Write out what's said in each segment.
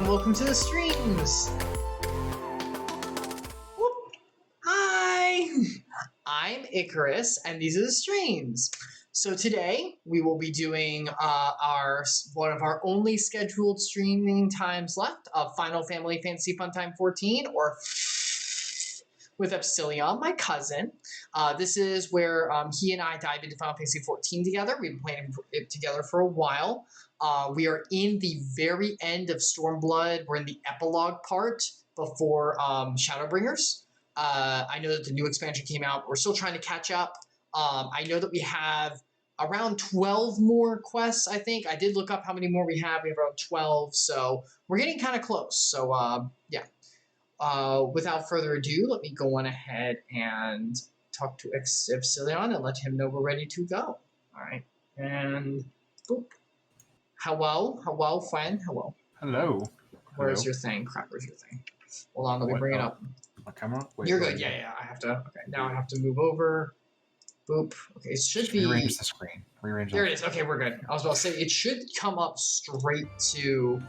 everyone, welcome to the streams! Whoop. Hi! I'm Icarus, and these are the streams. So today, we will be doing one of our only scheduled streaming times left of Final Fantasy Funtime 14, or with Epsilion, my cousin. This is where he and I dive into Final Fantasy 14 together. We've been playing it together for a while. We are in the very end of Stormblood. We're in the epilogue part before Shadowbringers. I know that the new expansion came out. We're still trying to catch up. I know that we have around 12 more quests, I think. I did look up how many more we have. We have around 12, so we're getting kind of close. So, yeah. Without further ado, let me go on ahead and talk to Epsilion and let him know we're ready to go. All right. And boop. Hello, friend. Hello. Hello. Where's your thing? Crap, where's your thing? Hold on, let me bring it up. My camera? Wait, You're good. Yeah. I have to. Okay, now I have to move over. Boop. Okay, it should be. Rearrange the screen. There it is. Okay, we're good. I was about to say it should come up straight to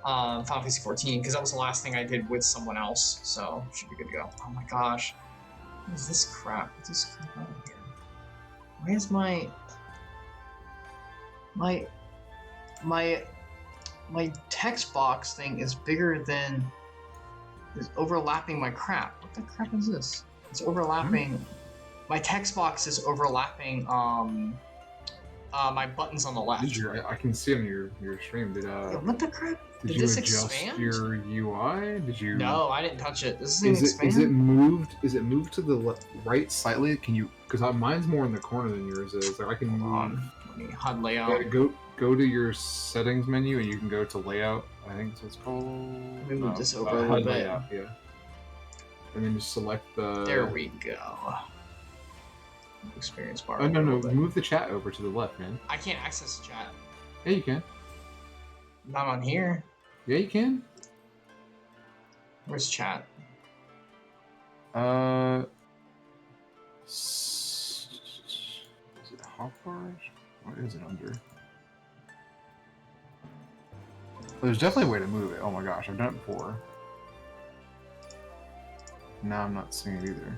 Final Fantasy 14 because that was the last thing I did with someone else, so should be good to go. Oh my gosh, what is this crap? What's this crap out here? Why is my text box thing is bigger than is overlapping my crap? What the crap is this? It's overlapping. My text box is overlapping my buttons on the left. I can see on your stream. What the crap? Did this you adjust expand? your UI? Did you? No, I didn't touch it. Does this thing expand? Is it moved? Is it moved to the right slightly? Can you? Because mine's more in the corner than yours is. Like I can. Hold on. Let me HUD layout. Yeah, go to your settings menu and you can go to layout. I think that's what it's called. Let me move this over a little HUD bit. Layout, yeah. And then just select the. There we go. Experience bar. Oh no! Move the chat over to the left, man. I can't access the chat. Yeah, you can. Not on here. Yeah, you can. Where's chat? Is it hotbars? What is it under? There's definitely a way to move it. Oh my gosh, I've done it before. Now I'm not seeing it either.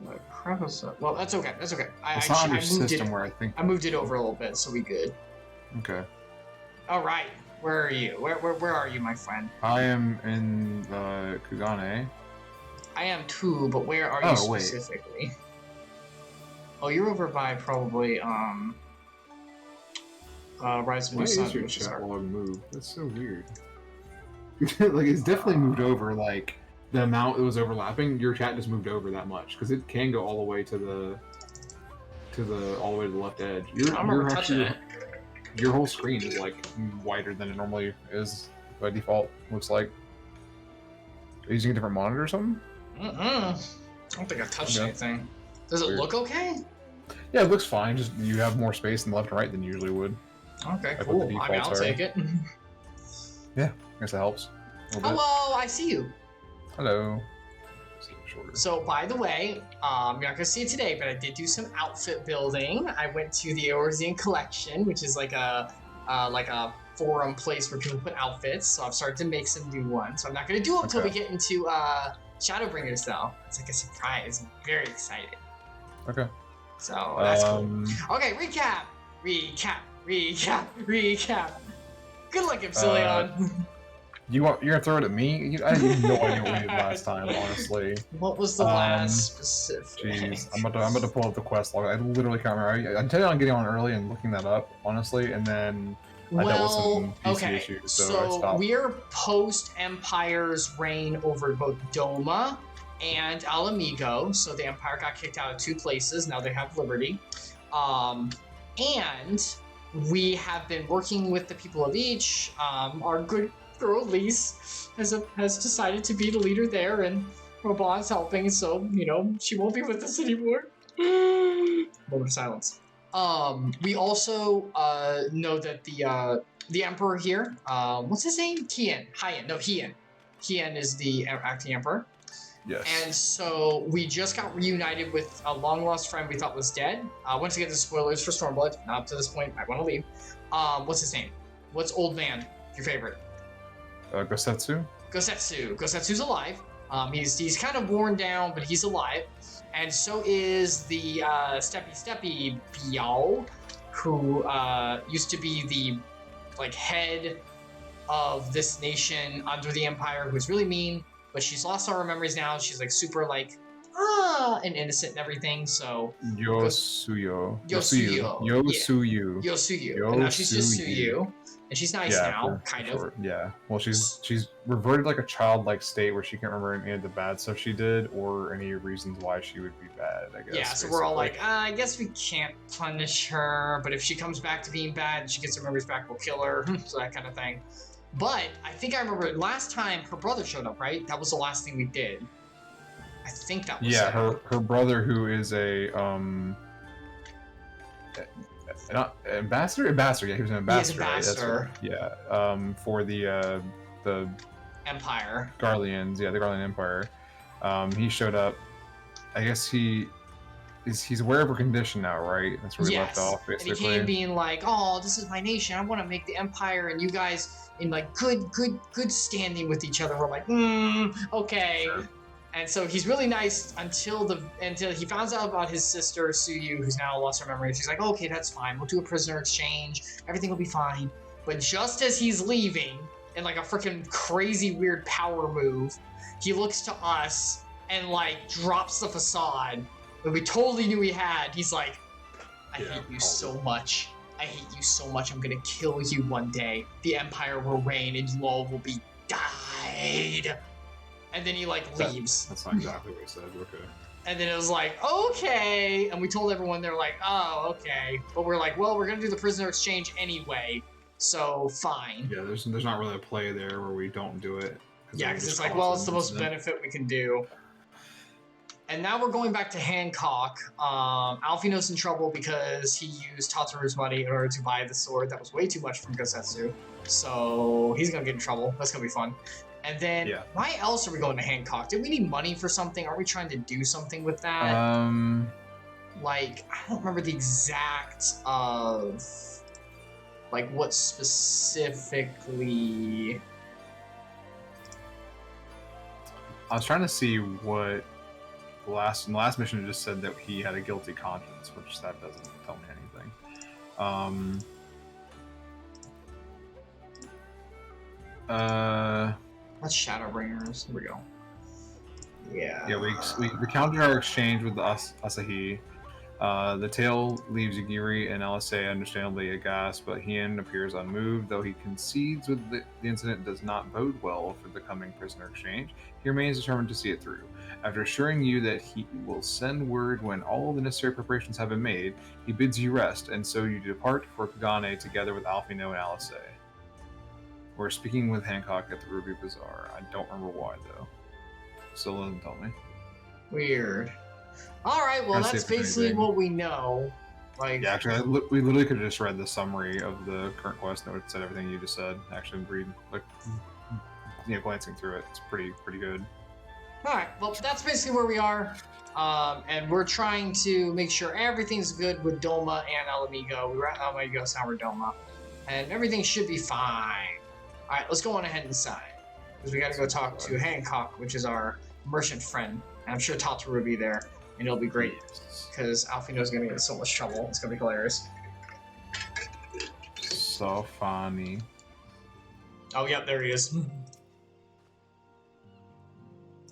What crap is that? Well, that's okay. That's okay. It's not under system where I think. I moved it over a little bit, so we good. Okay. All right. Where are you? Where are you, my friend? I am in Kugane. I am too, but where are you specifically? Wait. Oh, you're over by probably Rise of the New Sun. Why is your chat log moved? That's so weird. Like it's definitely moved over. Like the amount it was overlapping, your chat just moved over that much because it can go all the way to the all the way to the left edge. You're touching it. Your whole screen is like wider than it normally is by default. Looks like. Are you using a different monitor or something? I don't think I've touched anything. Does it look okay? Yeah, it looks fine. Just you have more space in the left and right than you usually would. Okay, cool. I mean, I'll take it. Yeah, I guess that helps. Hello, I see you. Hello. So, by the way, you're not gonna see it today, but I did do some outfit building. I went to the Eorzean Collection, which is like a forum place where people put outfits. So I've started to make some new ones. So I'm not gonna do them until we get into Shadowbringers, though. It's like a surprise. I'm very excited. Okay. So that's cool. Okay, recap. Good luck, Epsilion. You're gonna throw it at me? I had no idea what we did last time, honestly. What was the last specific? Jeez, I'm about to pull up the quest log. I literally can't remember. I intended on getting on early and looking that up, honestly, and then I dealt with some PC issues, so I stopped. We're post-Empire's reign over both Doma and Alamigo. So the Empire got kicked out of two places. Now they have Liberty, and we have been working with the people of each. Our good girl Lise has decided to be the leader there, and Robot's helping, so she won't be with us anymore. Moment of silence. We also know that the Emperor here, what's his name? Hien. Hien is the acting Emperor. Yes. And so we just got reunited with a long lost friend we thought was dead. Once again, the spoilers for Stormblood. Not up to this point. I want to leave. What's his name? What's Old Man? Your favorite? Gosetsu? Gosetsu's alive. He's kind of worn down, but he's alive. And so is the Steppy Biao, who used to be the head of this nation under the Empire, who's really mean, but she's lost all her memories now. She's super and innocent and everything. So Yosuyu. And now she's just Suyu. And she's nice now, kind of. Yeah. Well, she's reverted a childlike state where she can't remember any of the bad stuff she did or any reasons why she would be bad, I guess. Yeah, so we're all I guess we can't punish her, but if she comes back to being bad and she gets her memories back, we'll kill her. So that kind of thing. But I think I remember last time her brother showed up, right? That was the last thing we did. I think that was her brother, who is a not ambassador. Yeah, he was an ambassador. Ambassador. Right? For the Empire. Garleans, the Garlean Empire. He showed up. I guess he's aware of her condition now, right? That's where we left off, basically. And he came being oh, this is my nation. I want to make the Empire, and you guys in good standing with each other. We're okay. Sure. And so he's really nice until he finds out about his sister Suyu, who's now lost her memory. She's okay, that's fine. We'll do a prisoner exchange. Everything will be fine. But just as he's leaving, in a freaking crazy weird power move, he looks to us and drops the facade that we totally knew he had. He's I hate you so much. I hate you so much. I'm gonna kill you one day. The Empire will reign and you all will be died. And then he leaves. That's not exactly what he said. Okay. And then it was okay. And we told everyone, they're oh, okay. But we're well, we're gonna do the prisoner exchange anyway, so fine. Yeah, there's not really a play there where we don't do it. Yeah, because it's well, it's the most benefit we can do. And now we're going back to Hancock. Alfino's in trouble because he used Tataru's money in order to buy the sword that was way too much from Gosetsu. So he's gonna get in trouble. That's gonna be fun. And then, why else are we going to Hancock? Did we need money for something? Are we trying to do something with that? I don't remember the exact what specifically. I was trying to see what the last mission just said that he had a guilty conscience, which that doesn't tell me anything. That's Shadowbringers. Here we go. Yeah. Yeah, we recounted our exchange with the Asahi. The tale leaves Yagiri and LSA understandably aghast, but Hien appears unmoved, though he concedes with the incident does not bode well for the coming prisoner exchange. He remains determined to see it through. After assuring you that he will send word when all the necessary preparations have been made, he bids you rest, and so you depart for Kagane together with Alfino and LSA. We're speaking with Hancock at the Ruby Bazaar. I don't remember why, though. Still doesn't tell me. Weird. Alright, well, that's basically what we know. Yeah, actually, we literally could have just read the summary of the current quest note. It said everything you just said. Actually, glancing through it, it's pretty good. Alright, well, that's basically where we are. And we're trying to make sure everything's good with Doma and Alamigo. We were at Alamigo, so now we're Doma. And everything should be fine. Alright, let's go on ahead inside. Because we gotta go talk to Hancock, which is our merchant friend. And I'm sure Tataru will be there. And it'll be great. Because Alfino's gonna get in so much trouble. It's gonna be hilarious. So funny. Oh, yep, there he is.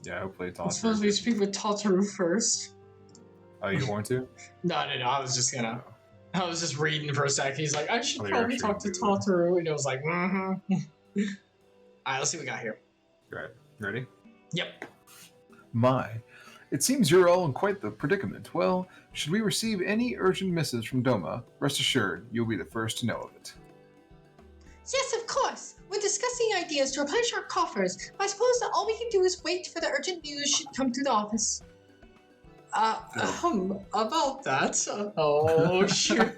Yeah, hopefully Tataru. I'm supposed to speak with Tataru first. Oh, you going to? No. I was just reading for a sec. He's I should probably talk to Tataru. And it was Alright, let's see what we got here. Right. Ready? Yep. It seems you're all in quite the predicament. Well, should we receive any urgent missives from Doma, rest assured, you'll be the first to know of it. Yes, of course. We're discussing ideas to replenish our coffers, but I suppose that all we can do is wait for the urgent news should come through the office. About that. Oh, shoot.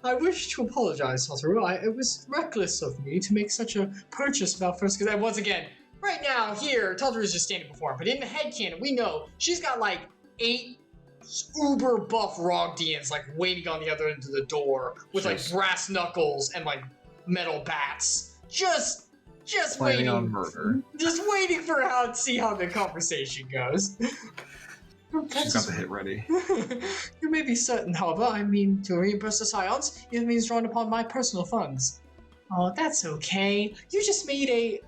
I wish to apologize, Tataru. It was reckless of me to make such a purchase without first... Because once again, right now, here, Tataru's just standing before him. But in the headcanon, we know she's got 8 uber buff Rogdians waiting on the other end of the door with brass knuckles and metal bats. Just Just Planning waiting on murder. Just waiting for how to see how the conversation goes. She's got the hit ready. You may be certain, however, I mean to reimburse the scions, it means drawn upon my personal funds. Oh, that's okay. You just made a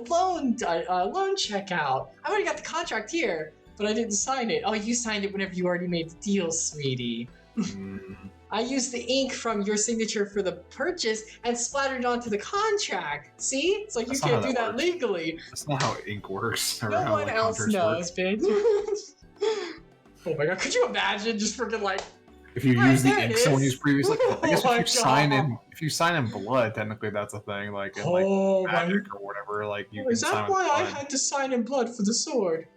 loan checkout. I already got the contract here, but I didn't sign it. Oh, you signed it whenever you already made the deal, sweetie. I used the ink from your signature for the purchase and splattered it onto the contract. See? It's like That's you not can't how do that that works. legally. That's not how ink works. Or No how, one like, else contracts knows, work. bitch. Oh my god, could you imagine just freaking like If you Right, use the there it ink someone is. used previously, I guess Oh my if you sign in blood, technically that's a thing. Like in Oh like my magic or whatever, like you Is can sign that with why I blood. had to sign in blood for the sword?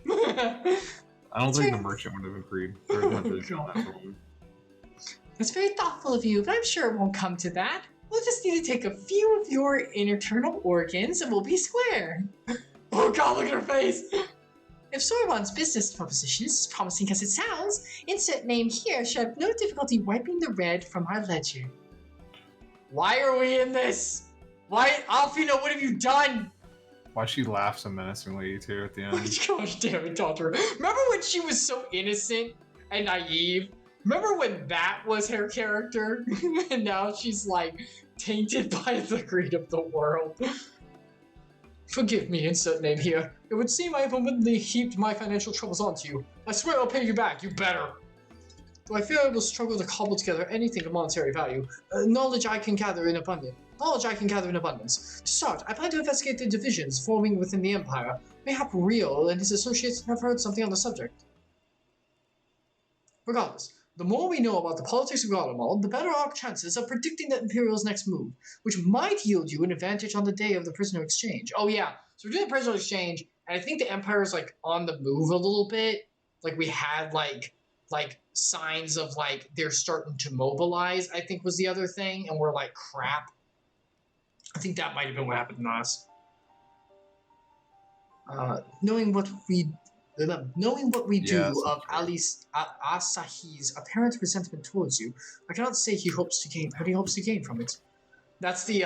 I don't think the merchant would have agreed. Or would have done that for him. It's very thoughtful of you, but I'm sure it won't come to that. We'll just need to take a few of your internal organs and we'll be square. Oh god, look at her face! If Sorbonne's business proposition is as promising as it sounds, insert name here should have no difficulty wiping the red from our ledger. Why are we in this? Why, Alfina, what have you done? Why she laughs so menacingly too at the end? Gosh damn it, Doctor. Remember when she was so innocent and naive? Remember when that was her character? And now she's like tainted by the greed of the world. Forgive me, insert name here. It would seem I have unwittingly heaped my financial troubles onto you. I swear I'll pay you back, you better. Though I fear I will struggle to cobble together anything of monetary value, knowledge I can gather in abundance. To start, I plan to investigate the divisions forming within the Empire. Mayhap Real and his associates have heard something on the subject. Regardless, the more we know about the politics of Guatemala, the better our chances of predicting the Imperial's next move, which might yield you an advantage on the day of the prisoner exchange. Oh yeah, so we're doing the prisoner exchange, and I think the Empire's like on the move a little bit. Like we had like signs of like they're starting to mobilize, I think was the other thing, and we're like, crap. I think that might have been what happened to us. Knowing what we do of Asahi's apparent resentment towards you, I cannot say what he hopes to gain from it. That's the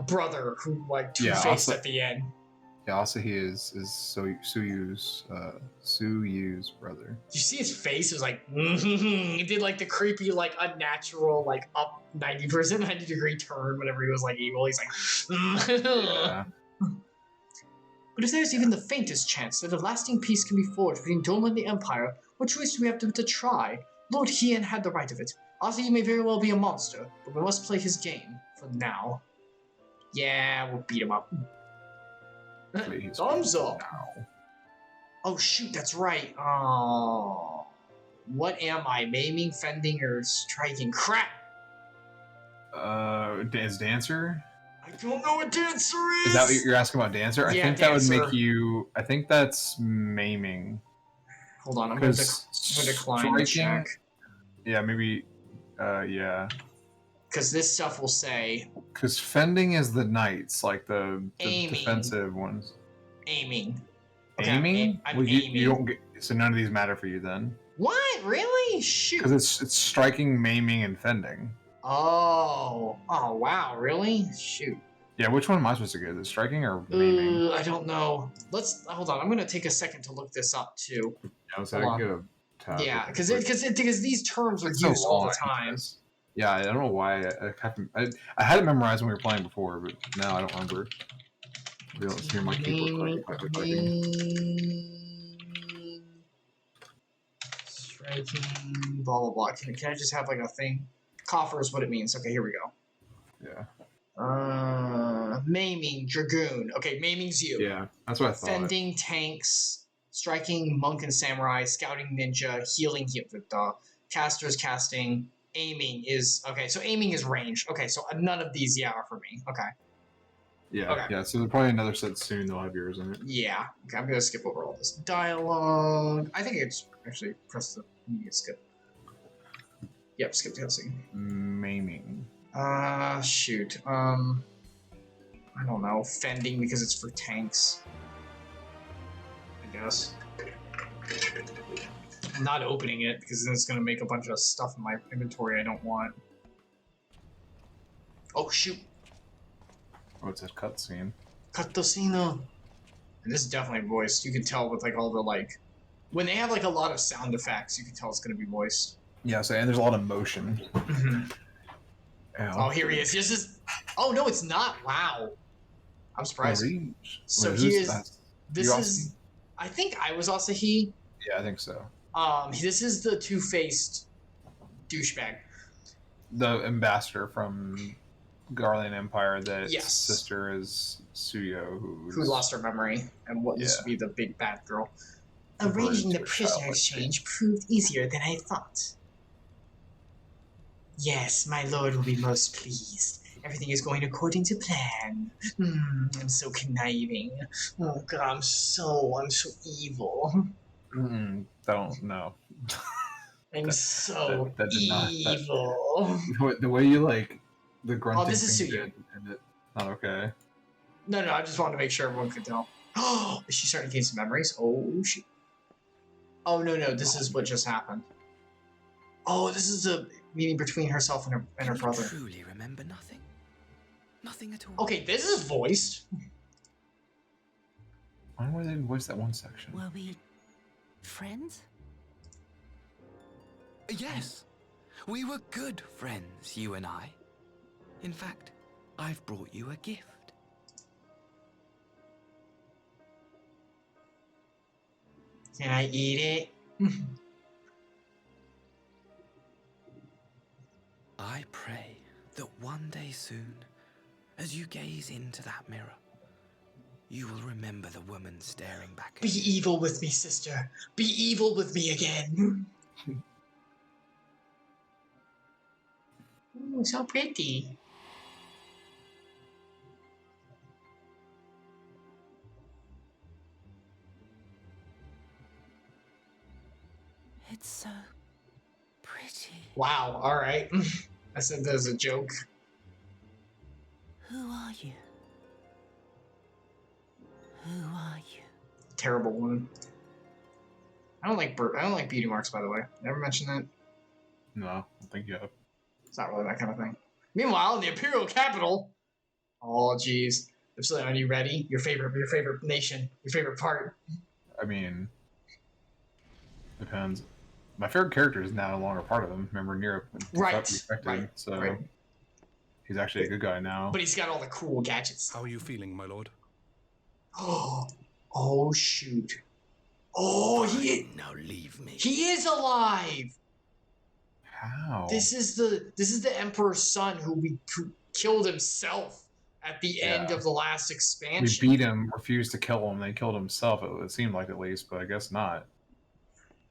brother who like two-faced at the end. Yeah, Asahi is Suyu's brother. Did you see his face? It was like he did like the creepy, like unnatural, like up 90%, 90-degree turn whenever he was like evil. He's like Yeah. But if there's even the faintest chance that a lasting peace can be forged between Doma and the Empire, what choice do we have to try? Lord Hien had the right of it. Asahi may very well be a monster, but we must play his game for now. Yeah, we'll beat him up. Thumbs up. Oh shoot, that's right. Oh, what am I? Maiming, fending, or striking? Crap. Is Dancer? I don't know what Dancer is. Is that what you're asking about, Dancer? Yeah, I think Dancer. That would make you. I think that's maiming. Hold on, I'm going to decline the check. Yeah, maybe. Yeah. Because this stuff will say. Because fending is the knights, like the defensive ones. Aiming. Okay, aiming? I'm well, aiming. You don't get. So none of these matter for you then. What? Really? Shoot. Because it's striking, maiming, and fending. Oh. Oh wow. Really? Shoot. Yeah, which one am I supposed to get? Is it striking or maiming? I don't know. Let's hold on. I'm gonna take a second to look this up too. Yeah, so I can get a tab. Yeah, because these terms are used all the time. Yeah, I don't know why. I had it memorized when we were playing before, but now I don't remember. Let's hear my keyboard clicking. Striking, blah blah blah. Can I just have like a thing? Coffer is what it means. Okay, here we go. Yeah. Maiming, dragoon. Okay, maiming's you. Yeah, that's what I thought. Fending, tanks. Striking, monk and samurai. Scouting, ninja. Healing, casters, casting. Aiming is okay. So aiming is range. Okay, so none of these are for me. Okay. Yeah. Okay. Yeah. So there's probably another set soon. They'll have yours in it. Yeah. Okay, I'm gonna skip over all this dialogue. I think it's actually press the skip. Yep, skip the cutscene. Maiming. Shoot. I don't know. Fending because it's for tanks. I guess. I'm not opening it because then it's gonna make a bunch of stuff in my inventory I don't want. Oh shoot. Oh, it's a cutscene. Cutscene. And this is definitely voiced. You can tell with like all the like when they have like a lot of sound effects, you can tell it's gonna be voiced. Yeah, so and there's a lot of motion. Oh, here he is. This is. Oh no, it's not. Wow, I'm surprised. So Wait, he is. This you is. I think I was Asahi. Yeah, I think so. This is the two-faced douchebag. The ambassador from Garland Empire that Yes. sister is Suyo, who lost her memory and what used to be the big bad girl. Arranging the prisoner exchange proved easier than I thought. Yes, my lord will be most pleased. Everything is going according to plan. I'm so conniving. Oh god, I'm so evil. Don't know. I'm so that did not, evil. the way you like the grunting. Oh, this is thing Suyu. and it not okay. No, I just wanted to make sure everyone could tell. Oh, is she starting to gain some memories? Oh, shit. Oh, no, this is what just happened. Oh, this is a meeting between herself and her brother. You truly remember nothing? Nothing at all? Okay, this is voiced. Why were they didn't voice that one section? Were we friends? Yes. We were good friends, you and I. In fact, I've brought you a gift. Can I eat it? I pray that one day soon, as you gaze into that mirror, you will remember the woman staring back Be at you. evil with me, sister. Be evil with me again. Ooh, so pretty. It's so pretty. Wow, alright. I said that as a joke. Who are you? Who are you? Terrible woman. I don't like beauty marks, by the way. Never mentioned that. No, I don't think you have. It's not really that kind of thing. Meanwhile, in the Imperial capital. Oh, jeez. Epsilion, are you ready? Your favorite nation. Your favorite part. I mean, depends. My favorite character is now no longer part of them. Remember, Nero respected, so he's actually a good guy now. But he's got all the cool gadgets. How are you feeling, my lord? Oh shoot. Oh, Now leave me. he is alive. How? This is the Emperor's son who killed himself at the end of the last We expansion. beat him, refused to kill him, they killed himself, it seemed like at least, but I guess not.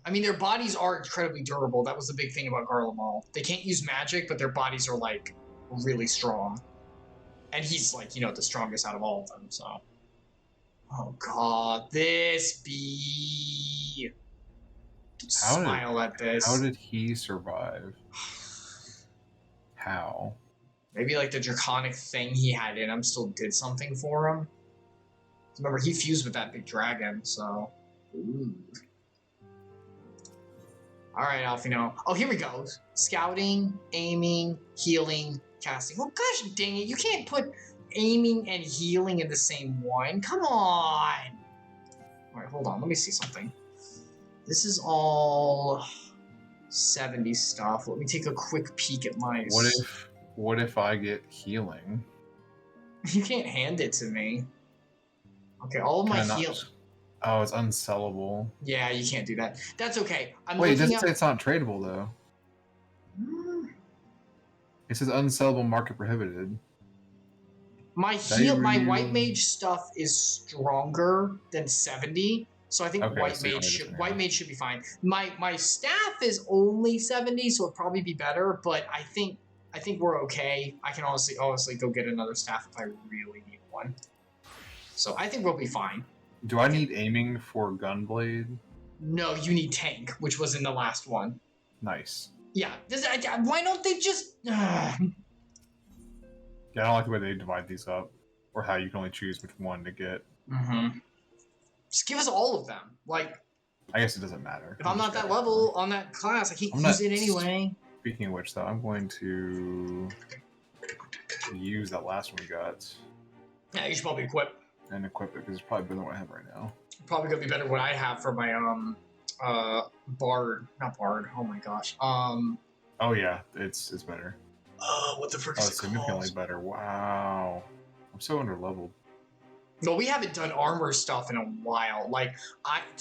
I mean, their bodies are incredibly durable. That was the big thing about Garlemald. They can't use magic, but their bodies are, like, really strong. And he's, like, the strongest out of all of them, so. Oh, God. This bee. Smile at this. How did he survive? How? Maybe, like, the draconic thing he had in him still did something for him. Remember, he fused with that big dragon, so. Ooh. Alright, Alfino. Oh, here we go. Scouting, aiming, healing, casting. Well, gosh dang it. You can't put aiming and healing in the same one. Come on. Alright, hold on. Let me see something. This is all 70s stuff. Let me take a quick peek at my... What if I get healing? You can't hand it to me. Okay, all of my healing... Oh, it's unsellable. Yeah, you can't do that. That's okay. Wait, it doesn't say it's not tradable, though. It says unsellable, market prohibited. My white mage stuff is stronger than 70, so I think white mage should be fine. My staff is only 70, so it'd probably be better, but I think we're okay. I can honestly go get another staff if I really need one. So I think we'll be fine. Do I need aiming for Gunblade? No, you need tank, which was in the last one. Nice. Yeah. Why don't they just... Yeah, I don't like the way they divide these up, or how you can only choose which one to get. Mm-hmm. Just give us all of them. Like, I guess it doesn't matter. If I'm not that level on that class, I can't use it anyway. Speaking of which, though, I'm going to use that last one we got. Yeah, you should probably equip. and equip it because it's probably better than what I have right now. Probably gonna be better than what I have for my bard. Not bard. Oh my gosh. Oh yeah, it's better. What the frick Oh, is it's it significantly called? better. Wow, I'm so underleveled. No, we haven't done armor stuff in a while. Like,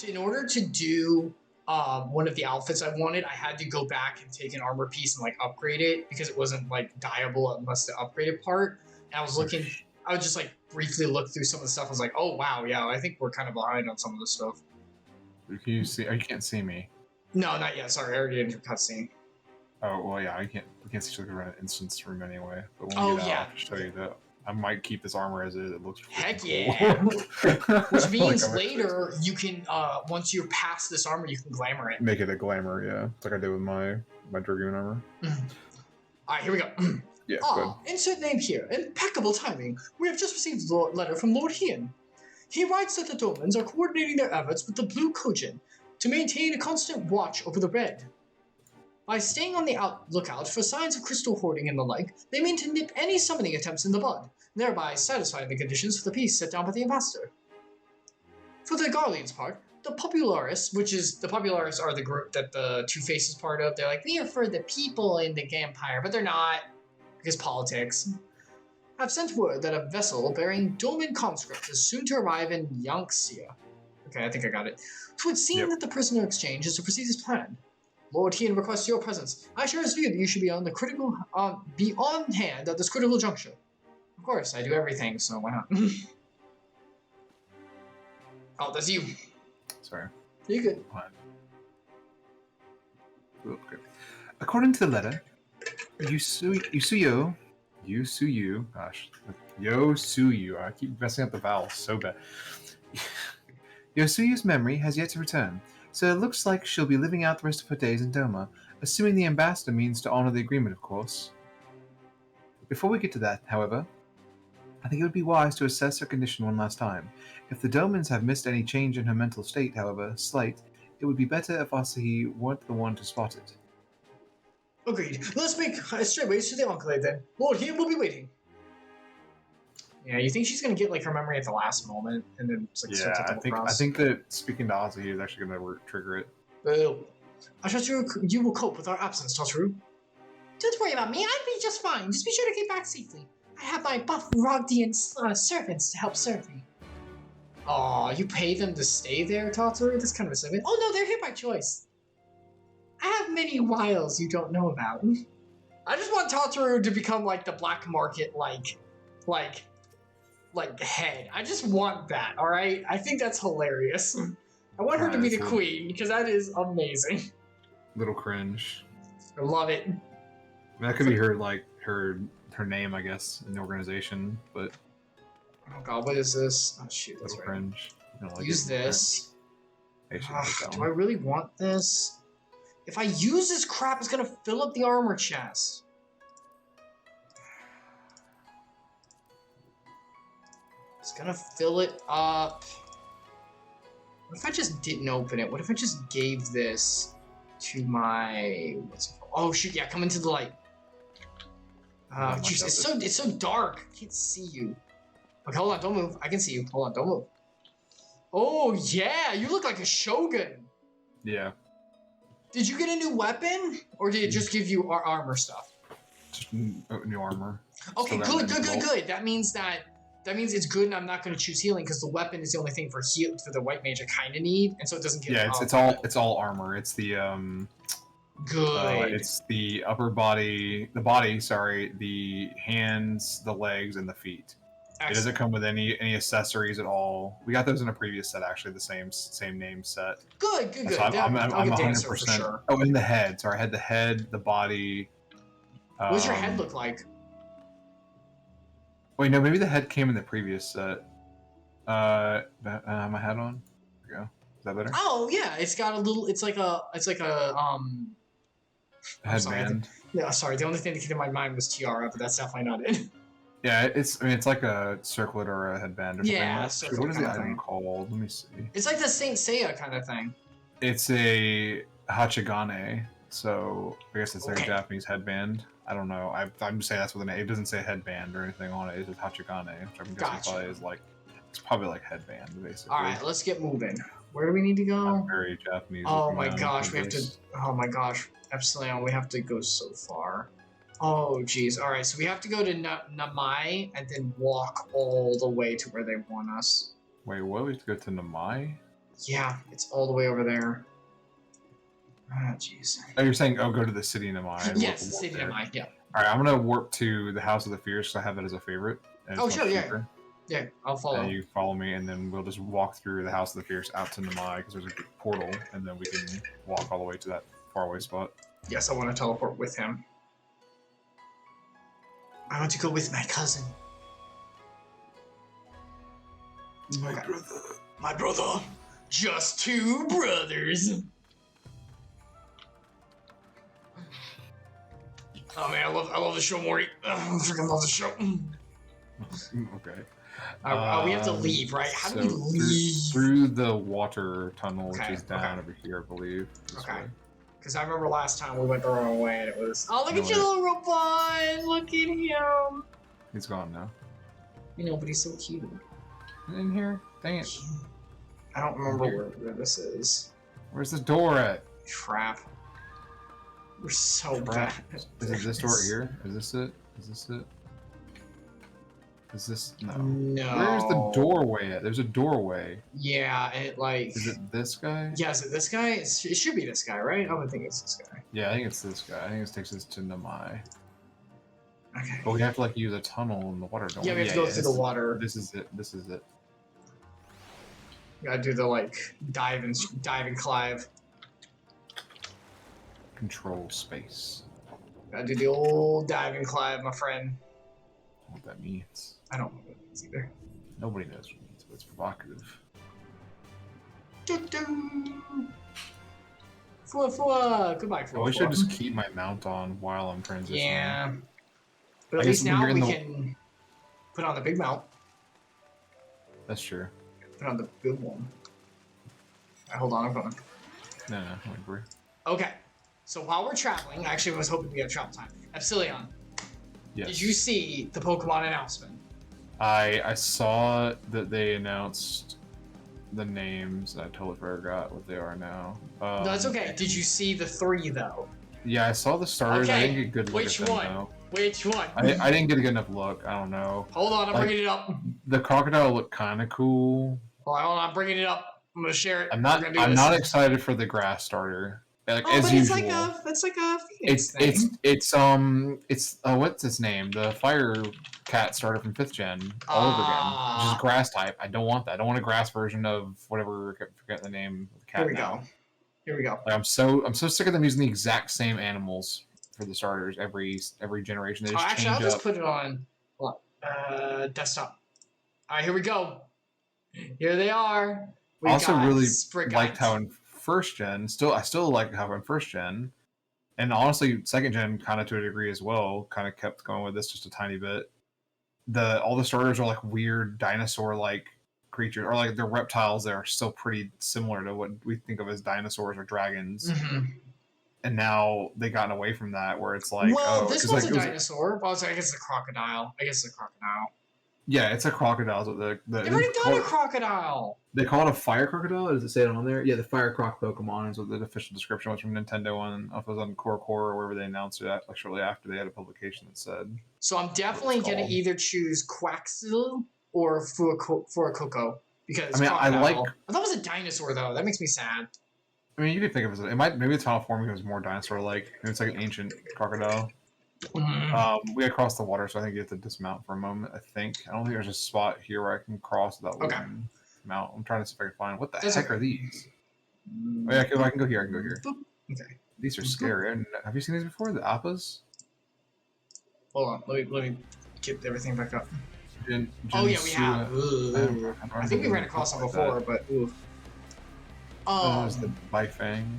in order to do one of the outfits I wanted, I had to go back and take an armor piece and like upgrade it because it wasn't like dyeable unless the upgraded part. And I was looking, I would just like briefly look through some of the stuff. I was like, oh wow, yeah, I think we're kind of behind on some of this stuff. Can you see? Oh, you can't see me. No, not yet. Sorry, I already did a cutscene. Oh well, yeah, we can't see each other in an instance room anyway. But when Oh, we get yeah. out, I'll show you that. I might keep this armor as is. It looks Heck freaking yeah! cool. Which means Like, I'm later you can, once you're past this armor, you can glamour it. make it a glamour, yeah, like I did with my Dragoon armor. All right, here we go. Yeah, Ah, insert name here. Impeccable timing. We have just received a letter from Lord Hien. He writes that the Domans are coordinating their efforts with the Blue Kojin to maintain a constant watch over the Red. By staying on the lookout for signs of crystal hoarding and the like, they mean to nip any summoning attempts in the bud, thereby satisfying the conditions for the peace set down by the ambassador. For the Guardians part, the Popularis, the Popularis are the group that the Two-Face is part of. They're like, we are for the people in the Empire, but they're not, because politics. I've sent word that a vessel bearing Doman conscripts is soon to arrive in Yangxia. Okay, I think I got it. It would seem that the prisoner exchange is to proceed as planned. Lord Hien requests your presence. I share his view that you should be on hand at this critical juncture. Of course, I do everything, so why not? Oh, that's you. Sorry. You're good. Okay. According to the letter, Yosuyu, I keep messing up the vowels so bad. Yosuyu's memory has yet to return, so it looks like she'll be living out the rest of her days in Doma, assuming the ambassador means to honor the agreement, of course. Before we get to that, however, I think it would be wise to assess her condition one last time. If the Domans have missed any change in her mental state, however slight, it would be better if Asahi weren't the one to spot it. Agreed. Let's make straight ways to the Enclave then. Lord Hien will be waiting. Yeah, you think she's gonna get like her memory at the last moment, and then it's, like, start to double I cross? think that speaking to Asahi is actually going to trigger it. Well, I trust you will cope with our absence, Totaru. Don't worry about me. I'd be just fine. Just be sure to get back safely. I have my buff Rogdian servants to help serve me. Aw, you pay them to stay there, Totaru? That's kind of a segment. Oh no, they're here by choice. I have many wiles you don't know about. I just want Totaru to become like the black market, like head. I just want that, alright? I think that's hilarious. I want her to be the queen, because that is amazing. Little cringe. I love it. I mean, that could be her, like, her name, I guess, in the organization, but... Oh god, what is this? Oh shoot, that's little right. cringe. You know, like Use this. Do Do I really want this? If I use this crap, it's gonna fill up the armor chest. It's gonna fill it up. What if I just didn't open it? What if I just gave this to my... What's it called? Oh shoot, yeah, come into the light. Jeez, it's so dark. I can't see you. Okay, hold on, don't move. I can see you. Hold on, don't move. Oh yeah, you look like a shogun. Yeah. Did you get a new weapon, or did it just give you our armor stuff? Just new armor. Okay, good. That means it's good, and I'm not going to choose healing because the weapon is the only thing for the white mage I kind of need, and so it doesn't get. Yeah, it's all armor. It's the good. It's the upper body, the hands, the legs, and the feet. Excellent. It doesn't come with any accessories at all. We got those in a previous set, actually, the same name set. Good. So I'm 100%. Sure. Oh, and the head. Sorry, I had the head, the body. What does your head look like? Wait, no, maybe the head came in the previous set. My hat on. There we go. Is that better? Oh yeah, it's got a little. It's like a headband. Sorry, the only thing that came to my mind was tiara, but that's definitely not it. Yeah, it's like a circlet or a headband or something. Yeah, what is the item called? Let me see. It's like the Saint Seiya kind of thing. It's a Hachigane. So I guess it's their Okay. Japanese headband. I don't know. I'm just saying that's what the name. It doesn't say headband or anything on it. It's just Hachigane, which I'm guessing Gotcha. probably is like it's probably like headband basically. All right, let's get moving. Where do we need to go? I'm very Japanese. Oh with my own gosh, we have to. fingers. Oh my gosh, Epsilion, we have to go so far. Oh geez. All right, so we have to go to Namai and then walk all the way to where they want us. Wait, what? We have to go to Namai? Yeah, it's all the way over there. Ah, jeez. Oh, you're saying, oh, go to the city Namai. and Yes, warp City there. Namai. Yeah. All right, I'm gonna warp to the House of the Fierce because I have that as a favorite. And Oh, it's sure, much yeah. cheaper. Yeah, I'll follow. And you follow me, and then we'll just walk through the House of the Fierce out to Namai because there's a portal, and then we can walk all the way to that faraway spot. Yes, I want to teleport with him. I want to go with my cousin. My Okay. brother. My brother. Just two brothers. Oh man, I love the show, Morty. I freaking love the show. Okay. We have to leave, right? How do we so leave? Through the water tunnel, Okay, which is down okay. over here, I believe. This Okay. way. Because I remember last time we went the wrong way and it was. Oh, look No, at your little robot! Look at him! He's gone now. You know, but he's so cute. In here? Dang it. I don't remember where this is. Where's the door at? Crap. We're so Crap. bad. Is it this door here? Is this it? Is this it? Is this no? No. Where's the doorway at? There's a doorway. Yeah, it like. Is it this guy? Yeah, is it this guy? It should be this guy, right? I would think it's this guy. Yeah, I think it's this guy. I think it takes us to Namai. Okay. But we have to like use a tunnel in the water, don't Yeah, we have to go through the water. This is it. This is it. We gotta do the like dive and Clive. Control space. Gotta do the old dive and Clive, my friend. What that means. I don't know what it means either. Nobody knows what it means, but it's provocative. Doo-doo. Fua. Goodbye, I Fua. wish I just keep my mount on while I'm transitioning. Yeah. But I at guess least when now you're in we the- can put on the big mount. That's true. Put on the good one. Alright, hold on, I'm coming. No, wait, bro. Okay. So while we're traveling, actually I was hoping to get a travel time. Epsilion, Yes. did you see the Pokemon announcement? I saw that they announced the names. I totally forgot what they are now. No, that's okay. Did you see the 3 though? Yeah, I saw the starters. I Okay, didn't get a good look which at them, one? though. Which one? I didn't get a good enough look. I don't know. Hold on, I'm Like- bringing it up. The crocodile looked kind of cool. Hold on, I'm bringing it up. I'm gonna share it. I'm We're not. gonna do I'm this. not excited for the grass starter. Like Oh, as but usual. it's like a Phoenix thing. It's what's his name? The fire cat starter from 5th gen all over again. Which is grass type. I don't want that. I don't want a grass version of whatever. I forget the name of the cat. Here we now. go. Here we go. Like, I'm so sick of them using the exact same animals for the starters every generation. They just Actually, I'll change just up. put it on desktop. All right, here we go. Here they are. We I also got really Spriggans. liked how in 1st gen, I still like how in 1st gen, and honestly 2nd gen kind of to a degree as well, kind of kept going with this just a tiny bit. All the starters are like weird dinosaur like creatures, or like they're reptiles that are still pretty similar to what we think of as dinosaurs or dragons. Mhm. And now they've gotten away from that, where it's like, Well, this 'cause, was like, a it was- dinosaur. Well, I guess it's a crocodile. yeah, it's a crocodile. So They've already done a crocodile. They call it a fire crocodile. Does it say it on there? Yeah, the fire croc Pokemon is what the official description was from Nintendo, and if it was on Core or wherever they announced it, like shortly after they had a publication that said. So I'm definitely It's gonna called. either choose Quaxly or Fuecoco because I mean, I crocodile. like- I thought it was a dinosaur though. That makes me sad. I mean, you could think of it as maybe its final form was more dinosaur-like. Maybe it's like an ancient crocodile. We had crossed the water, so I think you have to dismount for a moment. I don't think there's a spot here where I can cross without Okay. losing mount. I'm trying to see if I can find what the That's heck okay. are these. Oh yeah, I can go here. I can go here. Okay. These are scary. Have you seen these before? The appas? Hold on. Let me get everything back up. Jin, Oh yeah, we have. Jinsua. I think we ran across them before, but ooh. There's the Bifang.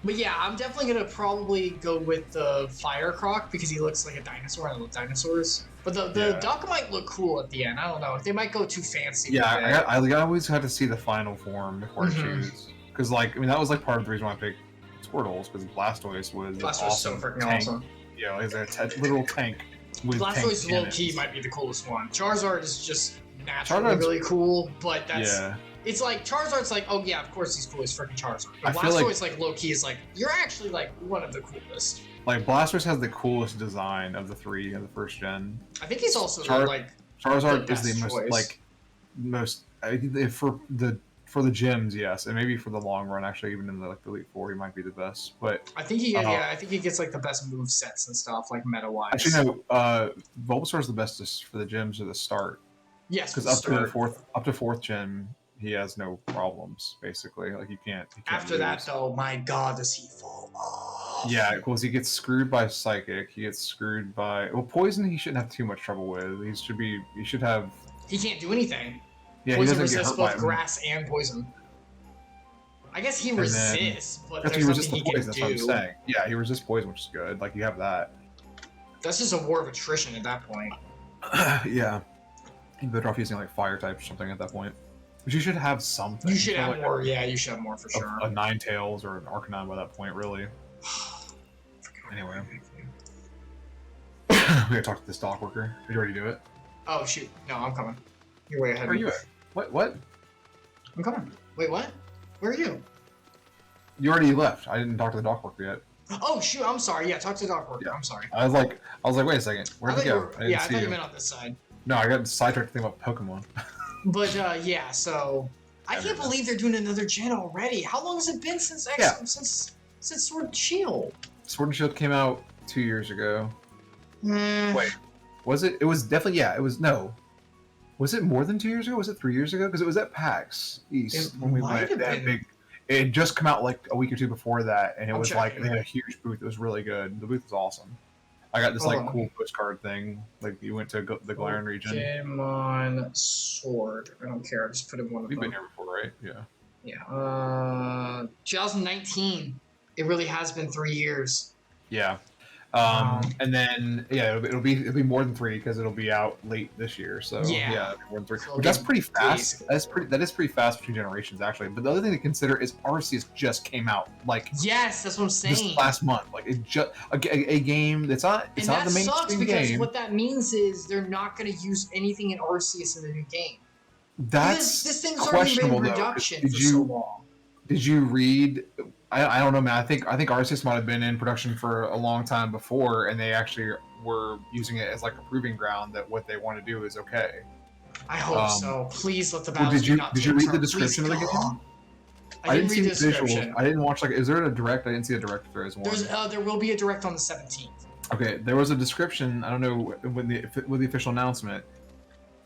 But yeah, I'm definitely gonna probably go with the Fire Croc because he looks like a dinosaur. I love dinosaurs. But the Yeah. duck might look cool at the end. I don't know. They might go too fancy. Yeah, with it. I always had to see the final form before I Mhm. choose. Because, like, I mean, that was like part of the reason why I picked Squirtles because Blastoise was Blastoise an is so awesome freaking tank. awesome. Yeah, he's a literal tank with Blastoise tank low key cannons. might be the coolest one. Charizard is just naturally Charizard's- really cool, but that's Yeah, it's like Charizard's like, oh yeah, of course he's cool as freaking Charizard. But I feel Blastoise like low key is like, you're actually like one of the coolest. like Blastoise has the coolest design of the three of the first gen. I think he's also like Charizard the is the best most choice. I think for the gyms, yes, and maybe for the long run, actually, even in the like the Elite Four, he might be the best. But I think I think he gets like the best move sets and stuff, like meta wise. actually, no, Bulbasaur's the best just for the gyms or the start. Yes, Because up to fourth gen, he has no problems basically. Like he can't after lose. that though, my god, does he fall off? Yeah, because he gets screwed by Psychic. He gets screwed by Poison. He shouldn't have too much trouble with. He should have. He can't do anything. Yeah, Poison he doesn't get resists hurt by both him. grass and poison. I guess he And then- resists, but That's there's he resists nothing the he poison. That's what I'm can do. saying. Yeah, he resists poison, which is good. Like you have that. That's just a war of attrition at that point. Yeah. You're better off using like fire type or something at that point. But you should have something. You should know, have like more. Yeah, you should have more for A sure. Ninetales or an Arcanine by that point, really. Anyway. We gotta talk to this dock worker. Did you already do it? Oh shoot! No, I'm coming. You're way ahead. Where are of me. you at? What? I'm coming. Wait, what? Where are you? You already left. I didn't talk to the dock worker yet. Oh shoot! I'm sorry. Yeah, talk to the dock worker. Yeah. I'm sorry. I was like, wait a second. Where'd you go? I thought you meant on this side. No, I got sidetracked to think about Pokemon. But yeah, so I can't believe they're doing another gen already. How long has it been since since Sword and Shield? Sword and Shield came out 2 years ago. Eh, Wait, was it? It was definitely It was no. Was it more than 2 years ago? Was it 3 years ago? Because it was at PAX East It when we might went. have That been. big. It had just come out like a week or two before that, and it I'm was like checking. they had a huge booth. It was really good. The booth was awesome. I got this Hold like on. cool postcard thing. Like you went to the Glaring region. Pokemon Sword. I don't care. I just put in one of We've them. been here before, right? Yeah. Yeah. 2019. It really has been 3 years. Yeah. Wow. And then it'll be more than 3 because it'll be out late this year. So Yeah. more than 3. So But that's it'll pretty be fast. basically- That is pretty fast between generations actually. But the other thing to consider is Arceus just came out like Yes, that's what I'm saying. just last month. Like it just a game that's not and not that the sucks mainstream because game. what that means is they're not going to use anything in Arceus in the new game. That's this thing's already been questionable in though. production Did for you so long. did you read? I don't know, man. I think Arceus might have been in production for a long time before, and they actually were using it as like a proving ground that what they want to do is okay. I hope so. Please let the Well, battles did you not read the take turn. description Please, of the game? God. I didn't read see the the visuals. description. I didn't watch like. Is there a direct? I didn't see a direct if there is one. There will be a direct on the 17th. Okay, there was a description. I don't know with the official announcement.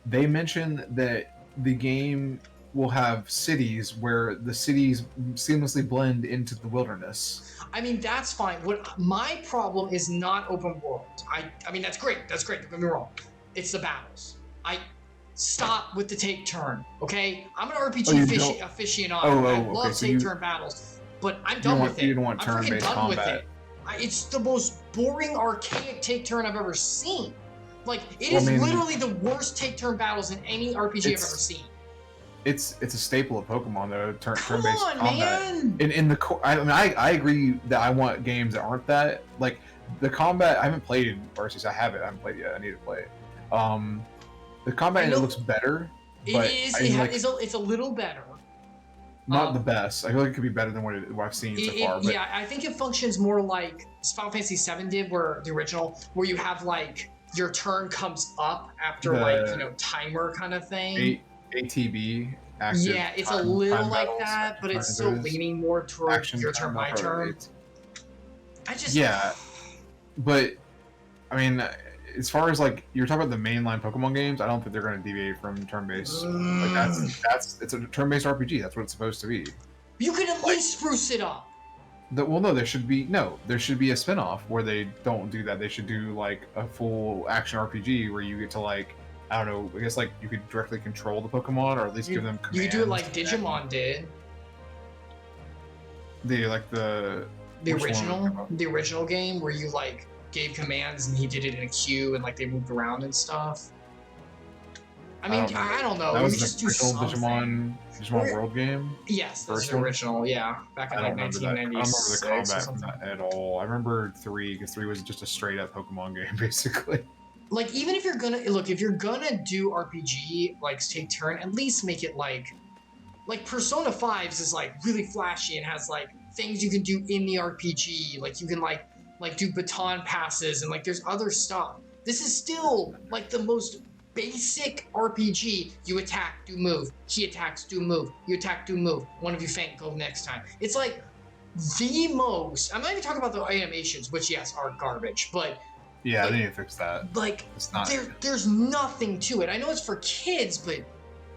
They mentioned that the game will have cities where the cities seamlessly blend into the wilderness. I mean, that's fine. What my problem is not open world. I mean, that's great. That's great. Don't get me wrong. It's the battles. Stop with the take turn. Okay, I'm an RPG aficionado. I love okay, so take turn battles, but I'm done with it. You don't want I'm freaking turn-based done with combat. it. It's the most boring, archaic take turn I've ever seen. Like, it Well, is I mean, literally the worst take turn battles in any RPG I've ever seen. It's a staple of Pokemon though. Come Turn-based on, combat. man! In the core, I mean, I agree that I want games that aren't that like the combat. I haven't played Arceus. I haven't played it yet. I need to play it. The combat in it looks better. But It's a little better. Not the best. I feel like it could be better than what I've seen so far. But Yeah, I think it functions more like Final Fantasy VII did, where the original, where you have like your turn comes up after timer kind of thing. ATB. Active Yeah, it's a little like that, but it's still leaning more toward your turn, my turn. Yeah, but I mean, as far as like you're talking about the mainline Pokemon games, I don't think they're going to deviate from turn-based. Like that's it's a turn-based RPG. That's what it's supposed to be. You could at least spruce it up. There should be a spin-off where they don't do that. They should do like a full action RPG where you get to like, I don't know, I guess like you could directly control the Pokemon or at least give them commands. You could do it like Digimon did. The original game where you like gave commands and he did it in a queue and like they moved around and stuff. I mean, remember. I don't know. That We was could just the do original something. Digimon World game. Yes, that's First the one? original. Yeah, back in I don't like remember that. I don't remember the 1996 or combat from something. that at all. I remember 3 because 3 was just a straight up Pokemon game, basically. Like, even if you're gonna look, if you're gonna do RPG, like take turn, at least make it like Persona 5's is like really flashy and has like things you can do in the RPG. Like you can like do baton passes and like there's other stuff. This is still like the most basic RPG. You attack, do move. He attacks, do move. You attack, do move. One of you faint, go next time. It's like the most. I'm not even talking about the animations, which yes are garbage, but Yeah, like, they need to fix that. like It's not. there's nothing to it. I know it's for kids, but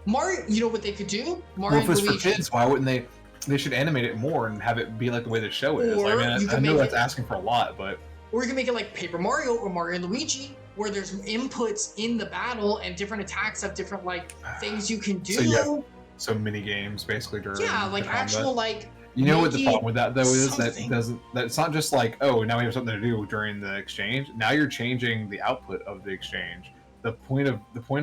Mario, you know what they could do? Mario Well, if it's and Luigi. for kids, why wouldn't they? They should animate it more and have it be like the way the show is. Or I mean, you I can know make that's it- asking for a lot, but Or you can make it like Paper Mario or Mario and Luigi, where there's inputs in the battle and different attacks have different like things you can do. So you have so mini games basically during. Yeah, like the combat. actual like. You know what the make problem with that though is something. that it's not just like, oh, now we have something to do during the exchange. Now you're changing the output of the exchange. The point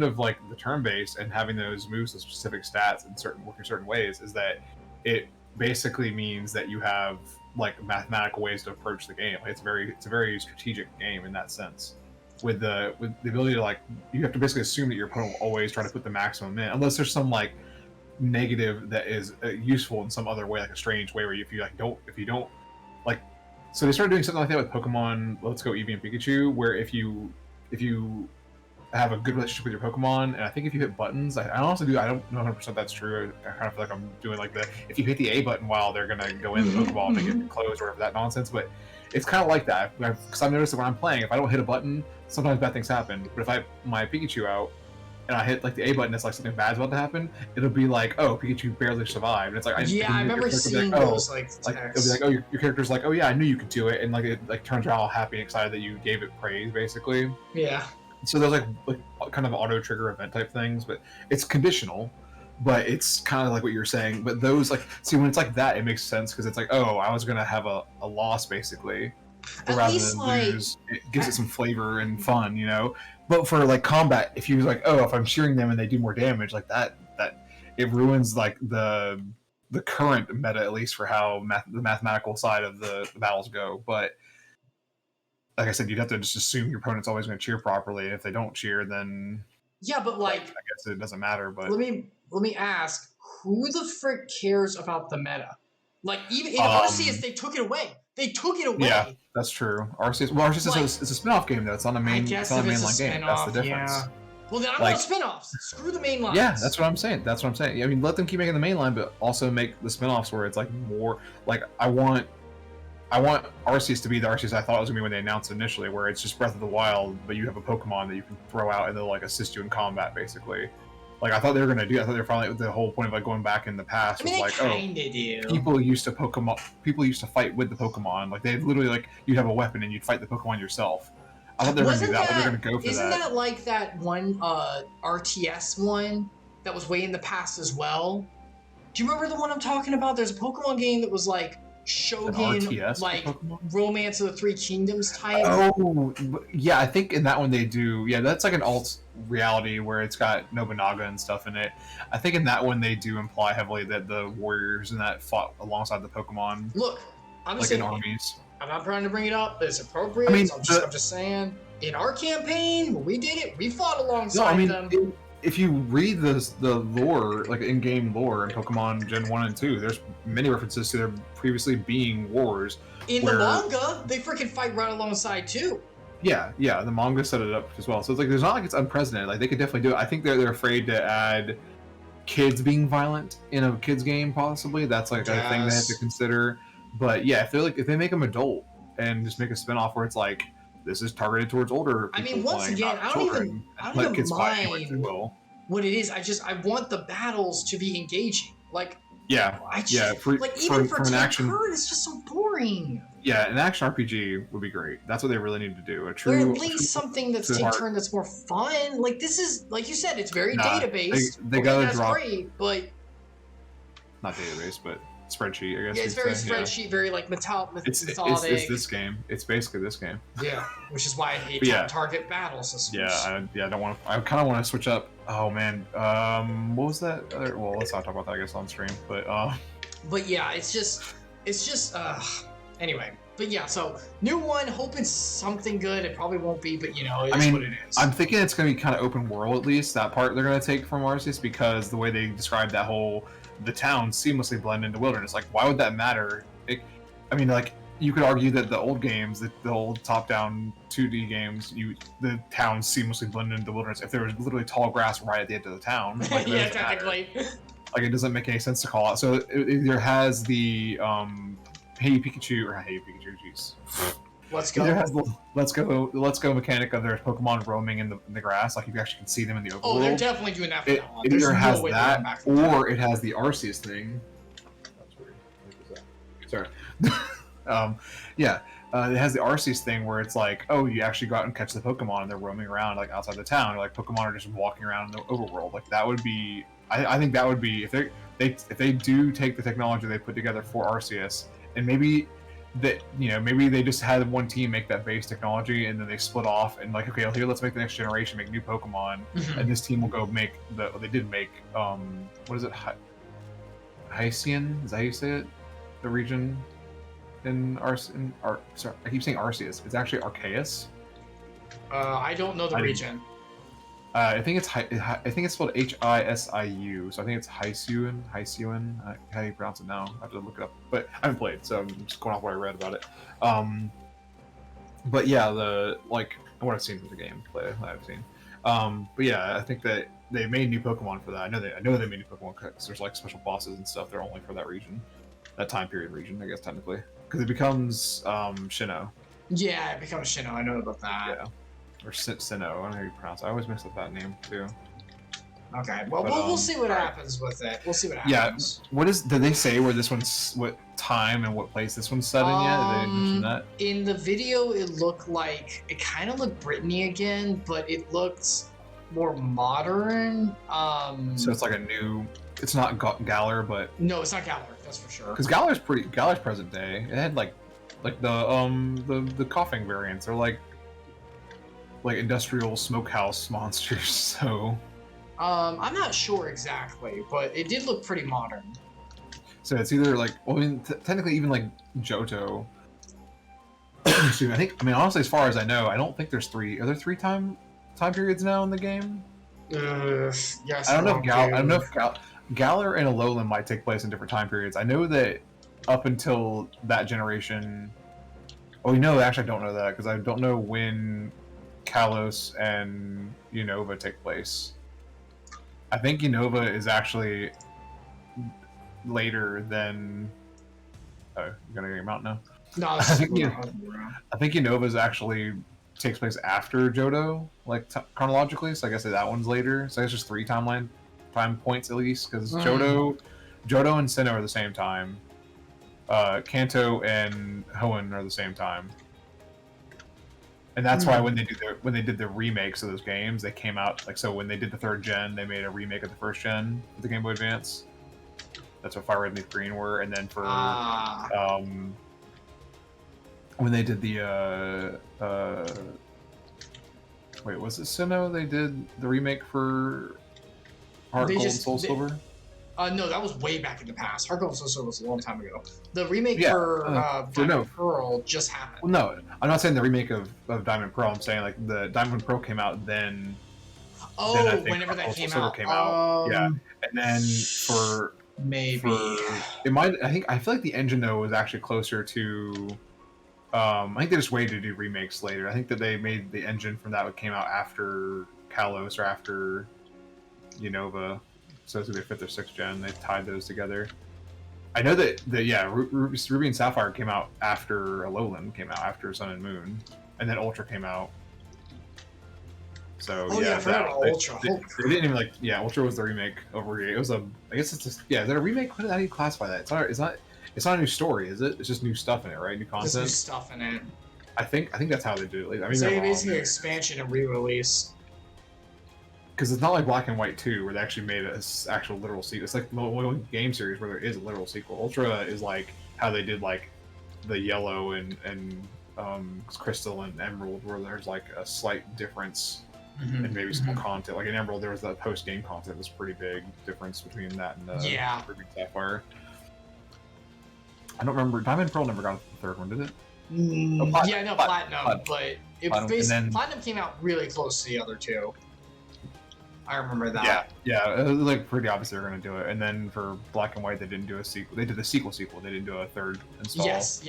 of like the turn base and having those moves with specific stats and working certain ways is that it basically means that you have like mathematical ways to approach the game. Like, it's a very strategic game in that sense. With the ability to like, you have to basically assume that your opponent will always try to put the maximum in, unless there's some like negative that is useful in some other way, like a strange way where if you don't like, so they started doing something like that with Pokemon Let's Go Eevee and Pikachu, where if you have a good relationship with your Pokemon, and I think if you hit buttons, I honestly do, I don't know 100% that's true. I kind of feel like I'm doing like if you hit the A button while they're gonna go in the Pokeball and make it close or whatever, that nonsense, but it's kind of like that, because I've noticed that when I'm playing, if I don't hit a button, sometimes bad things happen, but if I have my Pikachu out, and I hit like the A button, it's like something bad's about to happen. It'll be like, oh, Pikachu barely survived. And it's like, I remember seeing like, those like texts. it'll be like, oh, your character's like, oh yeah, I knew you could do it, and like it like turns out all happy and excited that you gave it praise, basically. Yeah. So there's like kind of auto trigger event type things, but it's conditional. But it's kind of like what you're saying. But those like, see, when it's like that, it makes sense because it's like, oh, I was gonna have a loss basically, At rather least, than like- lose. It gives it some flavor and fun, you know. But for like combat, if you was like, oh, if I'm shearing them and they do more damage, like that it ruins like the current meta, at least for how the mathematical side of the battles go. But like I said, you'd have to just assume your opponent's always going to cheer properly. And if they don't cheer, then Yeah, but like, I guess it doesn't matter. But let me ask, who the frick cares about the meta? Like, even in Um, Arceus, they took it away. They took it away. yeah, that's true. Arceus, well, Arceus Like, is a spin-off game though. It's on the I main. guess It's on if the it's a mainline game. That's the spin-off, difference. yeah. Well, then I'm Like- not spin-offs. Screw the main lines. Yeah, that's what I'm saying. That's what I'm saying. I mean, let them keep making the main line, but also make the spin-offs where it's like more like I want Arceus to be the Arceus I thought it was gonna be when they announced it initially, where it's just Breath of the Wild, but you have a Pokemon that you can throw out and they'll like assist you in combat, basically. Like I thought they were gonna do. I thought they were finally the whole point of like going back in the past I mean, was they like, oh, kinda do. people used to fight with the Pokemon. Like they literally like you'd have a weapon and you'd fight the Pokemon yourself. I thought they were gonna do that. They were gonna go for Isn't that. that like that one RTS one that was way in the past as well? Do you remember the one I'm talking about? There's a Pokemon game that was like An Shogun, RTS like Pokemon? Romance of the Three Kingdoms type. Oh, yeah, I think in that one they do. Yeah, that's like an alt reality where it's got Nobunaga and stuff in it. I think in that one they do imply heavily that the warriors and that fought alongside the Pokemon, Look, I'm like saying, in armies. I'm not trying to bring it up, but it's appropriate. I mean, so I'm just saying, in our campaign, when we did it, we fought alongside No, I mean, them. if you read the lore, like in-game lore in Pokemon Gen 1 and 2, there's many references to there previously being wars. In where- the manga, they freaking fight right alongside too. Yeah, the manga set it up as well. So it's like there's not like it's unprecedented. Like they could definitely do it. I think they're afraid to add kids being violent in a kids game. Possibly that's like a thing they have to Yes. consider. But yeah, if they make them adult and just make a spin-off where it's like this is targeted towards older I people mean, once playing, again, not I don't children, even and let kids fight anyway, if they mind will. what it is. I want the battles to be engaging. Like, Yeah, I just, yeah. like even for an take action, turn, it's just so boring. yeah, an action RPG would be great. That's what they really need to do. A Or true, at least something that's true take heart. turn that's more fun. Like this is, like you said, it's very Nah, database. they Okay, gotta that's drop- great, but not database, but spreadsheet, I guess. Yeah, it's you'd very say. Yeah. spreadsheet, very like methodic. It's this game. It's basically this game. Yeah, which is why I hate But yeah. target battle systems. Yeah, I don't want. I kind of want to switch up. Oh man, what was that? Well, let's not talk about that, I guess, on stream. But yeah, it's just anyway. But yeah, so new one, hoping something good. It probably won't be, but you know, it's what it is. I'm thinking it's gonna be kind of open world, at least that part they're gonna take from Arceus, because the way they describe that the town seamlessly blend into wilderness. Like, why would that matter? Like, you could argue that the old games, the old top-down 2D games, the towns seamlessly blend into the wilderness. If there was literally tall grass right at the end of the town, like, yeah, technically. Like, it doesn't make any sense to call out. So it either has the Hey Pikachu, or Hey Pikachu, jeez. Let's go. Either has the let's go mechanic of there's Pokemon roaming in the grass, like you actually can see them in the overworld. Oh, they're definitely doing that for that one. It either has that, or it has the Arceus thing. Sorry. It has the Arceus thing where it's like, oh, you actually go out and catch the Pokemon and they're roaming around like outside the town. Or, like, Pokemon are just walking around in the overworld. Like, that would be, I think that would be, if they do take the technology they put together for Arceus, and maybe that, you know, maybe they just had one team make that base technology and then they split off and like, okay, well, here, let's make the next generation, make new Pokemon, and this team will go make they did make what is it, Hycean? Is that how you say it? The region sorry, I keep saying Arceus. It's actually Arceus. I don't know the region. I think it's spelled Hisiu, so I think it's Hycean. How do you pronounce it now? I have to look it up, but I haven't played, so I'm just going off what I read about it. But yeah, what I've seen from the game play, I've seen. But yeah, I think that they made new Pokemon for that. I know they made new Pokemon because there's like special bosses and stuff. They're only for that region, that time period region, I guess technically, because it becomes Sinnoh. Yeah, it becomes Sinnoh. I know about that. Yeah. Or Sinnoh, I don't know how you pronounce it. I always mix up that name too. Okay, well, we'll see what happens with it. We'll see what happens. Yeah, did they say where this one's, what time and what place this one's set in yet? Did they mention that? In the video, it looked like, it kind of looked Brittany again, but it looked more modern. So it's like a new, it's not Galar, but... No, it's not Galar, that's for sure. Because Galar's present day. It had like the coughing variants, or like industrial smokehouse monsters, so... I'm not sure exactly, but it did look pretty modern. So it's either like, well, I mean, technically even like Johto. Excuse me, honestly, as far as I know, I don't think there's three. Are there three time periods now in the game? Yes. I don't know if Galar and Alolan might take place in different time periods. I know that up until that generation. Oh, actually, I don't know that because I don't know when Kalos and Unova take place. I think Unova is actually later than. Oh, you're gonna get your mount now? No, I think Unova's actually takes place after Johto, like chronologically. So I guess that one's later. So I guess there's three time points at least, because Johto and Sinnoh are the same time. Kanto and Hoenn are the same time. And that's why when they did the remakes of those games, they came out like, so when they did the third gen, they made a remake of the first gen of the Game Boy Advance. That's what Fire Red, Leaf Green were, and then for when they did the wait, was it Sinnoh? They did the remake for Heart Gold, Soul Silver. No, that was way back in the past. Heart Gold and Soul Silver was a long time ago. The remake for Diamond Pearl just happened. Well, no, I'm not saying the remake of Diamond Pearl. I'm saying like the Diamond Pearl came out then. Oh, then I think whenever that came out. Yeah, and then for it might. I feel like the engine though was actually closer to. I think they just waited to do remakes later. I think that they made the engine from that came out after Kalos or after Unova. So it's gonna be a 5th or 6th gen. They tied those together. I know that Ruby and Sapphire came out after Alolan came out, after Sun and Moon, and then Ultra came out. So I forgot about Ultra. They didn't even Ultra was the remake over here. It was I guess it's just, is that a remake? How do you classify that? It's not a new story, is it? It's just new stuff in it, right? New content. Just new stuff in it. I think that's how they do it. I mean, so basically expansion and re-release. because it's not like Black and White 2 where they actually made an actual literal sequel. It's like the only game series where there is a literal sequel. Ultra is like how they did like the Yellow and Crystal and Emerald, where there's like a slight difference and maybe some content. Like in Emerald, there was the post-game content was pretty big difference between that and Ruby and Sapphire. I don't remember. Diamond and Pearl never got the third one, did it? Platinum, but Platinum came out really close to the other two. I remember that. Yeah, it was like pretty obvious they were going to do it. And then for Black and White, they didn't do a sequel. They did the sequel. They didn't do a third install. Yes.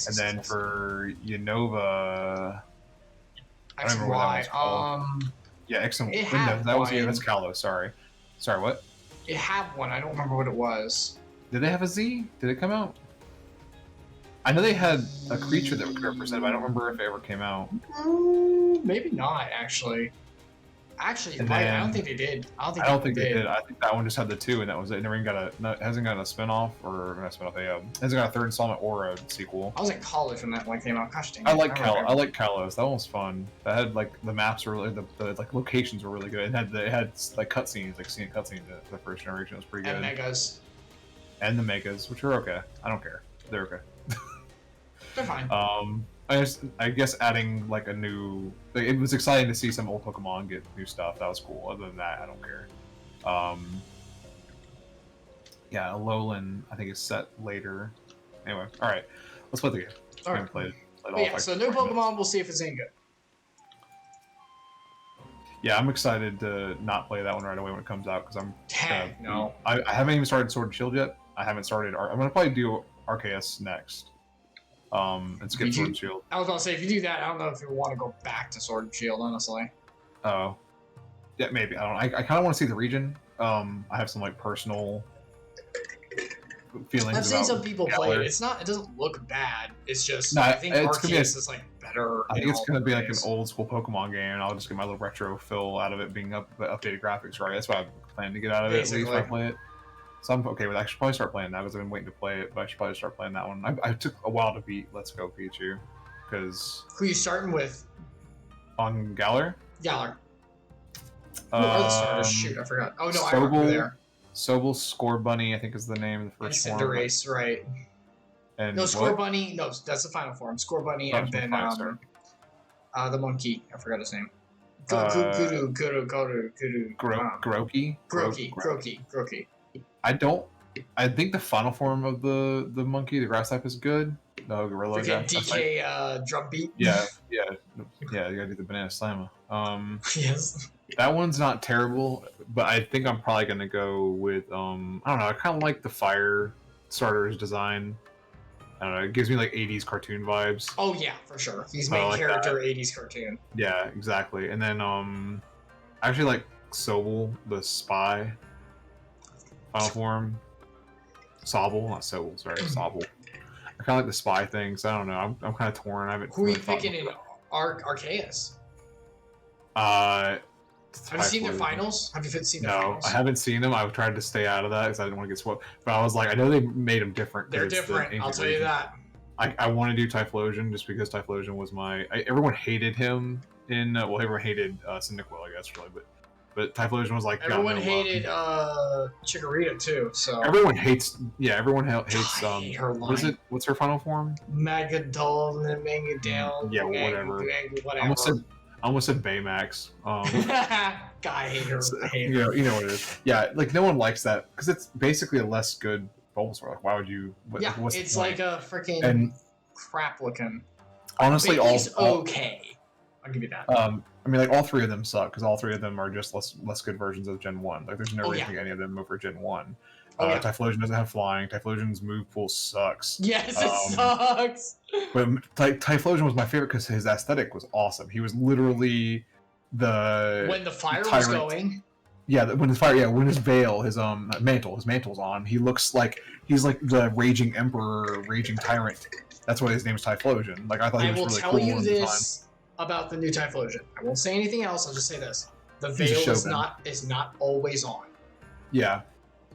And then for Unova, I X don't and remember Y. what that was called. Yeah, X and Y. had That was one. that's Kalos. Sorry, what? It had one. I don't remember what it was. Did they have a Z? Did it come out? I know they had a creature that could represent, but I don't remember if it ever came out. Maybe not, actually. Actually, right, I don't think they did. I don't think they did. I think that one just had the two, and that was it. It never even hasn't got a spinoff, or not a spinoff. Hasn't got a third installment or a sequel. I was in college when that one came out. Gosh dang I like Kalos. That one was fun. That had like the maps were really the like locations were really good. It had like cutscenes, like seeing cutscenes. The first generation was pretty good. And megas. And the megas, which are okay. I don't care. They're okay. They're fine. I guess adding like a new. Like, it was exciting to see some old Pokemon get new stuff. That was cool. Other than that, I don't care. Yeah, Alolan I think is set later. Anyway, all right, let's play the game. All right. Played So new Pokemon. We'll see if it's any good. Yeah, I'm excited to not play that one right away when it comes out because I'm. No. I haven't even started Sword and Shield yet. I haven't started. I'm gonna probably do Arceus next. And skip Sword and Shield. I was gonna say if you do that, I don't know if you want to go back to Sword and Shield, honestly. Oh, yeah, maybe. I don't know. I kind of want to see the region. I have some like personal feelings. I've seen about some people Galar. play it. It's not. It doesn't look bad. It's just. No, I think it's gonna be Arceus is like better. I think it's gonna be like an old school Pokemon game, and I'll just get my little retro feel out of it being updated graphics. Right, that's what I'm planning to get out of it. At least when I play it. So I'm okay with it. I should probably start playing that because I've been waiting to play it, but I should probably start playing that one. I took a while to beat Let's Go Pikachu, because... Who are you starting with? On Galar? Galar. Who are the starters? Shoot, I forgot. Oh, no, I remember there. Sobel, Scorbunny, I think is the name of the first and form. Cinderace, right. And no, Scorbunny, no, that's the final form. Scorbunny, and then the monkey, I forgot his name. Groki. I think the final form of the monkey, the grass type, is good. The gorilla guy. DK Drumbeat. Yeah, you gotta do the banana slammer. Yes. That one's not terrible, but I think I'm probably gonna go with I don't know. I kind of like the fire starter's design. I don't know. It gives me like 80s cartoon vibes. Oh yeah, for sure. He's main character 80s cartoon. Yeah, exactly. And then I actually like Sobel, the spy. Final form. Sobel, not Sobel. Sorry, Sobel. I kind of like the spy thing, so I don't know. I'm kind of torn. I haven't. Who are you picking in Arceus? Have you seen their finals? Have you seen their finals? No, I haven't seen them. I've tried to stay out of that because I didn't want to get swept. But I was like, I know they made them different. They're different. I'll tell you that. I want to do Typhlosion just because Typhlosion was everyone hated him in. Well, everyone hated Cyndaquil, I guess, really, but Typhlosion was like everyone hated Chikorita too. So everyone hates. Yeah, everyone hates. I hate her line. What's her final form? Magadol and Mangadale. Yeah, whatever. I almost said Baymax. God, I hate her. You know what it is. Yeah, like no one likes that because it's basically a less good Bulbasaur. Like, why would you? It's like a freaking crap looking. Honestly, okay. I'll give you that. I mean, like all three of them suck because all three of them are just less good versions of Gen 1. Like, there's no reason to get any of them over Gen 1. Typhlosion doesn't have flying. Typhlosion's move pool sucks. Yes, it sucks. But Typhlosion was my favorite because his aesthetic was awesome. He was literally when the fire was going. Yeah, when his veil, his mantle's on. He looks like he's like the raging emperor, raging tyrant. That's why his name's Typhlosion. Like I thought he was really cool. I will tell you this about the new Typhlosion. I won't say anything else. I'll just say this: the veil is not always on. Yeah.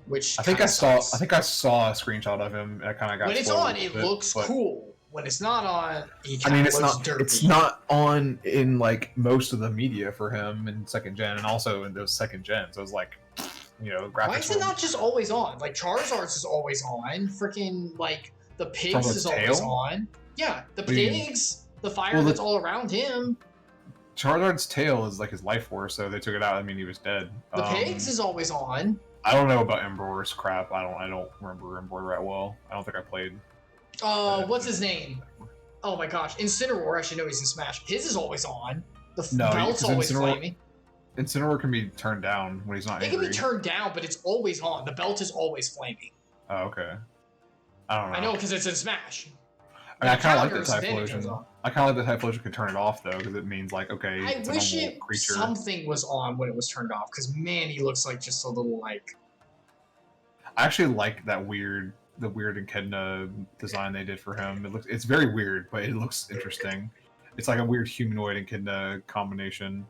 Which I think I saw a screenshot of him. And I kind of got when it's on. It looks cool. when it's not on, he I kind mean, of looks derpy. it's not on in like most of the media for him in second gen, and also in those second gens. So it's like, you know, graphics. Why is it not just always on? Like Charizard's is always on. Freaking like the pigs is always on. Yeah, the pigs, the fire that's all around him. Charizard's tail is like his life force, so they took it out. I mean, he was dead. The pigs is always on. I don't know about Embor's crap. I don't remember Embor that well. I don't think I played. What's his name? Oh my gosh, Incineroar. I should know he's in Smash. His is always on. The belt's always flaming. Incineroar can be turned down when he's not angry. It can be turned down, but it's always on. The belt is always flaming. Oh, okay. I don't know. I know because it's in Smash. I mean, I kind of like the Typhlosion. I kind of like the Typhlosion can turn it off though, because it means like, okay, I it's wish a normal creature. Something was on when it was turned off, because man, he looks like just a little like. I actually like the weird Echidna design they did for him. It's very weird, but it looks interesting. It's like a weird humanoid Echidna combination,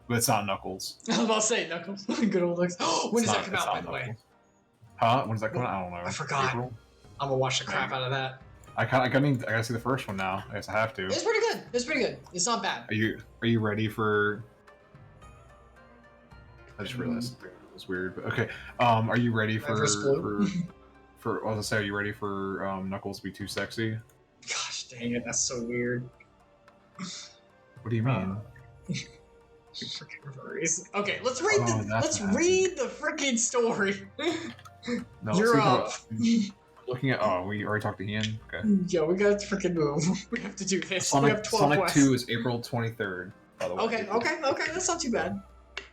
but it's not Knuckles. I was about to say Knuckles. Good old looks. When does that come out, by the way? Huh? When does that come out? I don't know. I forgot. April? I'm gonna watch the crap out of that. I gotta see the first one now. I guess I have to. It's pretty good. It's pretty good. It's not bad. Are you ready for? I just realized it was weird, but okay. Are you ready for I was gonna say, are you ready for Knuckles to be too sexy? Gosh dang it, that's so weird. What do you mean? Freaking furries. Okay, let's read read the freaking story. No, you're up. Looking at we already talked to Ian. Okay. Yeah, we gotta freaking move. We have to do this. We have 12 Sonic quests. 2 is April 23rd. By the way. Okay. That's not too bad.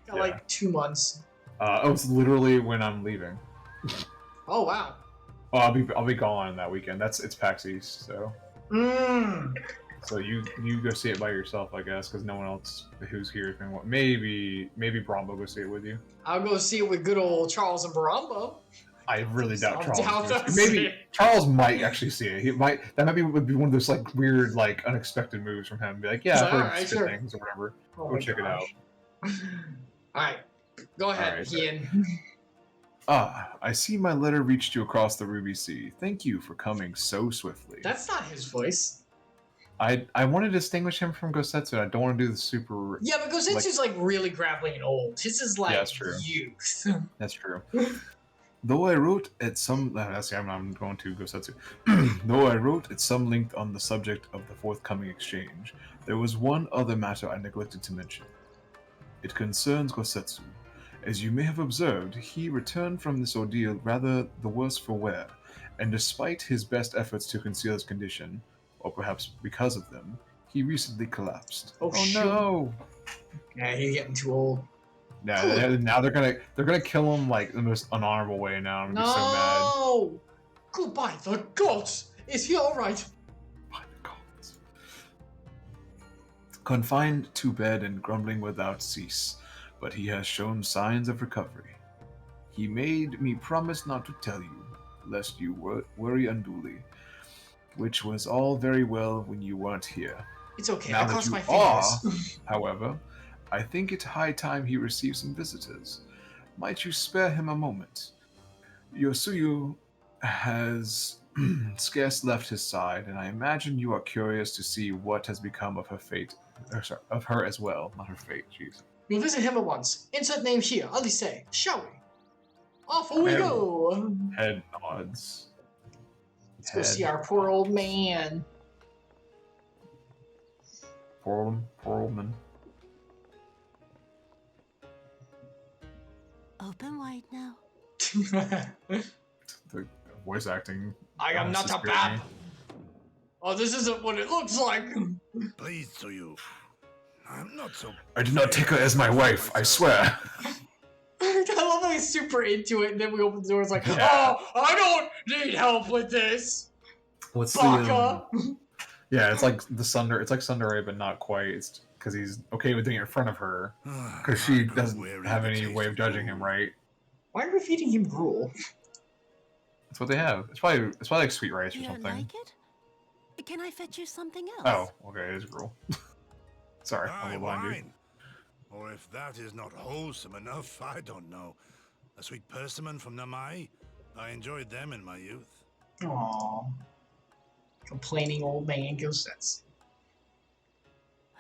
Got like 2 months. It's literally when I'm leaving. Oh wow. Oh, I'll be gone that weekend. It's PAX East, so. So you go see it by yourself, I guess, because no one else who's here is going to. Maybe Brombo go see it with you. I'll go see it with good old Charles and Brombo. I really doubt Charles. Maybe Charles might actually see it. He might. That would be one of those like weird, like unexpected moves from him. Be like, yeah, I've heard good things or whatever. Go check it out. All right, go ahead, Ian. I see my letter reached you across the Ruby Sea. Thank you for coming so swiftly. That's not his voice. I want to distinguish him from Gosetsu. I don't want to do the super. Yeah, but Gosetsu's like really grappling and old. His is like youth. That's true. Though I wrote at some, I'm going to Gosetsu. Though I wrote at some length on the subject of the forthcoming exchange, there was one other matter I neglected to mention. It concerns Gosetsu. As you may have observed, he returned from this ordeal rather the worse for wear, and despite his best efforts to conceal his condition, or perhaps because of them, he recently collapsed. Oh no! Yeah, he's getting too old. Yeah, now they're gonna kill him like the most unhonorable way. Now I'm gonna be so mad. No! Goodbye, the gods. Is he all right? By the gods. Confined to bed and grumbling without cease, but he has shown signs of recovery. He made me promise not to tell you, lest you worry unduly, which was all very well when you weren't here. It's okay. Now I crossed my fingers. However, I think it high time he received some visitors. Might you spare him a moment? Yosuyu has scarce left his side, and I imagine you are curious to see what has become of her fate. Of her as well, not her fate. Jeez. We'll visit him at once. Insert name here. Alice, shall we? Off we go. Head nods. Let's go see our poor old man. Poor old man. Open wide now. The voice acting. I am not a bab. Oh, this isn't what it looks like. Please to you. I'm not so. I did not take her as my wife, I swear. I love how he's super into it, and then we open the door. It's like, oh, I don't need help with this. What's Baka. Yeah, it's like the Sunder. It's like Sundere, but not quite. It's because he's okay with doing it in front of her, because she doesn't have any way of judging him, right? Why are we feeding him gruel? That's what they have. It's probably like sweet rice or You something. don't like it? Can I fetch you something else? Oh, okay, it is gruel. Sorry, I'm blind you. Or if that is not wholesome enough, I don't know. A sweet persimmon from Namai. I enjoyed them in my youth. Aww. Complaining old man Gosetsu.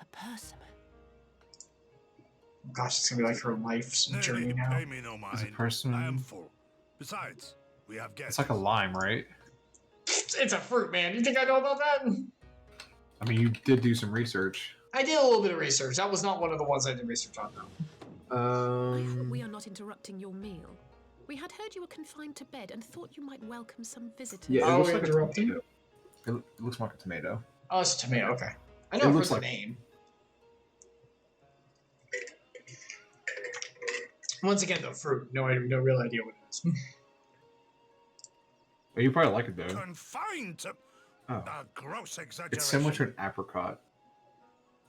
A persimmon. Gosh, it's gonna be like her life's journey now. Pay me no Is a mind. person? I am full. Besides, we have guests. It's like a lime, right? It's a fruit, man. You think I know about that? I mean, you did do some research. I did a little bit of research. That was not one of the ones I did research on, though. I hope we are not interrupting your meal. We had heard you were confined to bed and thought you might welcome some visitors. Yeah, it Oh, looks we like a interrupted? tomato. It looks more like a tomato. Oh, it's a tomato. Okay. I know It it looks for the like- name. Once again, though, fruit. No real idea what it is. Well, you probably like it though. Confined to Oh. a gross exaggeration. It's similar to an apricot.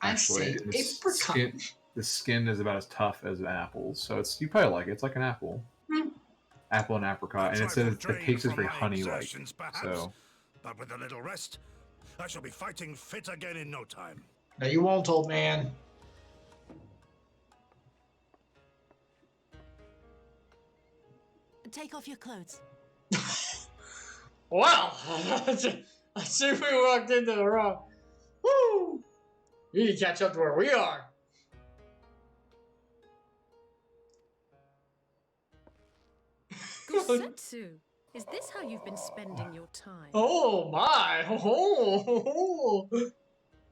I Actually, see. the Apricot. the skin is about as tough as an apple, so you probably like it. It's like an apple. Apple and apricot, and it says the taste is very honey-like. So But with a little rest, I shall be fighting fit again in no time. No, you won't, old man. Take off your clothes. Well, I see we walked into the wrong. Woo! You need to catch up to where we are. Gosetsu, is this how you've been spending your time? Oh my! Oh,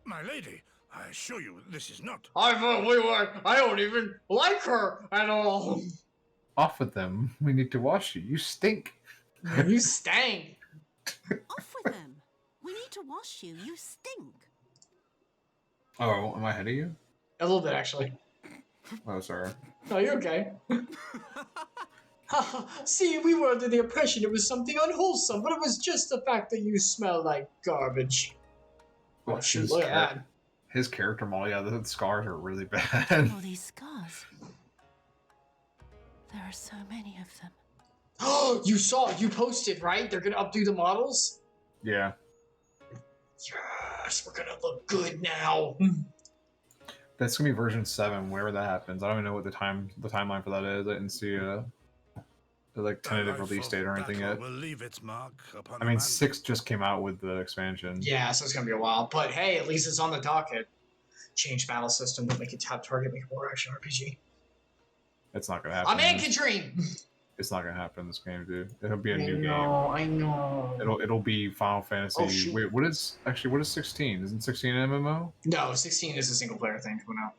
My lady, I assure you this is not. I thought we were. I don't even like her at all. off with them. We need to wash you. You stink. You stank. Off with them. We need to wash you. You stink. Oh, am I ahead of you? A little bit, actually. Oh, sorry. No, you're okay. See, we were under the impression it was something unwholesome, but it was just the fact that you smell like garbage. Oh, shoot, his look at char- that. His character model, yeah, the scars are really bad. All these scars. There are so many of them. Oh, you posted, right? They're gonna updo the models? Yeah. Yes, we're gonna look good now. That's gonna be version 7, whenever that happens. I don't even know what the timeline for that is. I didn't see a like tentative release date or anything yet. Will leave its mark upon I mean, man. 6 just came out with the expansion. Yeah, so it's gonna be a while. But hey, at least it's on the docket. Change battle system, don't make it tap target, make it more action RPG. It's not gonna happen. I'm infantry! It's not gonna happen in this game, dude. It'll be a I new know, I know. game. It'll be Final Fantasy. Oh, shoot. Wait, what is 16? Isn't 16 an MMO? No, 16 is a single player thing coming out.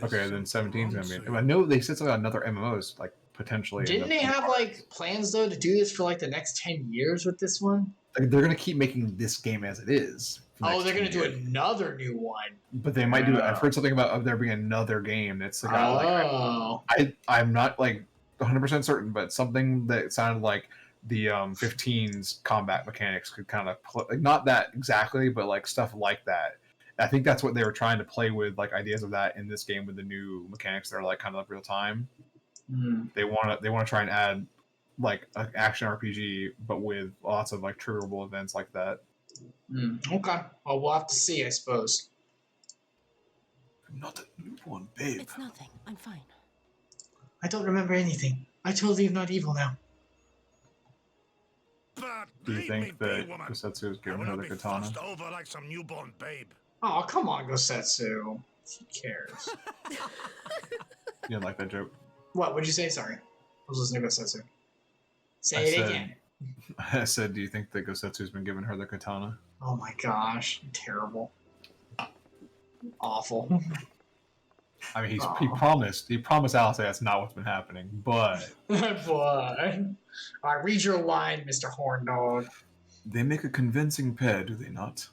Okay, then 17 is gonna Something be. wrong, I know they said something about another MMOs, like potentially. Didn't they have like plans though to do this for like the next 10 years with this one? Like, they're gonna keep making this game as it is. for the Oh, next they're gonna 10 do years. another new one. But they might do it. I've heard something about there being another game that's like, Oh. I'm not like 100% certain, but something that sounded like the 15's combat mechanics could kind of like, not that exactly, but like stuff like that. I think that's what they were trying to play with, like ideas of that in this game with the new mechanics that are like kind of like real time. They want to try and add like an action RPG, but with lots of like triggerable events like that. Okay. Well, we'll have to see, I suppose. I'm not a newborn babe. It's nothing. I'm fine. I don't remember anything. I totally am not evil now. But Do you leave me think be, that woman. Kusetsu is I giving will her not the be katana? fussed over like some newborn babe. Oh, come on, Gosetsu. Who cares? You didn't like that joke? What'd you say? Sorry. I was listening to Gosetsu. Say I it said- again. I said, do you think that Gosetsu's been giving her the katana? Oh my gosh. Terrible. Awful. I mean, he Aw. promised Alice that's not what's been happening, but Boy. Alright, read your line, Mr. Horn Dog. they make a convincing pair, do they not?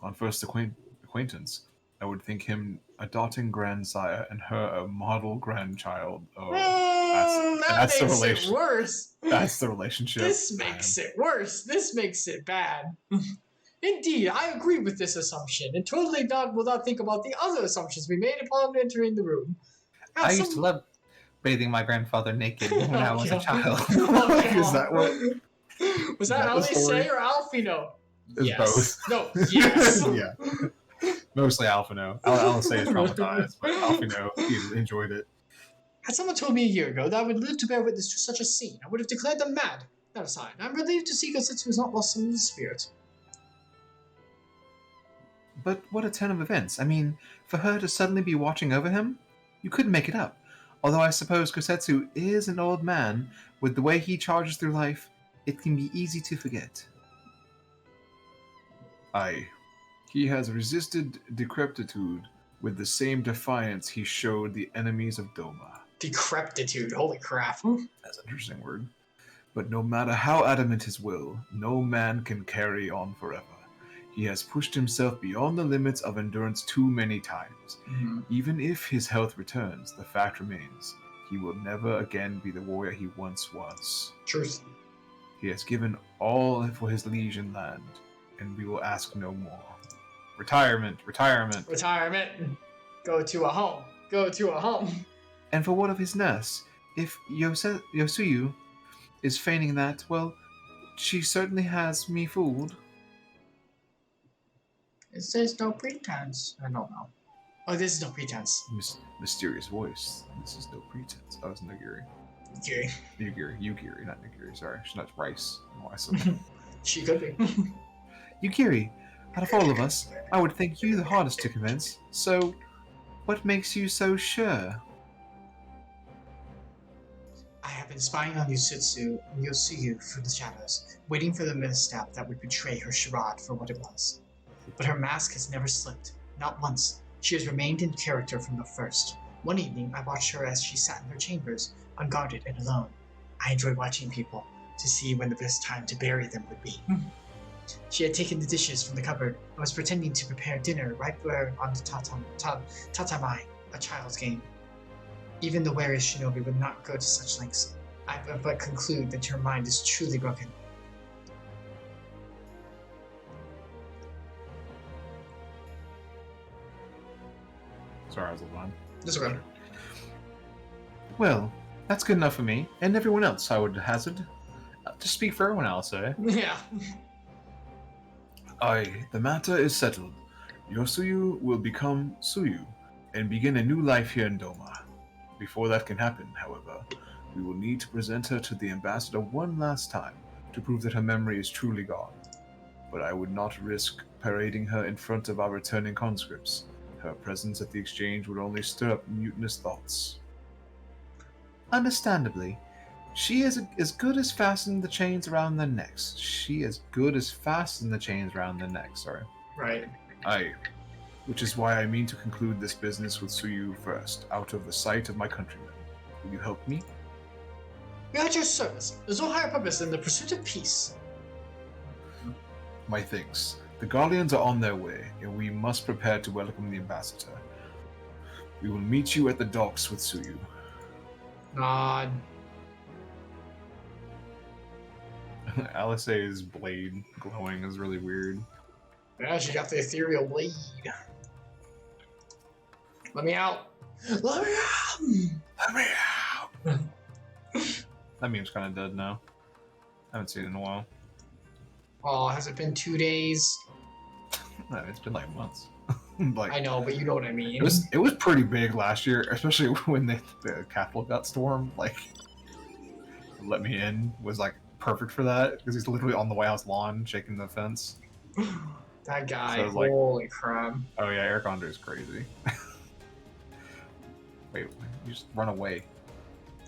On first acquaintance, I would think him a doting grandsire and her a model grandchild. Oh, that's the makes it relation. worse. That's the relationship. This makes it worse. This makes it bad. Indeed, I agree with this assumption, and totally will not think about the other assumptions we made upon entering the room. I used to love bathing my grandfather naked when I was a child. Is that what? Was that that how the they story? say or Alfino? It's Yes. both. No, yes. Yeah. Mostly Alphino. Alice is traumatized, but Alphino, he enjoyed it. Had someone told me a year ago that I would live to bear witness to such a scene, I would have declared them mad. That aside, I'm relieved to see Gosetsu has not lost some of the spirit. But what a turn of events. I mean, for her to suddenly be watching over him, you couldn't make it up. Although I suppose Kosetsu is an old man, with the way he charges through life, it can be easy to forget. Aye. He has resisted decrepitude with the same defiance he showed the enemies of Doma. Decrepitude. Holy crap. That's an interesting word. But no matter how adamant his will, no man can carry on forever. He has pushed himself beyond the limits of endurance too many times. Even if his health returns, the fact remains, he will never again be the warrior he once was. Truth. He has given all for his liege and land, and we will ask no more. Retirement, retirement. Retirement. Go to a home. Go to a home. And for what of his nurse? If Yosuyu is feigning that, well, she certainly has me fooled. It says no pretense. I don't know. Oh, this is no pretense. Mysterious voice. This is no pretense. Oh, it's Nagiri. Okay. Yugiri, not Nagiri. Sorry, she's not Rice. Oh, I said She could be. Yukiri, out of all of us, I would think you the hardest to convince. So, what makes you so sure? I have been spying on Yosuyu through the shadows, waiting for the misstep that would betray her charade for what it was. But her mask has never slipped, not once. She has remained in character from the first. One evening, I watched her as she sat in her chambers, unguarded and alone. I enjoy watching people, to see when the best time to bury them would be. She had taken the dishes from the cupboard and was pretending to prepare dinner right there on the tatami, a child's game. Even the wariest shinobi would not go to such lengths. I but conclude that her mind is truly broken. Sorry, I was a little on. This one. Well, that's good enough for me, and everyone else, I would hazard. To speak for everyone else, eh? Yeah. Aye, the matter is settled. Yosuyu will become Suyu, and begin a new life here in Doma. Before that can happen, however, we will need to present her to the ambassador one last time, to prove that her memory is truly gone. But I would not risk parading her in front of our returning conscripts. Her presence at the exchange would only stir up mutinous thoughts. Understandably. She is as good as fastening the chains around their necks. Sorry. Right. Aye. Which is why I mean to conclude this business with Suyu first, out of the sight of my countrymen. Will you help me? We are at your service. There's no higher purpose than the pursuit of peace. My thanks. The Guardians are on their way, and we must prepare to welcome the ambassador. We will meet you at the docks with Suyu. Nod. Alice's blade glowing is really weird. Yeah, she got the ethereal blade. Let me out. Let me out. Let me out! That meme's kind of dead now. I haven't seen it in a while. Oh, has it been 2 days? No, it's been like months. I know, but you know what I mean. It was pretty big last year, especially when the Capitol got stormed. Like, let me in was like perfect for that because he's literally on the White House lawn shaking the fence. That guy, So, like, holy crap. Oh yeah, Eric Andre is crazy. Wait, you just run away.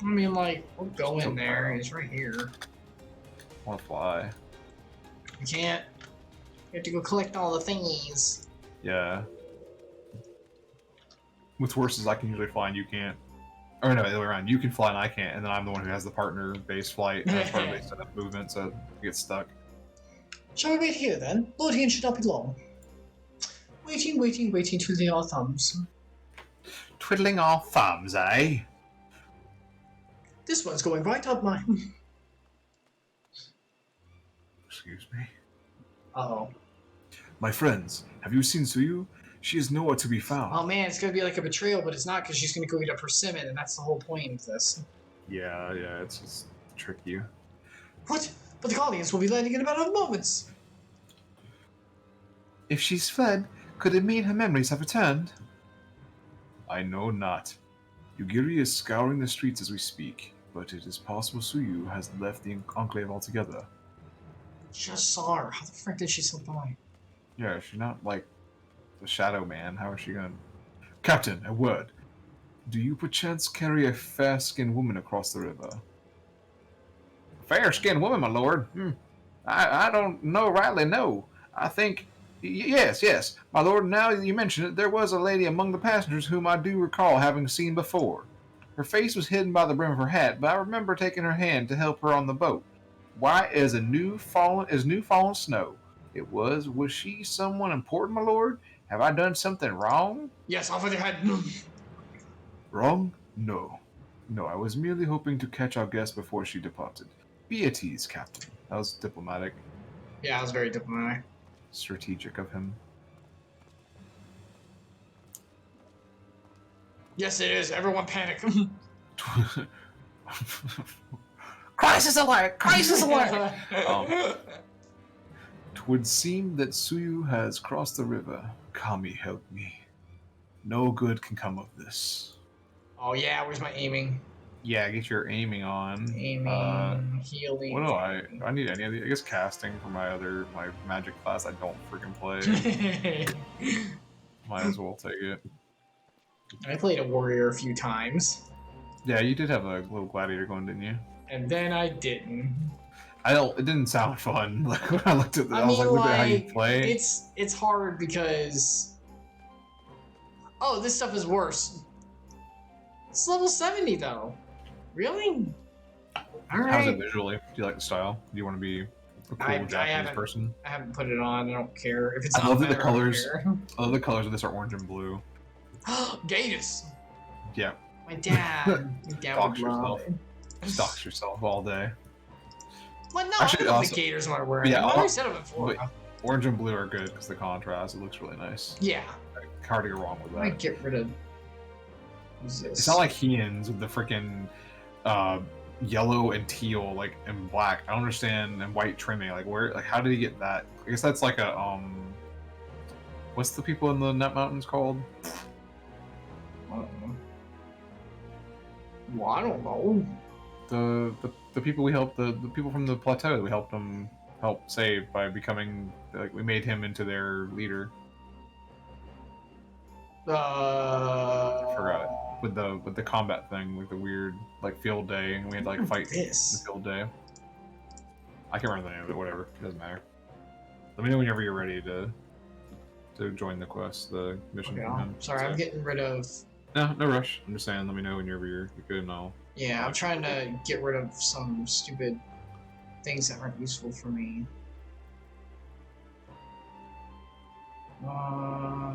I mean, like, we're going So there. far. He's right here. I want to fly. We can't. We have to go collect all the thingies. Yeah. What's worse is I can usually fly and you can't. Or no, the other way around. You can fly and I can't, and then I'm the one who has the partner-based flight, and partner-based movement, so it gets stuck. Shall we wait here then? Loading should not be long. Waiting, twiddling our thumbs. Twiddling our thumbs, eh? This one's going right up my. Excuse me. Uh-oh. My friends, have you seen Suyu? She is nowhere to be found. Oh man, it's gonna be like a betrayal, but it's not because she's gonna go get a persimmon, and that's the whole point of this. Yeah, it's just trick you. What? But the Guardians will be landing in about moments. If she's fled, could it mean her memories have returned? I know not. Yugiri is scouring the streets as we speak, but it is possible Suyu has left the Enclave altogether. Just saw her. How the frick did she slip by? Yeah, she's not, like, The Shadow Man. How is she going? Captain, a word. Do you perchance carry a fair-skinned woman across the river? Fair-skinned woman, my lord? I don't know rightly, no. I think... Yes, my lord, now that you mention it, there was a lady among the passengers whom I do recall having seen before. Her face was hidden by the brim of her hat, but I remember taking her hand to help her on the boat. White as new fallen snow. Was she someone important, my lord? Have I done something wrong? Yes, off with your head. Wrong? No. No, I was merely hoping to catch our guest before she departed. Be at ease, Captain. That was diplomatic. Yeah, it was very diplomatic. Strategic of him. Yes, it is. Everyone panic. Crisis alert! Crisis alert! Twould seem that Suyu has crossed the river. Kami, help me. No good can come of this. Oh yeah, where's my aiming? Yeah, get your aiming on. Aiming, healing. What do I need any of these? I guess casting for my magic class I don't freaking play. Might as well take it. I played a warrior a few times. Yeah, you did have a little gladiator going, didn't you? And then I didn't. It didn't sound fun. Like when I looked at I mean, look at how you play. It's hard because... Oh, this stuff is worse. It's level 70 though. Really? Alright. How's it visually? Do you like the style? Do you want to be a cool Japanese person? I haven't put it on. I don't care. If it's I not love that the better, I don't colors. care. I love the colors of this are orange and blue. Gators! Yeah. My dad. My dad would love it. Stalks yourself all day. Well, no, Actually, I love also, the Gators when I wear it. yeah, I already said it before. Orange and blue are good because the contrast. It looks really nice. Yeah. Like, hard to go wrong with I might that. get rid of... Who's this? It's not like Heians with the freaking yellow and teal, like, and black. I don't understand, and white trimming. Like, how did he get that? I guess that's like a what's the people in the Net Mountains called? I don't know. Well, I don't know. The people we helped, the people from the plateau that we helped them save by becoming, like, we made him into their leader. I forgot it. With the combat thing, like the weird, like, field day, and we had to, like, fight the field day. I can't remember the name of it, whatever. It doesn't matter. Let me know whenever you're ready to join the quest, the mission. Okay, from him. sorry, I'm getting rid of... No rush. I'm just saying, let me know whenever you're good and I'll... Yeah, I'm trying to get rid of some stupid things that aren't useful for me.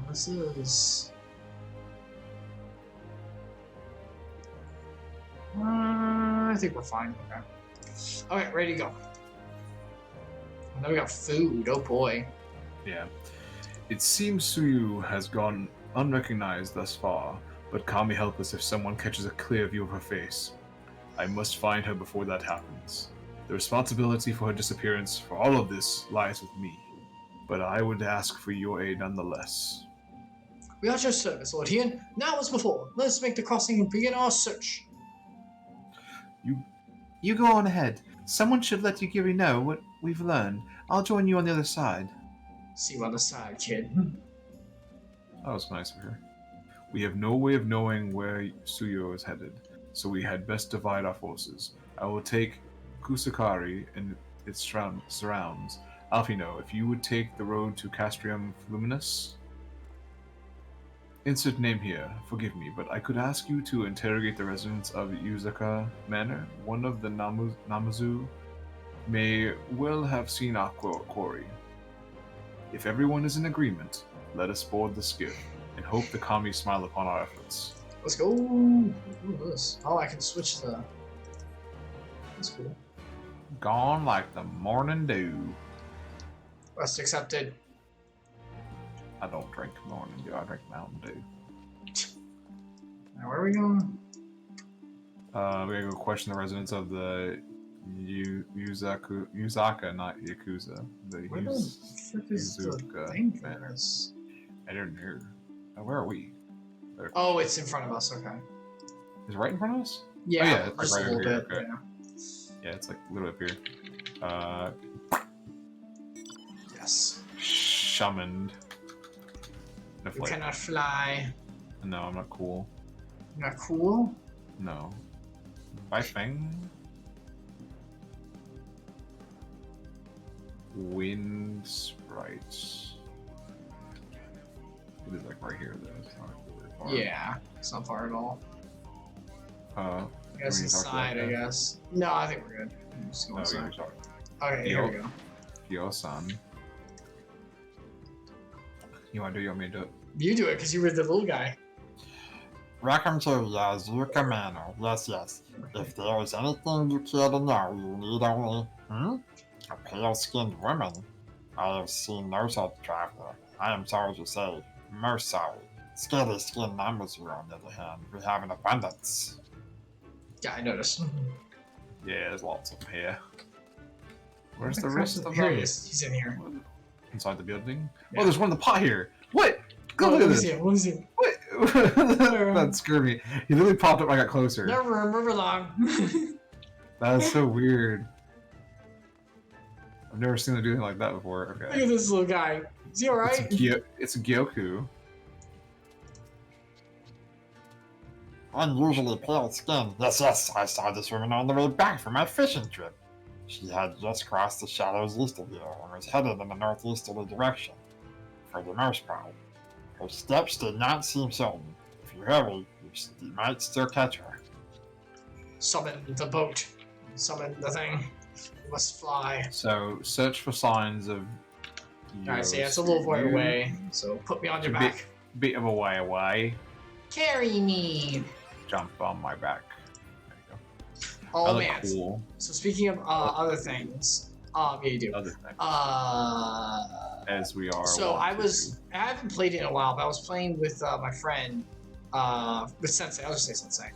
This is... I think we're fine. Okay. Okay, ready to go. Now we got food. Oh boy. Yeah. It seems Suyu has gone unrecognized thus far, but Kami help us if someone catches a clear view of her face. I must find her before that happens. The responsibility for her disappearance, for all of this, lies with me. But I would ask for your aid nonetheless. We are at your service, Lord Ian. Now as before, let us make the crossing and begin our search. You go on ahead. Someone should let Yugiri know what we've learned. I'll join you on the other side. See you on the side, kid. That was nice of her. We have no way of knowing where Suyu is headed, so we had best divide our forces. I will take Kusakari and its surrounds. Alfino, if you would take the road to Castrium Luminous. Insert name here. Forgive me, but I could ask you to interrogate the residents of Yuzaka Manor. One of the Namazu may well have seen our quarry. If everyone is in agreement, let us board the skiff and hope the Kami smile upon our efforts. Let's go. Ooh, this. Oh, I can switch the... That's cool. Gone like the morning dew. Quest accepted. I don't drink morning dew, I drink Mountain Dew. Now, where are we going? We gotta go question the residents of the Yuzaka, not Yakuza. Where the frick is the thing for this? I don't know. Where are we? There. Oh, it's in front of us, okay. Is it right in front of us? Yeah, oh, yeah, it's just like right a little over bit, here. Okay. yeah. Yeah, it's like a little up here. Yes. Summoned. No You flight. cannot fly. No, I'm not cool. You're not cool? No. Bye, Fang. Wind sprites. It is like right here, though. It's not very far. Yeah, it's not far at all. Uh, I guess we can talk about inside, I that. guess. No, I think we're good. I'm just going No, we inside. can talk. Okay, here we go. Yo-san. You want to do? You want me to do it? You do it because you were the little guy. Welcome to Yazuka Manor. Yes, yes. If there is anything you care to know, you need only, a pale-skinned woman. I have seen no such traveler. I am sorry to say, most sorry. Scaly-skinned numbers here, on the other hand, we have an abundance. Yeah, I noticed. Yeah, there's lots of them here. Where's the rest of Here them? he is. He's in here. Inside the building? Yeah. Oh, there's one in the pot here. What? Go Oh, look at let me this. see it. Let me see it. What? That scared me. He literally popped up when I got closer. Never remember long. That is so weird. I've never seen him do anything like that before. Look Okay. at this little guy. Is he alright? It's a Gyoku. Unusually pale skin. Yes, yes, I saw this woman on the way back from my fishing trip. She had just crossed the shadows east of here and was headed in the northeasterly direction. For the most part. Her steps did not seem certain. If you hurry, you might still catch her. Summon the boat. Summon the thing. We must fly. So search for signs of. Alright, so yeah, it's a little way you. away. So put me on your It's a back. Bit of a way away. Carry me. Jump on my back. There you go. Oh I look man. cool. So speaking of other things, yeah, you do. Other thing. As we are. So wont I to haven't played it in a while, but I was playing with my friend, with Sensei. I'll just say Sensei.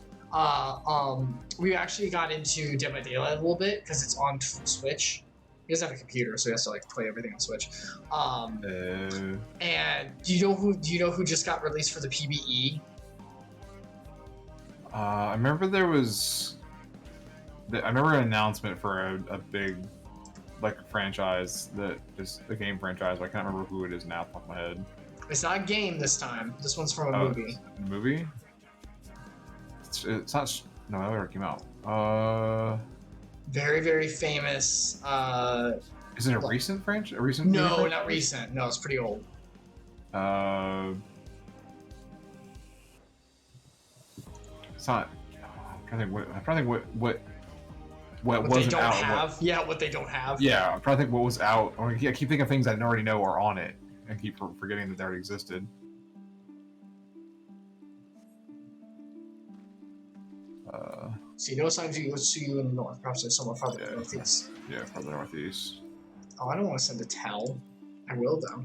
We actually got into Dead by Daylight a little bit because it's on Switch. He doesn't have a computer, so he has to like play everything on Switch. And do you know who just got released for the PBE? I remember there was. I remember an announcement for a big, like, franchise that is a game franchise. But I can't remember who it is now off the top of my head. It's not a game this time. This one's from a movie. A movie? It's not. No, that already came out. Very, very famous. Is it a recent franchise? A recent? No, movie not franchise? recent. No, it's pretty old. It's not. I'm trying to think what What they wasn't don't out. have. Yeah, what they don't have. Yeah, I'm trying to think what was out. I keep thinking of things I already know are on it, and keep forgetting that they already existed. See, no signs of you see you in the north. Perhaps there's somewhere farther Yeah. northeast. Yeah, further northeast. Oh, I don't want to send a tell. I will though.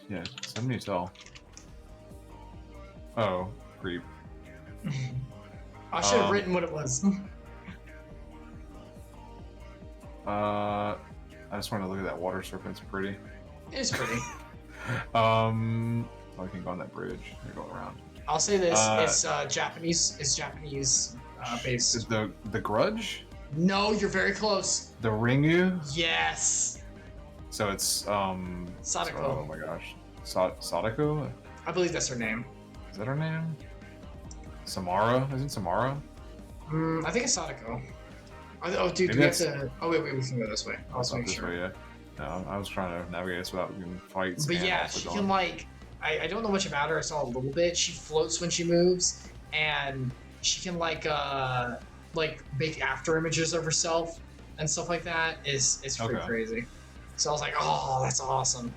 Yeah, send me a tell. Oh, creep. I should have written what it was. I just want to look at that water serpent. It's pretty. It's pretty. Oh, I can go on that bridge. I go around. I'll say this: it's Japanese. It's Japanese based. Is the Grudge? No, you're very close. The Ringu? Yes. So it's Sadako. Oh my gosh, Sadako? I believe that's her name. Is that her name? Samara? Isn't Samara? I think it's Sadako. Oh, dude, Maybe do we have that's- to? Oh wait, we can go this way. I'll It's not make this sure. way, yeah. No, I was trying to navigate this without getting fights. But and yeah, also she going- can like. I don't know much about her. I saw a little bit. She floats when she moves, and she can like make after images of herself and stuff like that. It's pretty Okay. crazy. So I was like, oh, that's awesome.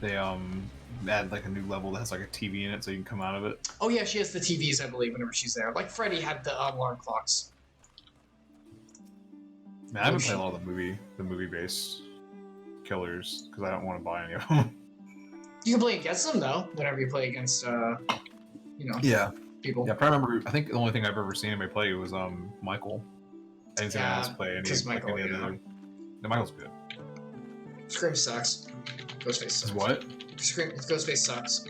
They add like a new level that has like a TV in it, so you can come out of it. Oh yeah, she has the TVs, I believe, whenever she's there. Like Freddy had the alarm clocks. Man, I haven't played a lot of the movie based killers because I don't want to buy any of them. You can play against them though. Whenever you play against, Yeah. people. Yeah, I remember. I think the only thing I've ever seen anybody play was Michael. I didn't see anyone Yeah, else play any. 'cause Michael, any yeah. other. No, Michael's good. Scream sucks. Ghostface sucks. Is what? Ghostface sucks.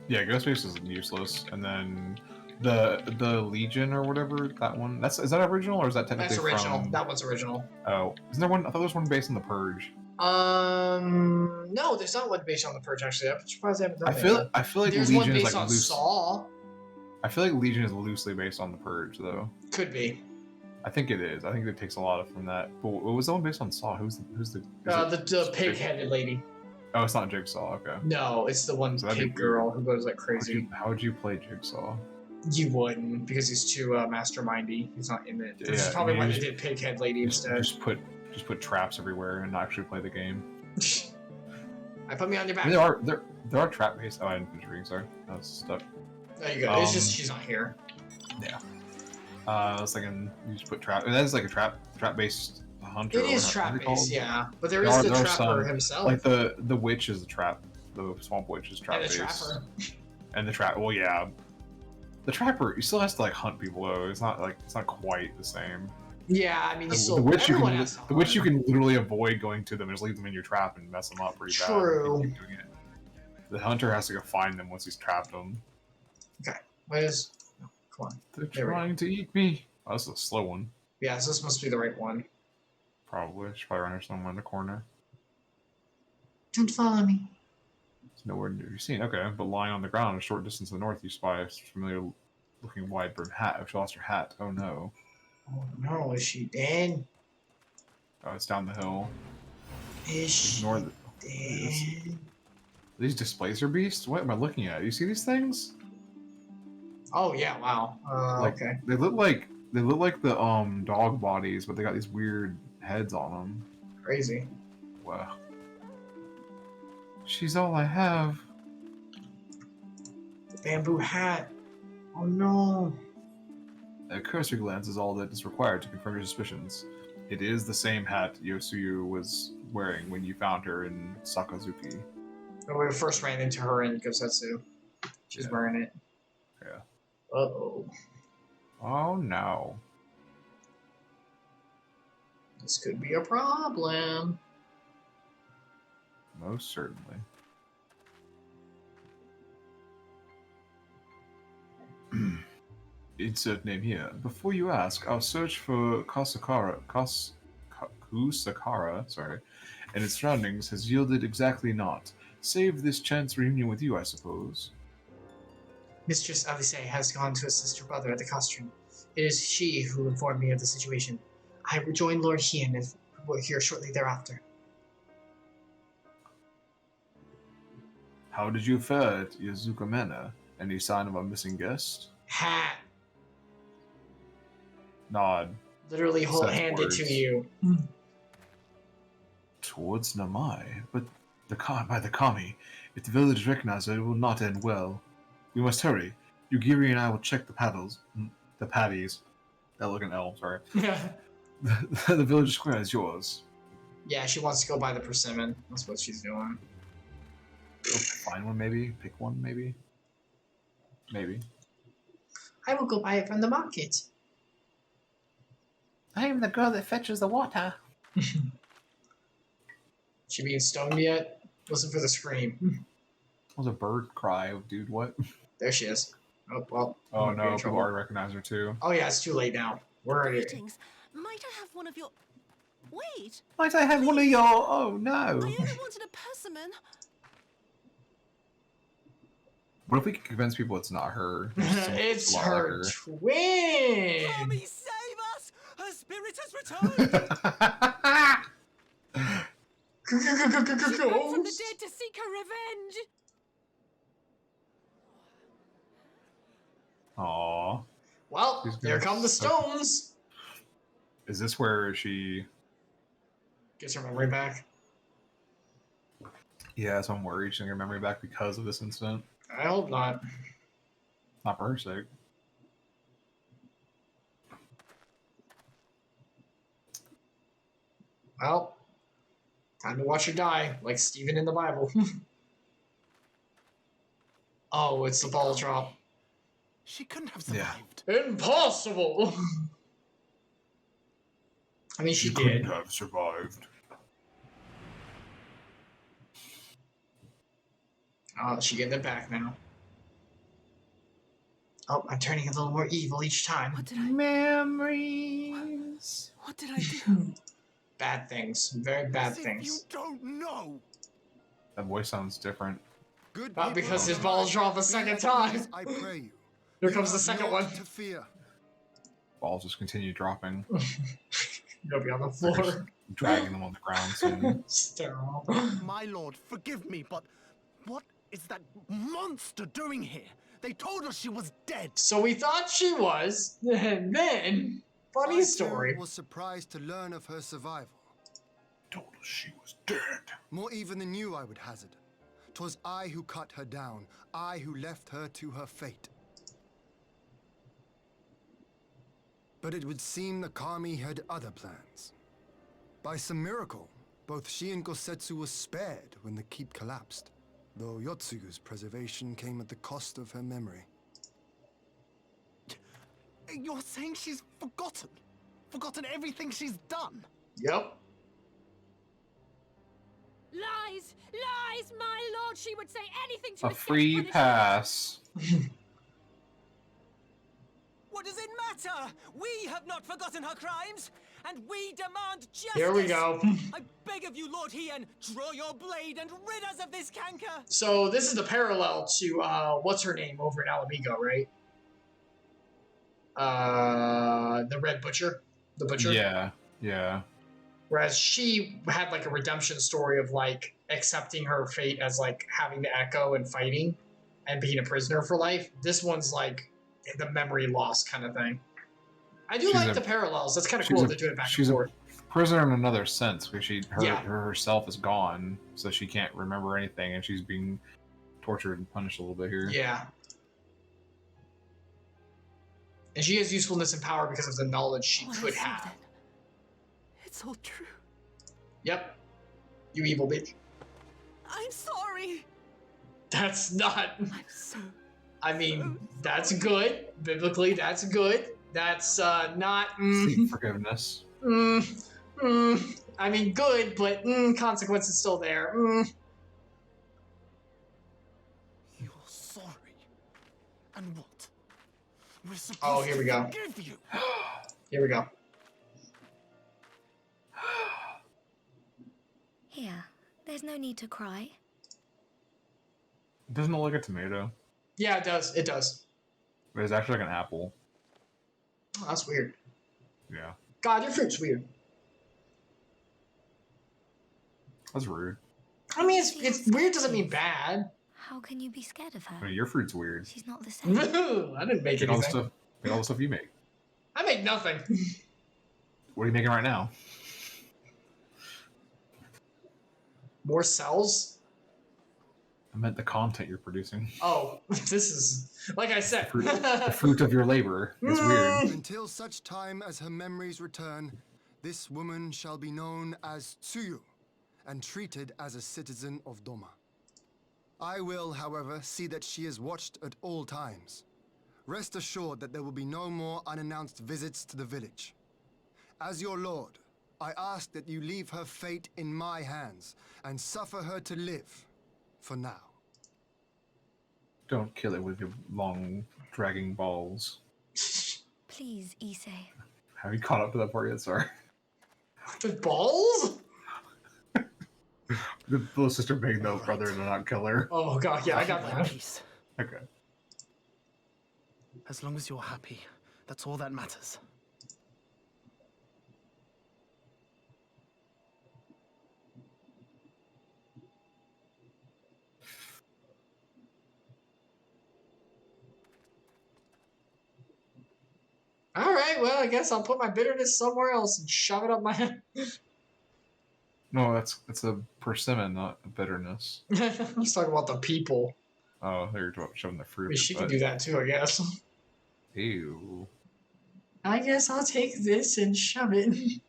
Yeah, Ghostface is useless, and then the Legion or whatever that one. Is that original or is that technically That's original. from? That one's original. Oh, isn't there one? I thought there was one based on the Purge. No, there's not one based on the Purge. Actually, I'm surprised I haven't done I that feel yet. I feel like There's Legion one is based like on loose. Saw. I feel like Legion is loosely based on the Purge, though. Could be. I think it is. I think it takes a lot from that. But what was the one based on Saw? Who's the? is The it pig-headed lady. Oh, it's not Jigsaw. Okay. No, it's the one So that'd be pig girl weird. who goes like crazy. How would you play Jigsaw? You wouldn't, because he's too mastermindy. He's not in it. This is Yeah, probably you why they just- did pig-head lady instead. Just put traps everywhere and actually play the game. I put me on your back. I mean, there are trap based. Oh, I didn't finish reading. Sorry, I was stuck. There you go. It's just she's not here. Yeah. I was thinking you just put trap. That is like a trap based hunter. It is what are trap they called? based, yeah. But there There is are- the there are trapper some, himself. Like the witch is the trap. The swamp witch is trap and the based. trapper. And the trap. Well, yeah. The trapper, he still has to like hunt people though. It's not quite the same. Yeah, I mean, you still, The witch you everyone can has to the witch hunt. you can literally avoid going to them and just leave them in your trap and mess them up pretty bad. True. If you keep doing it. The hunter has to go find them once he's trapped them. Where's... Oh, come on. They're There we go. trying to eat me. Oh, this is a slow one. Yeah, so this must be the right one. Probably. Should probably run her somewhere in the corner. Don't follow me. It's nowhere to be seen. Okay, but lying on the ground a short distance to the north, you spy a familiar looking wide brimmed hat. Oh, she lost her hat. Oh no. Oh no, is she dead? Oh, it's down the hill. Is she Ignore the. dead? These displacer beasts? What am I looking at? You see these things? Oh yeah, wow. Like, Okay. They look like the dog bodies, but they got these weird heads on them. Crazy. Wow. She's all I have. The bamboo hat. Oh no. A cursory glance is all that is required to confirm your suspicions. It is the same hat Yosuyu was wearing when you found her in Sakazuki. When we first ran into her in Gosetsu. She's wearing it. Yeah. Uh-oh. Oh no. This could be a problem. Most certainly. Insert name here. Before you ask, our search for Kusakara, sorry, and its surroundings has yielded exactly naught. Save this chance reunion with you, I suppose. Mistress Alise has gone to assist her brother at the costume. It is she who informed me of the situation. I rejoined Lord Hien and will here shortly thereafter. How did you fare at Yazuka Manor? Any sign of a missing guest? Hat. Nod. Literally Says handed words. to you. Towards Namai, but by the Kami, if the village recognizes it, it will not end well. We must hurry. Yugiri and I will check the patties. That look an L, sorry. The village square is yours. Yeah, she wants to go buy the persimmon. That's what she's doing. Go find one, maybe. Pick one, maybe. Maybe. I will go buy it from the market. I am the girl that fetches the water. She being stoned yet? Listen for the scream. That was a bird cry, dude. What? There she is. Oh, well. Oh might be in no, people trouble. already recognize her too. Oh yeah, it's too late now. We're already... Greetings. Might I have one of your... Wait, Might I have one of your... Oh no. I only wanted a persimmon. What if we can convince people it's not her? It's a lot her like twin! Tommy, save us! Her spirit has returned! She came from the Ghost. dead to seek her revenge! Aww. Well, She's there gonna come the suck. stones. Is this where she... Gets her memory back. Yeah, so I'm worried she's gonna get her memory back because of this incident. I hope not. Not for her sake. Well, time to watch her die, like Stephen in the Bible. Oh, it's the ball drop. She couldn't have Yeah. survived. Impossible! I mean, she did. have survived. Oh, she getting it back now. Oh, I'm turning a little more evil each time. What did I... Memories. What did I do? Bad things. Very bad As if things. you don't know. That voice sounds different. Good Not people because of his the balls light, drop a be second at time. ease, I pray you. Here You comes the have second naught one. to fear. Balls just continue dropping. You'll be on the They're just floor. dragging them on the ground soon. Sterile. My lord, forgive me, but what is that monster doing here? They told us she was dead. So we thought she was, and then funny I, story. too, was surprised to learn of her survival. Told us she was dead. More even than you, I would hazard. 'Twas I who cut her down, I who left her to her fate. But it would seem the Kami had other plans. By some miracle, both she and Gosetsu were spared when the keep collapsed, though Yotsugu's preservation came at the cost of her memory. You're saying she's forgotten? Forgotten everything she's done? Yep. Lies! Lies! My lord, she would say anything to A escape free punishment. pass. What does it matter? We have not forgotten her crimes, and we demand justice. Here we go. I beg of you, Lord Hien, draw your blade and rid us of this canker. So this is the parallel to what's her name over in Alamigo, right? The Red Butcher, the Butcher. Yeah, yeah. Whereas she had like a redemption story of like accepting her fate as like having the echo and fighting and being a prisoner for life. This one's like the memory loss kind of thing. I do She's like a- the parallels. That's kind of she's cool a- to do it back and she's a forth. prisoner in another sense because Yeah. her herself is gone, so she can't remember anything, and she's being tortured and punished a little bit here. Yeah. And she has usefulness and power because of the knowledge she What I could see, have. then. It's all true. Yep. You evil bitch. I'm sorry. That's not. I'm so. I mean, that's good. Biblically, that's good. That's not. Seek forgiveness. I mean, good, but consequences still there. You're sorry. And what? We're supposed Oh, here we to go. forgive you. Here we go. Here, there's no need to cry. It doesn't look like a tomato, Yeah, it does. It does. but it's actually like an apple. Oh, that's weird. Yeah, God, your fruit's weird. that's rude. I mean, it's weird doesn't mean bad. How can you be scared of I her? mean, your fruit's weird. She's not the same. I didn't make Look at all the anything. stuff. Look at all the stuff you make. I make nothing. What are you making right now? More cells? I meant the content you're producing. Oh, this is like I said. The fruit of your labor. It's weird. Until such time as her memories return, this woman shall be known as Tsuyu and treated as a citizen of Doma. I will, however, see that she is watched at all times. Rest assured that there will be no more unannounced visits to the village. As your lord, I ask that you leave her fate in my hands and suffer her to live, for now. Don't kill it with your long, dragging balls. Please, Issei. Have you caught up to that part yet? Sorry. The balls? The little sister begged the brother to not kill her. Oh god, yeah, I got My that. peace. Okay. As long as you're happy, that's all that matters. All right, well, I guess I'll put my bitterness somewhere else and shove it up my head. No, it's a persimmon, not a bitterness. Let's talk about the people. Oh, they're shoving the fruit. I mean, she but can do that too, I guess. Ew. I guess I'll take this and shove it.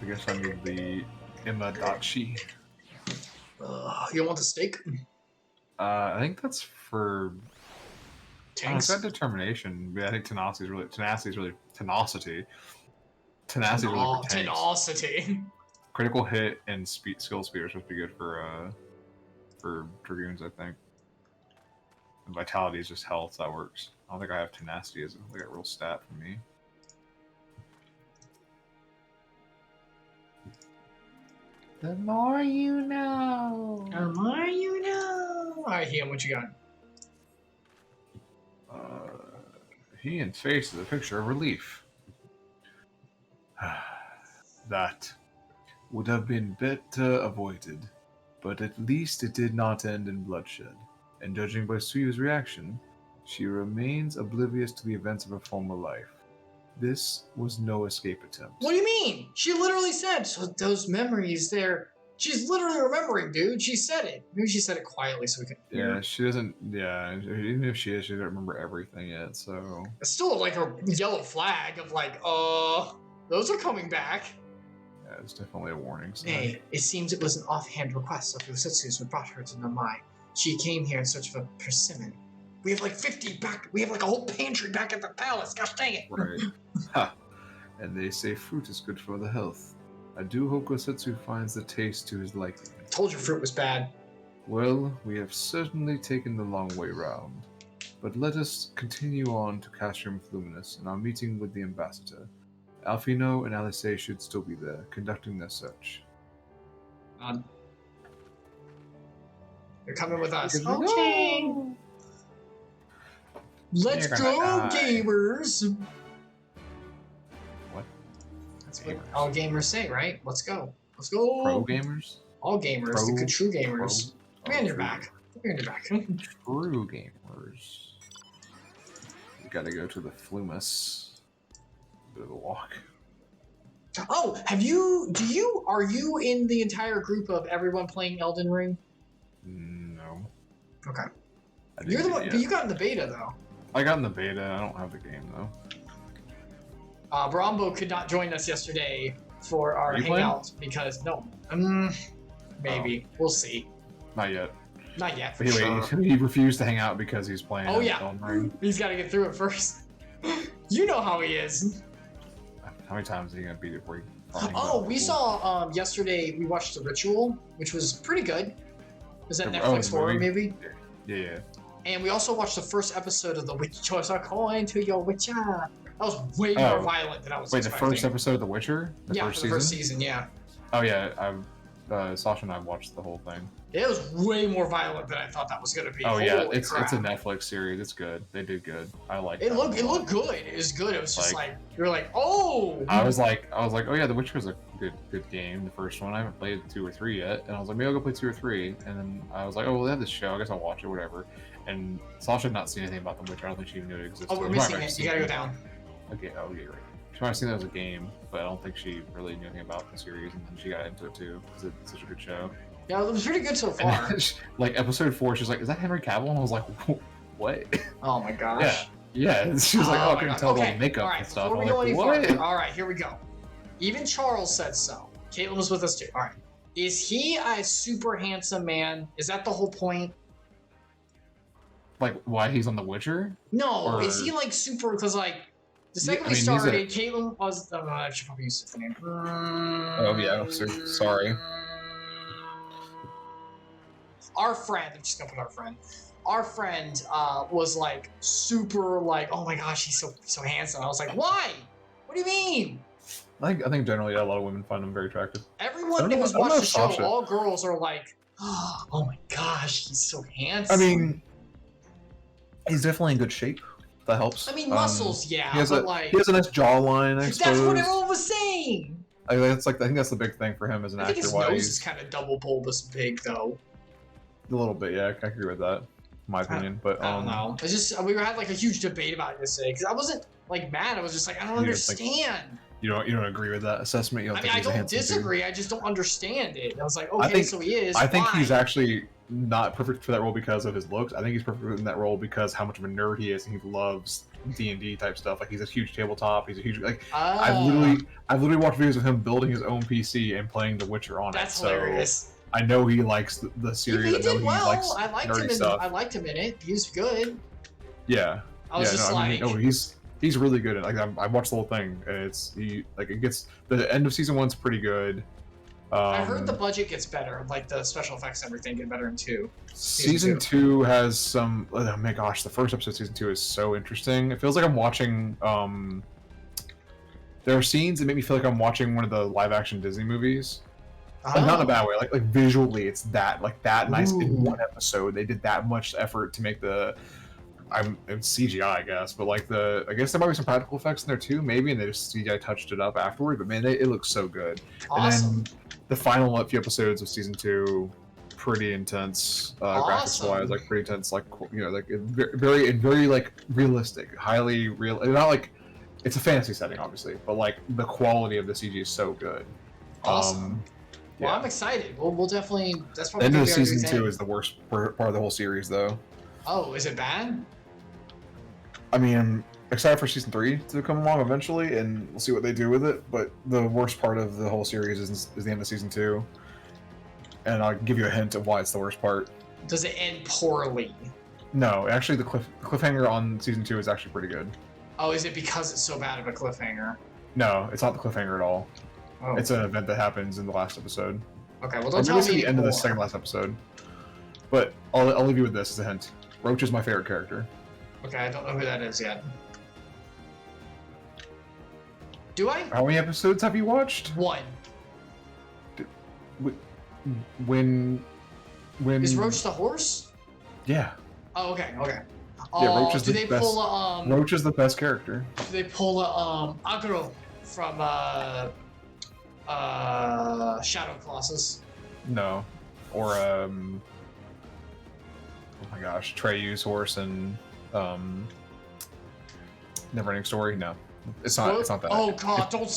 I guess I need the imadachi. You want the steak? I think that's for. Tanks? It's got determination, but I think tenacity is really tenacity. Tenacity is really for tanks. Tenacity. Critical hit and skill speed are supposed to be good for dragoons, I think. And vitality is just health, so that works. I don't think I have tenacity as like a real stat for me. The more you know. The more you know. All right, Ian, what you got? Ian's face is a picture of relief. That would have been better avoided, but at least it did not end in bloodshed. And judging by Suyu's reaction, she remains oblivious to the events of her former life. This was no escape attempt. What do you mean? She literally said, so those memories there. She's literally remembering, dude. She said it. Maybe she said it quietly so we could hear. Yeah, she doesn't. Yeah, even if she is, she doesn't remember everything yet. So it's still like a yellow flag of like, those are coming back. Yeah, it's definitely a warning sign. Nay, it seems it was an offhand request of Yositsu's who brought her to Namai. She came here in search of a persimmon. We have like 50 back. We have like a whole pantry back at the palace. Gosh dang it! Right. Ha! And they say fruit is good for the health. I do hope Gosetsu finds the taste to his liking. Told you fruit was bad. Well, we have certainly taken the long way round. But let us continue on to Castrum Luminous and our meeting with the ambassador. Alfino and Alice should still be there, conducting their search. They're coming with us. Here we Okay. go. Let's You're go, gonna die. gamers. What? That's what all gamers say, right? Let's go. Let's go. Pro gamers? All gamers. Pro- the good true gamers. pro- Come here on your true. back. Come here on your back. True gamers. We gotta go to the Flumus. Bit of a walk. Oh, are you in the entire group of everyone playing Elden Ring? No. Okay. I You're the didn't one, yet. but you got in the beta though. I got in the beta. I don't have the game though. Brombo could not join us yesterday for our Are you playing? hangout because maybe we'll see. Not yet. Not yet. For But sure. he refused to hang out because he's playing. Oh yeah, Elden Ring. he's got to get through it first. You know how he is. How many times are you gonna beat it before you? Oh, we saw yesterday. We watched The Ritual, which was pretty good. Was that The- Netflix the horror movie? movie? Yeah. And we also watched the first episode of The Witch. Chose a coin to your witcher. That was way more violent than I was Wait, expecting. the first episode of The Witcher? Yeah, for the first season. Yeah. Oh yeah, Sasha and I watched the whole thing. It was way more violent than I thought that was gonna be. Oh yeah, Holy it's crap. a Netflix series. It's good. They did good. I like It looked good. It was good. It was just like you were like, oh. I was like, oh yeah, The Witcher was a good game. The first one, I haven't played 2 or 3 yet, and I was like, maybe I'll go play 2 or 3. And then I was like, oh, well, they have this show. I guess I'll watch it, whatever. And Sasha had not seen anything about The Witcher. I don't think she even knew it existed. Oh, we're She might missing have it. You gotta go down. Okay, oh yeah, right. She might have seen that as a game, but I don't think she really knew anything about the series, and then she got into it too because it's such a good show. Yeah, it was pretty good so And far. then like episode 4, she's like, "Is that Henry Cavill?" And I was like, "What?" Oh my gosh. Yeah. She was like, "Oh, I my couldn't God. tell Okay, the makeup all right, and stuff." Before we I'm go like, any "What?" farther, all right, here we go. Even Charles said so. Caitlin was with us too. All right. Is he a super handsome man? Is that the whole point? Like, why he's on The Witcher? No, Or- is he like super? Because like the second I we mean, he's a- started, Caitlin was. Oh, I should probably use his name. Oh yeah, sorry. Our friend, I'm just gonna put our friend. Our friend was like super like, oh my gosh, he's so handsome. I was like, why? What do you mean? I think generally a lot of women find him very attractive. Everyone that was watching the show, all girls are like, oh my gosh, he's so handsome. I mean, he's definitely in good shape. That helps. I mean, muscles, yeah, he has but he has a nice jawline. I that's suppose. what everyone was saying. I think that's the big thing for him as an I think actor. his Why nose he's is kind of double bulbous big, though. a little bit, yeah, I agree with that. My opinion, but I don't know. It's just we had like a huge debate about it yesterday because I wasn't like mad. I was just like, I don't You don't think- understand. You don't agree with that assessment. You don't I think mean, I he's a don't handsome dude? disagree. I just don't understand it. And I was like, I okay, think- so he is. I think Why? he's actually not perfect for that role because of his looks. I think he's perfect in that role because how much of a nerd he is, and he loves D&D type stuff. Like he's a huge tabletop. He's a huge like. I've literally watched videos of him building his own PC and playing The Witcher on That's it. So hilarious. I know he likes the series. He I know did he well. likes I liked nerdy him. stuff. I liked him in it. He was good. Yeah. I was just like, he's really good at. Like I watched the whole thing, and it gets the end of season 1's pretty good, I heard the budget gets better, like the special effects and everything get better in 2. Season 2 has some. Oh my gosh, the first episode of season 2 is so interesting. It feels like I'm watching. There are scenes that make me feel like I'm watching one of the live-action Disney movies. Like, not in a bad way. Like visually, it's that nice in one episode. They did that much effort to make the. It's CGI, I guess, but like I guess there might be some practical effects in there too, maybe, and they just CGI touched it up afterward. But man, it looks so good. Awesome. And then the final few episodes of season 2, pretty intense, graphics wise, like pretty intense, like like very like realistic, highly real. Not like it's a fantasy setting, obviously, but like the quality of the CG is so good. Awesome. Well, Yeah. I'm excited. We'll definitely. That's The probably end of gonna be our new season 2 thing. is the worst part of the whole series, though. Oh, is it bad? I mean, I'm excited for season 3 to come along eventually, and we'll see what they do with it. But the worst part of the whole series is the end of season 2, and I'll give you a hint of why it's the worst part. Does it end poorly? No, actually, the cliffhanger on season 2 is actually pretty good. Oh, is it because it's so bad of a cliffhanger? No, it's not the cliffhanger at all. Oh. It's an event that happens in the last episode. Okay, well, Or don't maybe tell it's me the end of the more. second last episode. But I'll leave you with this as a hint. Roach is my favorite character. Okay, I don't know who that is yet. Do I? How many episodes have you watched? 1. When Is Roach the horse? Yeah. Oh, okay, okay. Yeah, Roach is do the they best. pull a, Roach is the best character. do they pull a Agro from Shadow Colossus? No. Or oh my gosh, Treyu's horse and Neverending Story. No, it's not. It's not that. Oh god, don't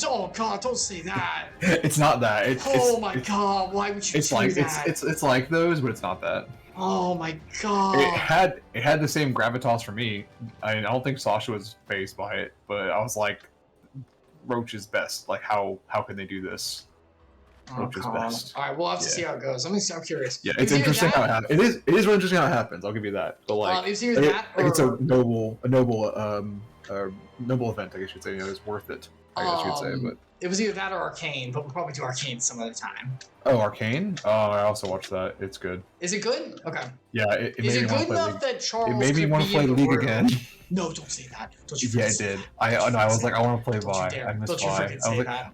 say that. It's not that. Oh my god, why would you It's do like that? it's like those, but it's not that. Oh my god. It had the same gravitas for me. I don't think Sasha was phased by it, but I was like, Roach is best. Like how can they do this? Roach is best. All right, we'll have to see how it goes. I'm curious. Yeah, it's interesting how it happens. It is really interesting how it happens. I'll give you that. But like, is either that it's a or- noble event. I guess you'd say. It's worth it. I guess you'd say. But It was either that or Arcane, but we'll probably do Arcane some other time. oh, Arcane. I also watched that. It's good. Is it good? Okay. Yeah, it Is made it me good want to play enough League. that Charles It made me could want be to play in the League world? again. No, don't say that. Don't you Yeah, freaking it say did. that. I Don't you was freaking like, say I want to play Don't you Vi. dare. I miss Don't you Vi. freaking I was say like, that.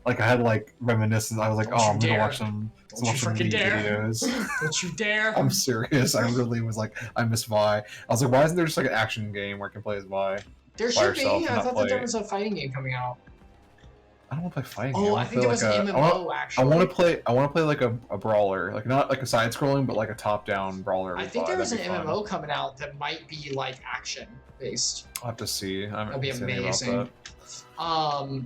like I had like reminiscence. I was like, Don't oh, you I'm gonna dare. watch some Don't you freaking League dare. videos. Don't you dare. I'm serious. I really was like, I miss Vi. I was like, why isn't there just like an action game where I can play as Vi? There by should yourself be. and I not thought that play- there was a fighting game coming out. I don't want to play fighting. Oh, game. I think there was an MMO, actually. I want to play like a brawler, like not like a side scrolling, but like a top down brawler. I with think Vi. there was an That'd be fun. MMO coming out that might be like action based. I'll have to see. I That'd haven't be seen anything about amazing. that.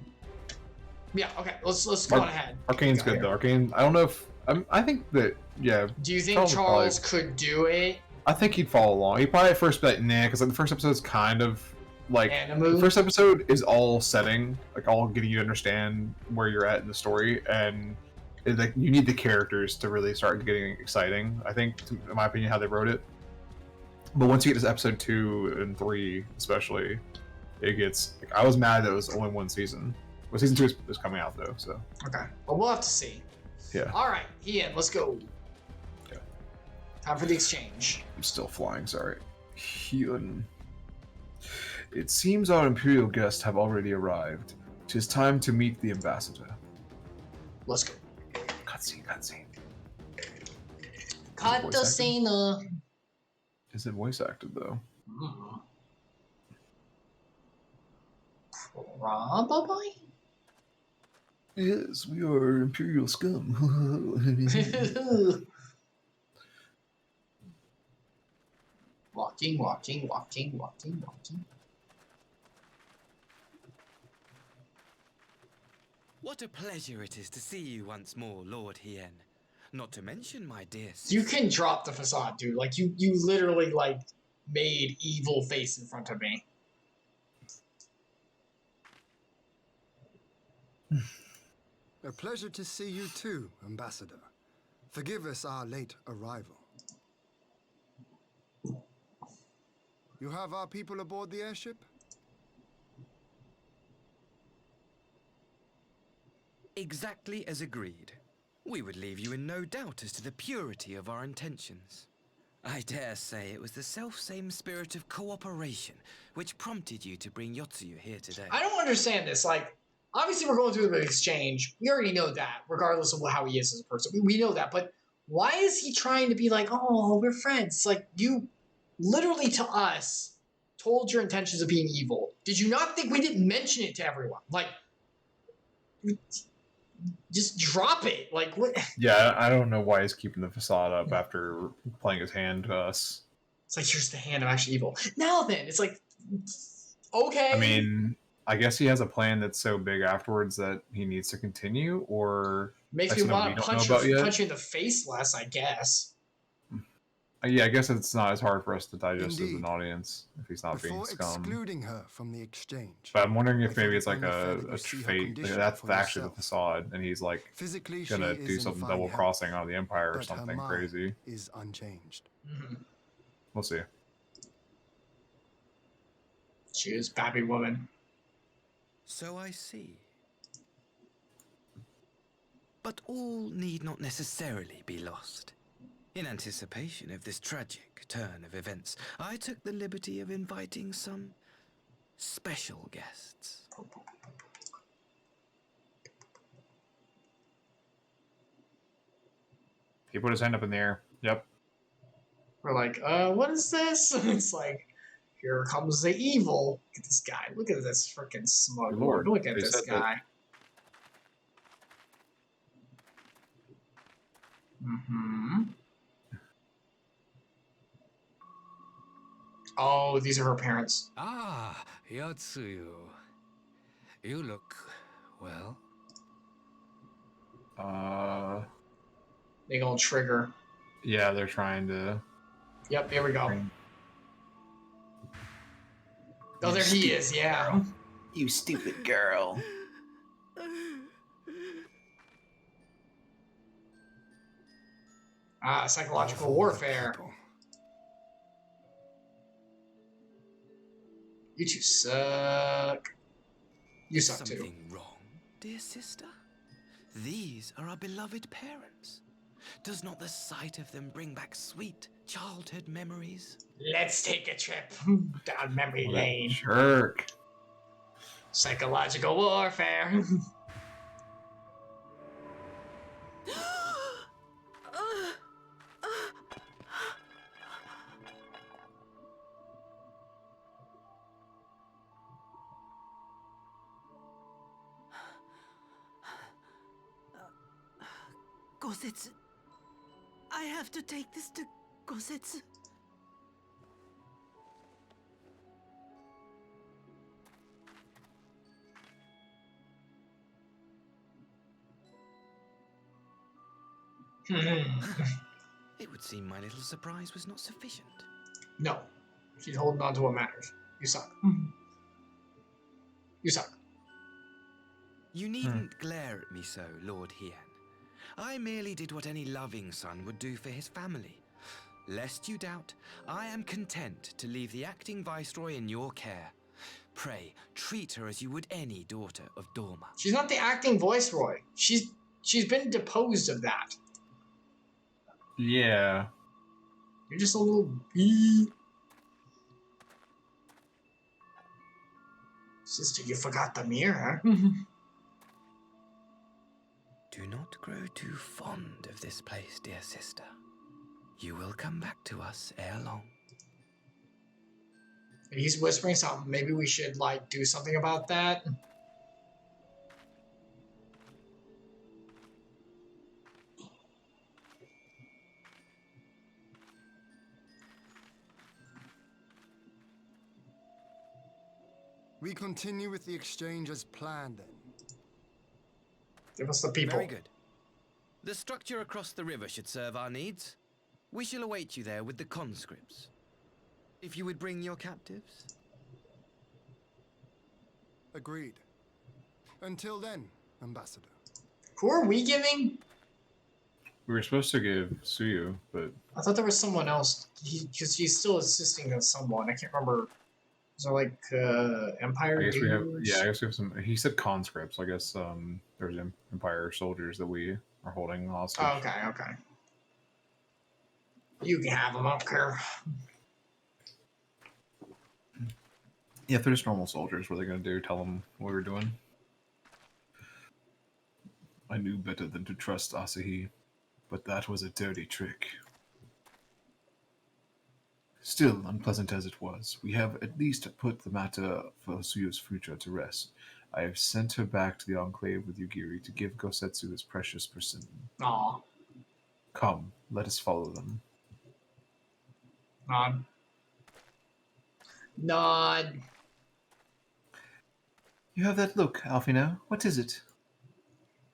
Yeah. Okay. Let's go on ahead. Arcane's good though. Arcane. I don't know if I think that yeah. Do you think Charles Charles would probably- could do it? I think he'd follow along. He'd probably at first be like, nah, because like, the first episode is kind of like Animu? the first episode is all setting, like all getting you to understand where you're at in the story, and like you need the characters to really start getting exciting. I think, in my opinion, how they wrote it. But once you get to episode 2 and 3, especially, it gets. Like, I was mad that it was only one season. Well, season 2 is coming out though, so Okay. Well, we'll have to see. yeah. All right, Ian, let's go. Yeah. Time for the exchange. I'm still flying. Sorry. Hyun. It seems our imperial guests have already arrived. 'Tis time to meet the ambassador. Let's go. Cutscene. Cut the scene. Is it voice acted though? Probably. Yes, we are imperial scum. Walking. What a pleasure it is to see you once more, Lord Hien. Not to mention my dear You can drop the facade, dude. Like you literally like made evil face in front of me. A pleasure to see you too, Ambassador. Forgive us our late arrival. You have our people aboard the airship? Exactly as agreed. we would leave you in no doubt as to the purity of our intentions. I dare say it was the self-same spirit of cooperation which prompted you to bring Yotsuyu here today. I don't understand this. Like, obviously we're going through the exchange. We already know that, regardless of how he is as a person. We know that, but why is he trying to be like, oh, we're friends? Like, you literally to us told your intentions of being evil. Did you not think we didn't mention it to everyone? Like, just drop it. Like, what? Yeah, I don't know why he's keeping the facade up after playing his hand to us. It's like, here's the hand, I'm actually evil. Now then, it's like, okay. I mean, I guess he has a plan that's so big afterwards that he needs to continue, or makes me want to punch you in the face less, I guess. Yeah, I guess it's not as hard for us to digest as an audience if he's not being scum. Excluding her from the exchange. But I'm wondering if maybe it's like a fate. Like that's actually the facade, and he's like gonna do something double crossing on the Empire or something crazy. Is unchanged. We'll see. She is Babby woman. So I see. But all need not necessarily be lost. In anticipation of this tragic turn of events, I took the liberty of inviting some special guests. He put his hand up in the air. Yep. We're like, what is this? It's like, here comes the evil. Look at this guy. Look at this freaking smug lord. Look at this guy. Oh, these are her parents. Ah, Yotsuyu. You look well. They gonna trigger. Yeah, they're trying to. Yep, here we go. Oh, there he is, yeah. Girl. You stupid girl. Ah, psychological warfare. You two suck. You suck too. Something wrong, dear sister? These are our beloved parents. Does not the sight of them bring back sweet childhood memories? Let's take a trip down memory lane. Jerk. Psychological warfare. Gosetsu. I have to take this to Gosetsu. It would seem my little surprise was not sufficient. No. She's holding on to what matters. You suck. You suck. You needn't glare at me so, Lord Hien. I merely did what any loving son would do for his family. Lest you doubt, I am content to leave the acting viceroy in your care. Pray, treat her as you would any daughter of Dorma. She's not the acting viceroy. She's been deposed of that. Yeah. You're just a little bee. Sister, you forgot the mirror. Do not grow too fond of this place, dear sister. You will come back to us ere long. He's whispering something. Maybe we should, like, do something about that. We continue with the exchange as planned, then. Give us the people. Very good. The structure across the river should serve our needs. We shall await you there with the conscripts. If you would bring your captives. Agreed. Until then, Ambassador. Who are we giving? We were supposed to give Suyu, but I thought there was someone else. Because he's still assisting someone. I can't remember. Is there like Empire? I guess we have. Yeah, I guess we have some. He said conscripts. I guess there's Empire soldiers that we are holding hostage. Oh, okay. You can have them, I don't care. Yeah, if they're just normal soldiers, what are they going to do? Tell them what we're doing? I knew better than to trust Asahi, but that was a dirty trick. Still, unpleasant as it was, we have at least put the matter for Suyu's future to rest. I have sent her back to the Enclave with Yugiri to give Gosetsu his precious persimmon. Aw. Come, let us follow them. Nod. You have that look, Alfino. What is it?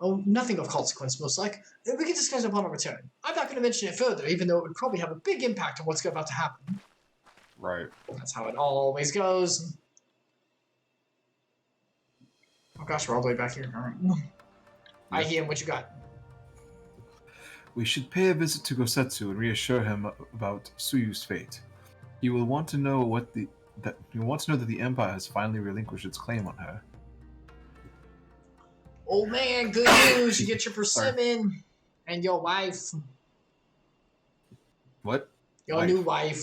Oh, nothing of consequence, most like. We can discuss it upon our return. I'm not going to mention it further, even though it would probably have a big impact on what's about to happen. Right. That's how it always goes. Oh gosh, we're all the way back here. Alright. Ian, what you got? We should pay a visit to Gosetsu and reassure him about Suyu's fate. He will want to know that the Empire has finally relinquished its claim on her. Oh man, good news! You get your persimmon and your wife. What? Your new wife.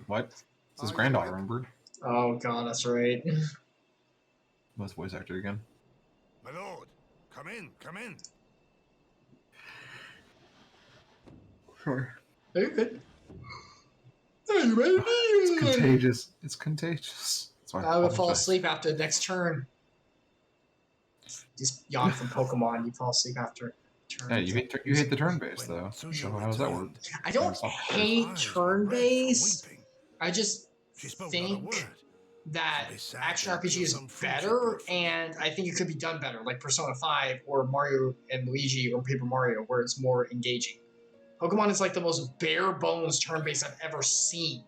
What? It's his granddaughter, remember? Oh god, that's right. What's voice actor again? My lord, come in, come in. Sure. Very good. It's contagious. It's contagious. I would fall asleep after the next turn. Just yawn from Pokemon. You fall asleep after turn. Yeah, you hate the turn base though. So how does that work? I don't hate turn base. I just think that action RPG is better, and I think it could be done better, like Persona 5 or Mario and Luigi or Paper Mario, where it's more engaging. Pokemon is like the most bare bones turn base I've ever seen.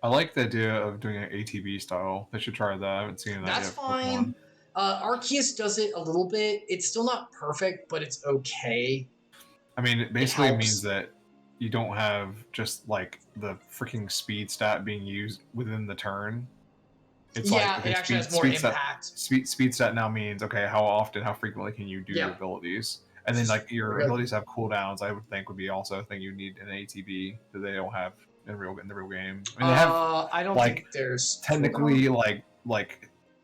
I like the idea of doing an ATV style. They should try that. I haven't seen that That's yet. fine. Arceus does it a little bit. It's still not perfect, but it's okay. I mean, it basically means that you don't have just like the freaking speed stat being used within the turn. It's like, okay, it actually has more impact. Speed stat now means, okay, how frequently can you do your abilities? And then like your abilities have cooldowns, I would think would be also a thing you need in ATV that they don't have in the real game. I mean, they have I don't think there's technically like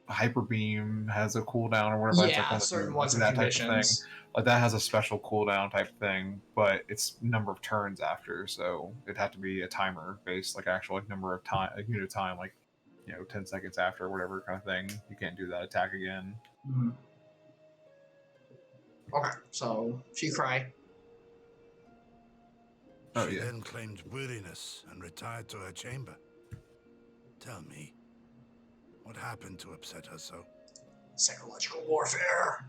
Hyper Beam has a cooldown or whatever. Yeah, it's like certain ones that have type of conditions. thing. Like that has a special cooldown type thing, but it's number of turns after, so it'd have to be a timer based, like actual like number of time, like unit of time, like 10 seconds after, whatever kind of thing. You can't do that attack again. Mm-hmm. Okay, so she cried. She then claimed weariness and retired to her chamber. Tell me, what happened to upset her so? Psychological warfare.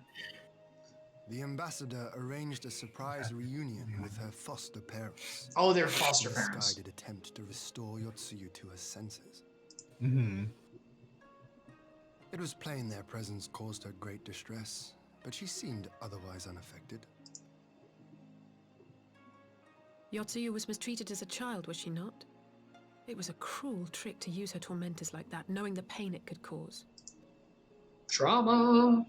The ambassador arranged a surprise reunion with her foster parents. Oh, they're foster parents. A misguided attempt to restore Yotsuyu to her senses. Mm-hmm. It was plain their presence caused her great distress, but she seemed otherwise unaffected. Yotsuyu was mistreated as a child, was she not? It was a cruel trick to use her tormentors like that, knowing the pain it could cause. Trauma.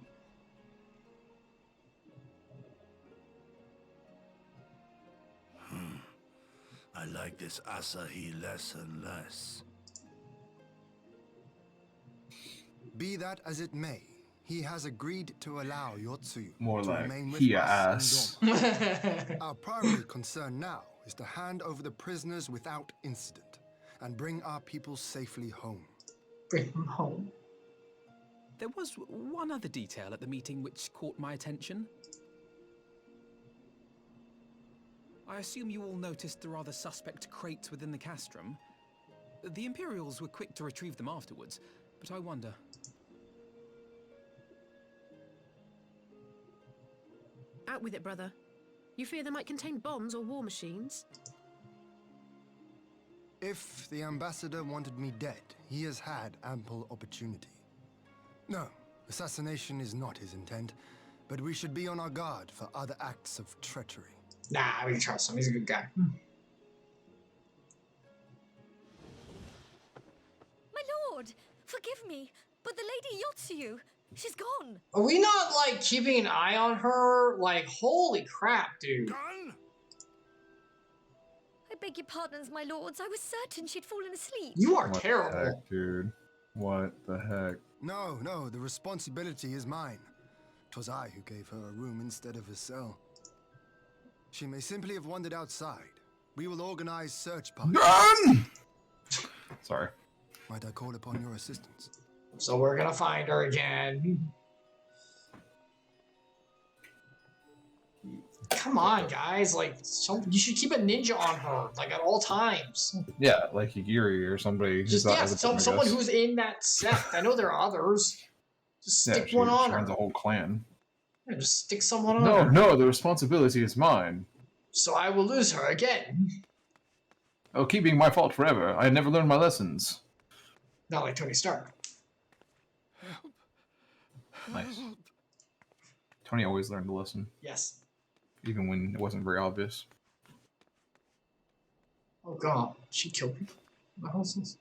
I like this Asahi less and less. Be that as it may, he has agreed to allow Yotsuyu More to like remain with he us ass. in Doma. Our primary concern now is to hand over the prisoners without incident and bring our people safely home. Bring them home. There was one other detail at the meeting which caught my attention. I assume you all noticed the rather suspect crates within the castrum. The Imperials were quick to retrieve them afterwards, but I wonder... Out with it, brother. You fear they might contain bombs or war machines? If the ambassador wanted me dead, he has had ample opportunity. No, assassination is not his intent, but we should be on our guard for other acts of treachery. Nah, we can trust him. He's a good guy. My lord, forgive me, but the Lady Yotsuyu, She's gone. Are we not, like, keeping an eye on her? Like, holy crap, dude. Gone? I beg your pardons, my lords. I was certain she'd fallen asleep. You are What terrible. the heck, dude? What the heck? No, no, the responsibility is mine. 'Twas I who gave her a room instead of a cell. She may simply have wandered outside. We will organize search parties. Sorry. Might I call upon your assistance? So we're gonna find her again. Come on, guys. Like, you should keep a ninja on her, like, at all times. Yeah, like Yuri or somebody. Who's Just, not yeah, as important, I someone guess. who's in that sect. I know there are others. Just stick one on her. runs a whole clan. Yeah, just stick someone on No, her. no, the responsibility is mine. So I will lose her again. Oh, keep being my fault forever. I never learned my lessons. Not like Tony Stark. Nice. Tony always learned to listen, Yes. even when it wasn't very obvious. Oh god, she killed people. What the hell is this?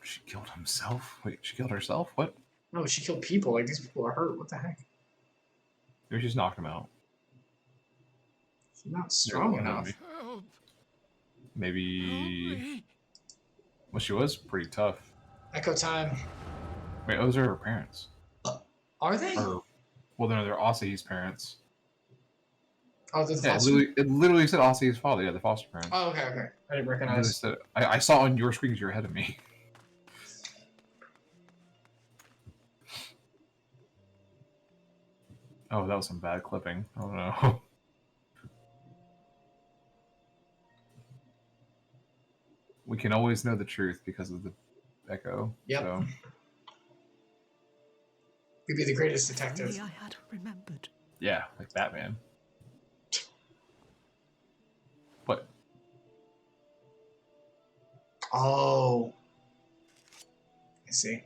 She killed himself? Wait, she killed herself? What? No, she killed people. Like, these people are hurt. What the heck? Maybe she's knocked him out. She's not strong Yeah, enough. Maybe. Well, she was pretty tough. Echo time. Wait, those are her parents. Are they? Or, well, no, they're Asahi's parents. Oh, they're the Yeah, foster. it literally said Asahi's father. Yeah, the foster parents. Oh, okay, okay. I didn't It literally recognize. said- I saw on your screen because you're ahead of me. Oh, that was some bad clipping. Oh no. We can always know the truth because of the echo. Yep. So. You'd be the greatest detective. Only I had remembered. Yeah, like Batman. What? Oh. I see.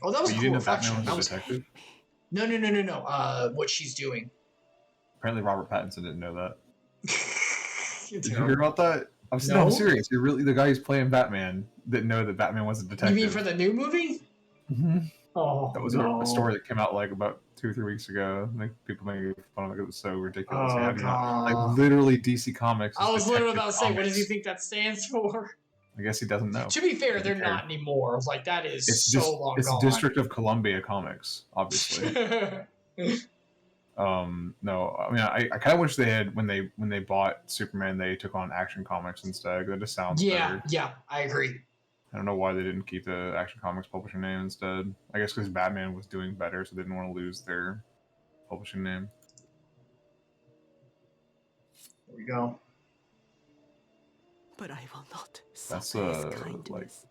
Oh, that was Wait, a you cool didn't know Batman reflection. was That a was... detective? No. What she's doing. Apparently Robert Pattinson didn't know that. Did you terrible. hear about that? I'm No. serious. You're really the guy who's playing Batman didn't know that Batman was a detective. You mean for the new movie? Mm-hmm. Oh, That was no. a story that came out like about 2 or 3 weeks ago. Like people making fun of it. It was so ridiculous. Oh, How do you not- God. like literally DC Comics. I is was literally Detective about to say, what does he Comics. think that stands for? I guess he doesn't know. To be fair, Doesn't they're care. not anymore. Like, that is It's so just long it's gone. District of Columbia Comics, obviously. No, I mean I kind of wish they had when they bought Superman, they took on Action Comics instead. That just sounds better. Yeah, I agree. I don't know why they didn't keep the Action Comics publishing name instead. I guess because Batman was doing better, so they didn't want to lose their publishing name. There we go. But I will not That's suffer his like kindness.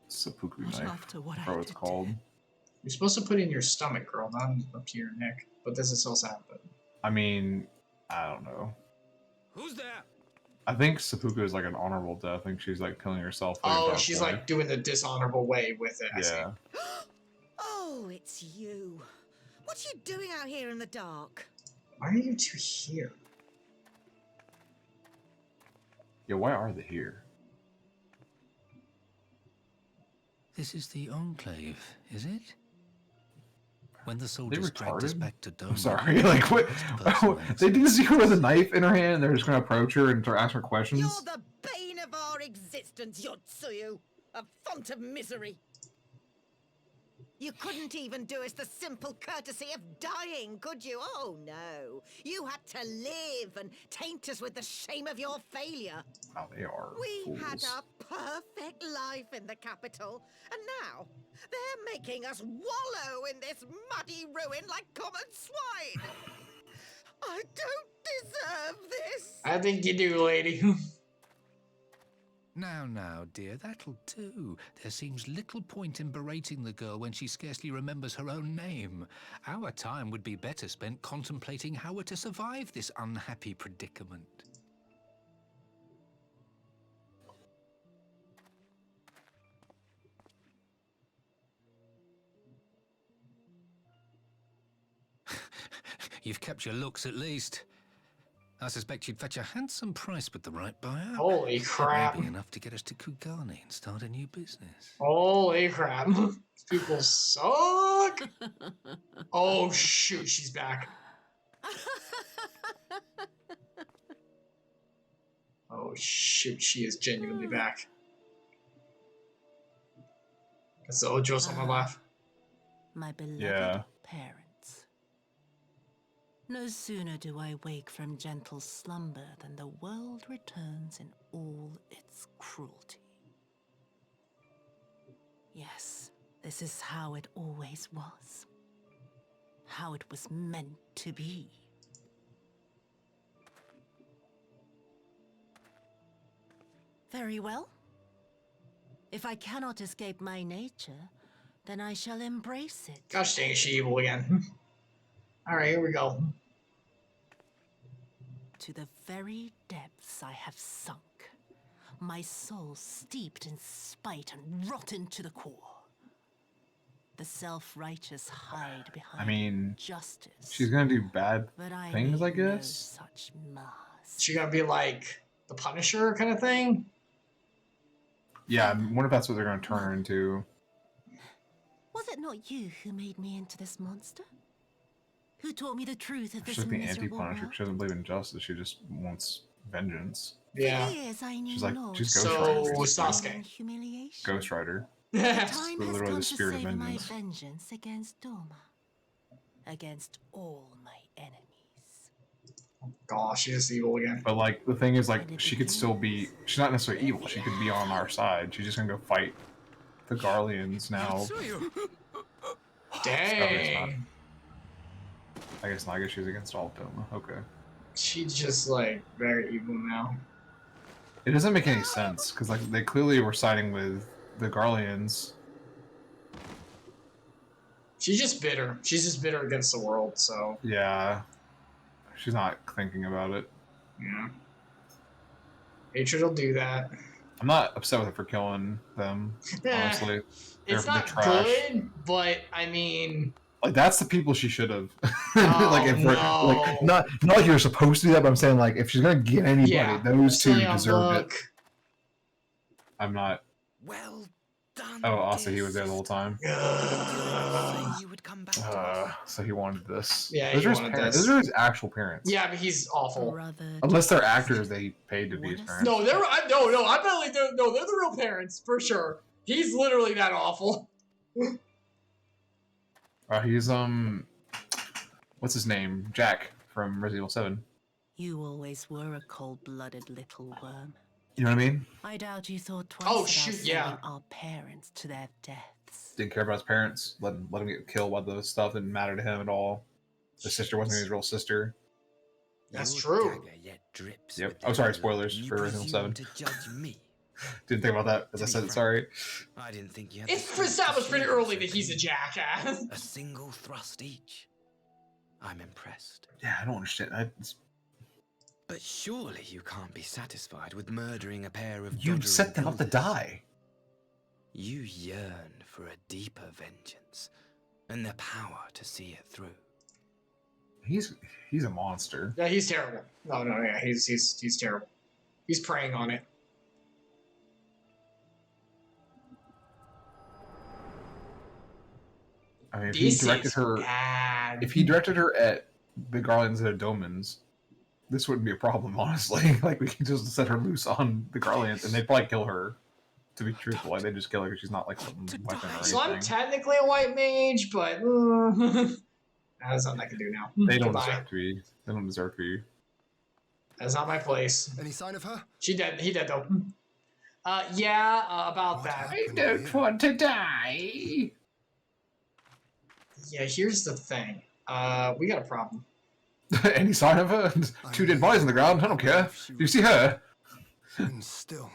seppuku Not knife. after what That's I what it's did. called. You're supposed to put it in your stomach, girl, not up to your neck. But this is so sad. But I mean, I don't know. Who's there? I think seppuku is like an honorable death. I think she's like killing herself. Like, oh, dark she's way. like doing the dishonorable way with it. I see. Yeah. Oh, it's you. What are you doing out here in the dark? Why are you two here? Yeah, why are they here? This is the Enclave, is it? When the They soldiers dragged us retarded? back to Doma. I'm sorry. Like what? They didn't see her with a knife in her hand. And they're just gonna approach her and start asking her questions. You're the bane of our existence, Yotsuyu. A font of misery. You couldn't even do us the simple courtesy of dying, could you? Oh, no. You had to live and taint us with the shame of your failure. Wow, they are We fools. had a perfect life in the capital, and now they're making us wallow in this muddy ruin like common swine. I don't deserve this. I think you do, lady. Now, dear, that'll do. There seems little point in berating the girl when she scarcely remembers her own name. Our time would be better spent contemplating how we're to survive this unhappy predicament. You've kept your looks at least. I suspect you'd fetch a handsome price with the right buyer. Holy crap. Maybe enough to get us to Kugane and start a new business. Holy crap. People suck. back? Oh shoot, she's back. Oh shoot, she is genuinely back. That's the Ojo's on my left. My beloved Yeah. parents. No sooner do I wake from gentle slumber than the world returns in all its cruelty. Yes, this is how it always was. How it was meant to be. Very well. If I cannot escape my nature, then I shall embrace it. Gosh dang it, she evil again. Alright, here we go. To the very depths I have sunk, my soul steeped in spite and rotten to the core. The self-righteous hide behind justice. She's gonna do bad But I things, I need no guess. such mask. She gonna be like the Punisher kind of thing? Yeah, I wonder if that's what they're gonna turn her into. Was it not you who made me into this monster? Who taught me the truth of She's this like the miserable anti-Punisher. world? She doesn't believe in justice. She just wants vengeance. Yeah. For years I knew She's like, not she's of Ghost Rider. pain and humiliation. Ghost Rider. The time Literally has the come to spirit of savor my vengeance. vengeance against Doma. Against all my enemies. Gosh, she is evil again. But like the thing is, like she could still be. She's not necessarily evil. She could be on our side. She's just gonna go fight the Garleans now. Dang. I guess not. I guess she's against all of Doma. Okay. She's just like very evil now. It doesn't make any sense because like they clearly were siding with the Garleans. She's just bitter. She's just bitter against the world, so. Yeah. She's not thinking about it. Yeah. Hatred will do that. I'm not upset with her for killing them. Honestly, It's they're not trash. good, but I mean. Like that's the people she should have. Oh, like if we're no. like not like you're supposed to do that, but I'm saying like if she's gonna get anybody, Yeah, those two Epsilion, deserve look. it. I'm not. Well done. Oh, Asahi was there the whole time. You would come back to So he wanted this. Yeah, those he are his wanted parents. this. Those are his actual parents. Yeah, but he's awful. Unless they're actors, they paid to be his parents. No, they're no. I believe they're the real parents for sure. He's literally that awful. He's what's his name? Jack from Resident Evil 7. You always were a cold-blooded little worm. You know what I mean? I doubt you thought twice Oh, about shoot, sending yeah. our parents to their deaths. Didn't care about his parents. Let him get killed by the stuff. Didn't matter to him at all. His sister wasn't his real sister. That's Your true. dagger yet drips Yep. with Oh, sorry. their Spoilers blood. for You Resident presume Evil 7. to judge me. Didn't think about that as I To be said it. frank, Sorry. I didn't think you had. It's established pretty early that he's a jackass. A single thrust each. I'm impressed. Yeah, I don't understand. But surely you can't be satisfied with murdering a pair of You doddering set them up to builders. die. You yearn for a deeper vengeance and the power to see it through. He's a monster. Yeah, he's terrible. No, yeah, he's terrible. He's preying on it. I mean, if This he directed is her, bad. if he directed her at the Garlands and the Domans, this wouldn't be a problem, honestly. Like we could just set her loose on the Garlands, and they'd probably kill her. To be truthful, like they just kill her because she's not like some weapon or So I'm anything. technically a white mage, but that's something I can do now. They don't Goodbye. deserve to be. They don't deserve to be. That's not my place. Any sign of her? She dead. He dead though. Yeah, about that. I don't want to die. Yeah, here's the thing. We got a problem. Any sign of her? Two dead bodies on the ground. I don't care. Do you see her? And still,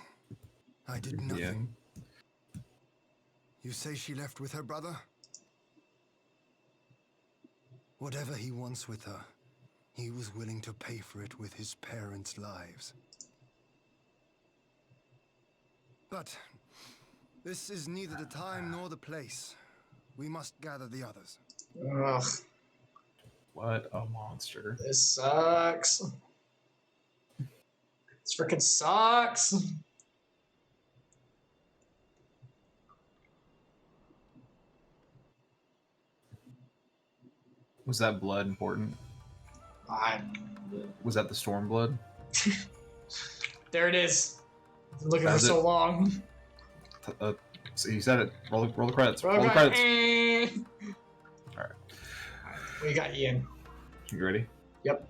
I did nothing. You say she left with her brother? Whatever he wants with her, he was willing to pay for it with his parents' lives. But this is neither the time nor the place. We must gather the others. Ugh, What a monster. this sucks. This freaking sucks. Was that blood important? Was that the Stormblood? There it is. Been looking for That's so it. long. So you said it. Roll the credits. Roll Roll the credits. credits. Alright. What you got, Ian? You ready? Yep.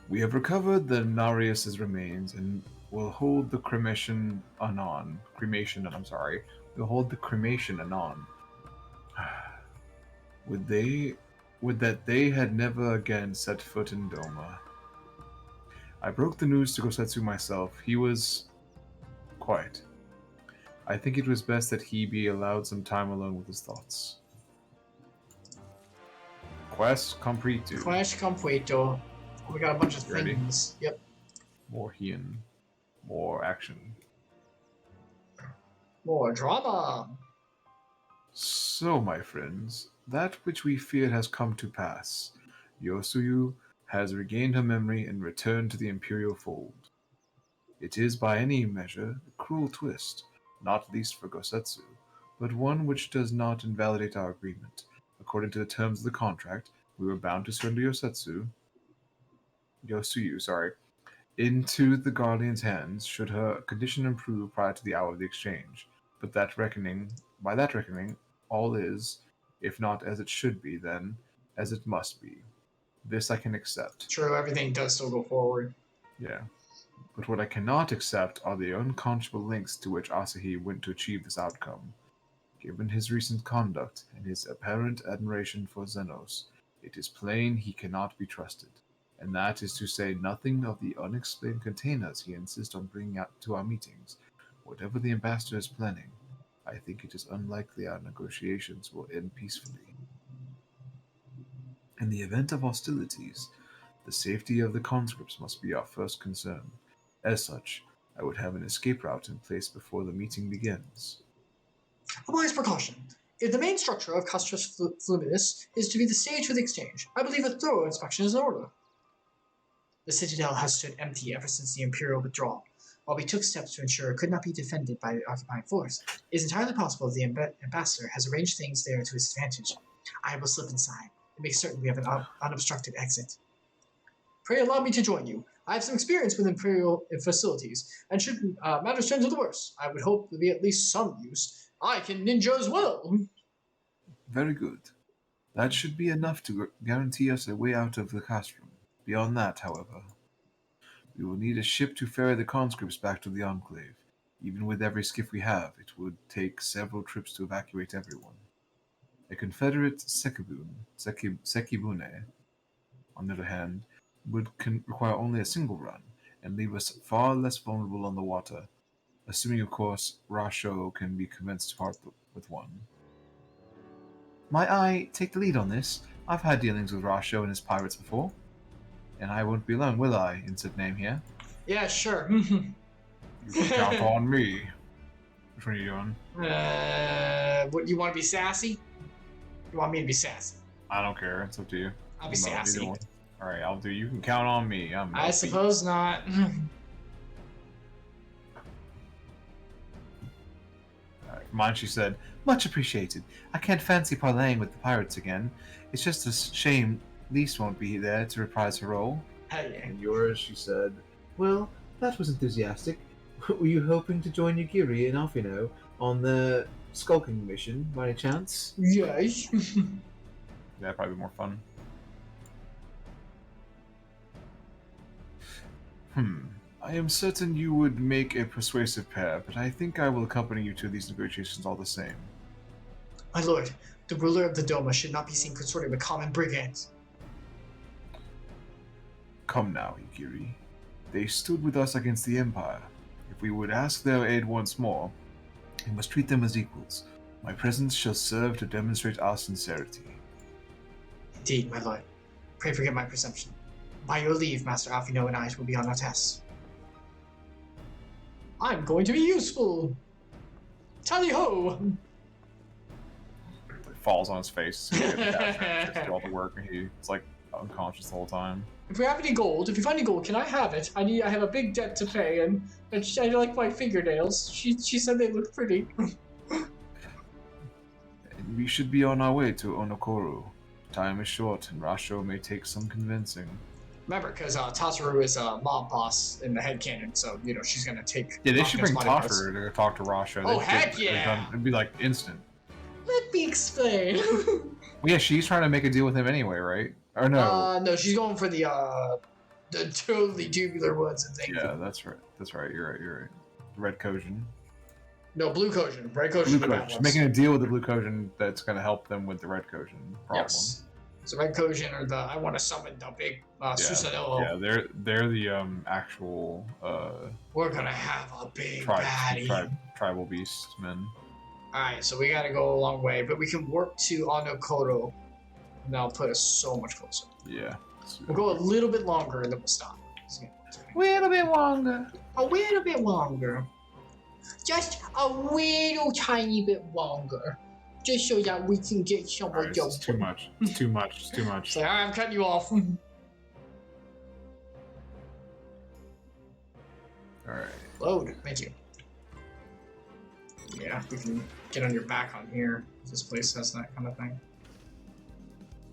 We have recovered the Narius's remains and will hold the cremation anon. We'll hold the cremation anon. Would that they had never again set foot in Doma. I broke the news to Gosetsu myself. He was quiet. I think it was best that he be allowed some time alone with his thoughts. Quest completo. Quest completo. We got a bunch of Ready? things. Yep. More Heian. More action. More drama. So, my friends, that which we feared has come to pass. Yosuyu has regained her memory and returned to the Imperial fold. It is by any measure a cruel twist, not least for Gosetsu, but one which does not invalidate our agreement. According to the terms of the contract, we were bound to surrender Yosuyu, into the Guardian's hands should her condition improve prior to the hour of the exchange. But by that reckoning, all is, if not as it should be, then as it must be. This I can accept. True, everything does still go forward. Yeah. But what I cannot accept are the unconscionable lengths to which Asahi went to achieve this outcome. Given his recent conduct and his apparent admiration for Xenos, it is plain he cannot be trusted. And that is to say nothing of the unexplained containers he insists on bringing out to our meetings. Whatever the ambassador is planning, I think it is unlikely our negotiations will end peacefully. In the event of hostilities, the safety of the conscripts must be our first concern. As such, I would have an escape route in place before the meeting begins. A wise precaution. If the main structure of Castus Fluminus is to be the stage for the exchange, I believe a thorough inspection is in order. The citadel has stood empty ever since the Imperial withdrawal. While we took steps to ensure it could not be defended by the occupying force, it is entirely possible the ambassador has arranged things there to his advantage. I will slip inside and make certain we have an unobstructed exit. Pray allow me to join you. I have some experience with Imperial facilities, and should matters turn to the worst, I would hope to be at least some use. I can ninja as well. Very good. That should be enough to guarantee us a way out of the castrum. Beyond that, however, we will need a ship to ferry the conscripts back to the Enclave. Even with every skiff we have, it would take several trips to evacuate everyone. A Confederate Sekibune, on the other hand, would require only a single run, and leave us far less vulnerable on the water, assuming, of course, Rasho can be convinced to part with one. Might I take the lead on this? I've had dealings with Rasho and his pirates before. And I won't be alone, will I? Insert name here. Yeah, sure. You can count on me. Which one are you doing? What, you want to be sassy? You want me to be sassy? I don't care. It's up to you. I'll be sassy. Alright, I'll do. You can count on me. I suppose not. Mine, she said, Much appreciated. I can't fancy parlaying with the pirates again. It's just a shame Lise won't be there to reprise her role. Hey. And yours, she said, Well, that was enthusiastic. Were you hoping to join Yugiri and Alfino on the skulking mission, by any chance? Yes. That'd probably be more fun. I am certain you would make a persuasive pair, but I think I will accompany you to these negotiations all the same. My lord, the ruler of the Doma should not be seen consorting with common brigands. Come now, Yugiri. They stood with us against the Empire. If we would ask their aid once more, we must treat them as equals. My presence shall serve to demonstrate our sincerity. Indeed, my lord. Pray forgive my presumption. By your leave, Master Alfino and I will be on our tests. I'm going to be useful! Tally-ho! It falls on his face. So he has to do all the work, and he's like unconscious the whole time. If you find any gold, can I have it? I have a big debt to pay, and I like my fingernails. She said they look pretty. We should be on our way to Onokoro. Time is short, and Rasho may take some convincing. Remember, because Tataru is a mob boss in the headcanon, so, you know, she's going to take... Yeah, they should bring Mafio's money Tataru to talk to Rasho. Oh, heck It'd yeah! it'd be like instant. Let me explain. Well, yeah, she's trying to make a deal with him anyway, right? Or no? No, she's going for the totally tubular ones, I think. Yeah, that's right. That's right. You're right. Red Kojin. No, Blue Kojin. Red Kojin. Blue Kojin. She's making a deal with the Blue Kojin that's going to help them with the Red Kojin problem. Yes. So Red Kojin are the I want to summon the big Susanoo. Yeah, they're the actual We're gonna have a big baddie. Tribal beast men. Alright, so we gotta go a long way, but we can warp to Onokoro. And that'll put us so much closer. Yeah. We'll go a little bit longer and then we'll stop. Little bit longer. A little bit longer. Just a little tiny bit longer. Just so that we can get some of It's too much. It's too much. It's too much. So I'm cutting you off. Alright. Load. Thank you. Yeah, we can get on your back on here. This place has that kind of thing.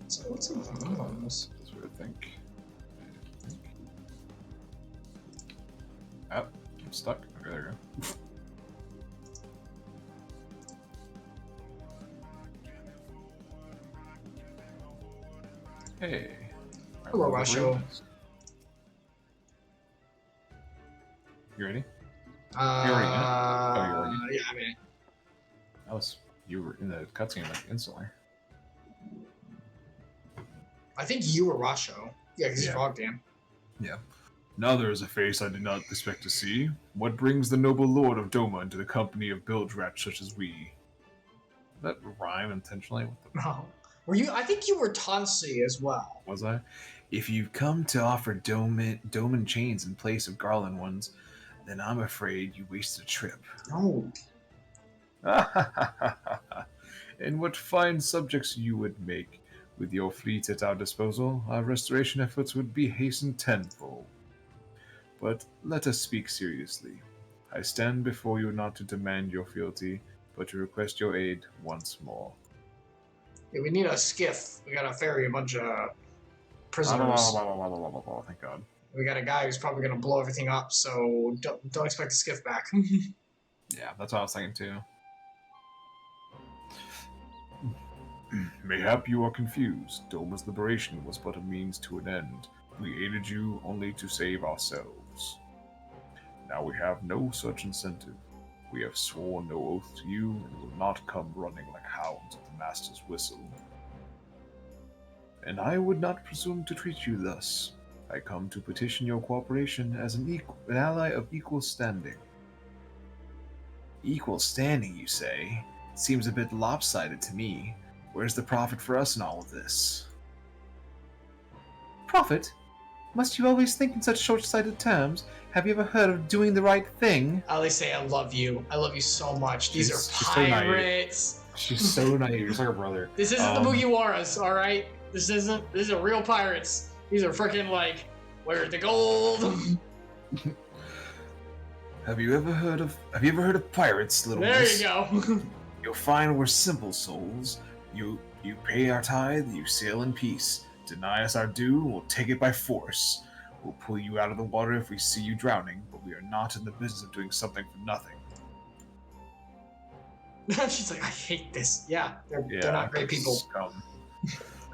So what's on this? That's what I think. Oh, I'm stuck. Okay, there we go. Hey. Hello, Rasho. You ready? You're already in? Yeah, I'm in. You were in the cutscene like instantly. I think you were Rasho. Yeah, because he's Frog Dan. Yeah. Now there is a face I did not expect to see. What brings the noble lord of Doma into the company of bilge rats such as we? Did that rhyme intentionally? No. Were you? I think you were Tansei as well. Was I? If you've come to offer Doman chains in place of Garland ones, then I'm afraid you wasted a trip. No. And what fine subjects you would make. With your fleet at our disposal, our restoration efforts would be hastened tenfold. But let us speak seriously. I stand before you not to demand your fealty, but to request your aid once more. Yeah, we need a skiff. We gotta ferry a bunch of prisoners. Thank God. We got a guy who's probably gonna blow everything up, so don't expect the skiff back. Yeah, that's what I was thinking too. Mayhap you are confused. Doma's liberation was but a means to an end. We aided you only to save ourselves. Now we have no such incentive. We have sworn no oath to you, and will not come running like hounds at the master's whistle. And I would not presume to treat you thus. I come to petition your cooperation as an ally of equal standing. Equal standing, you say? Seems a bit lopsided to me. Where's the profit for us in all of this? Profit? Must you always think in such short-sighted terms? Have you ever heard of doing the right thing? I always say I love you. I love you so much. These are she's pirates. She's so naive. She's like her brother. This isn't the Mugiwaras, all right? This are real pirates. These are freaking like, where's the gold? Have you ever heard of pirates, little There miss? you go. You'll find we're simple souls. You pay our tithe, you sail in peace. Deny us our due, we'll take it by force. We'll pull you out of the water if we see you drowning, but we are not in the business of doing something for nothing. She's like, I hate this. Yeah, they're not great people.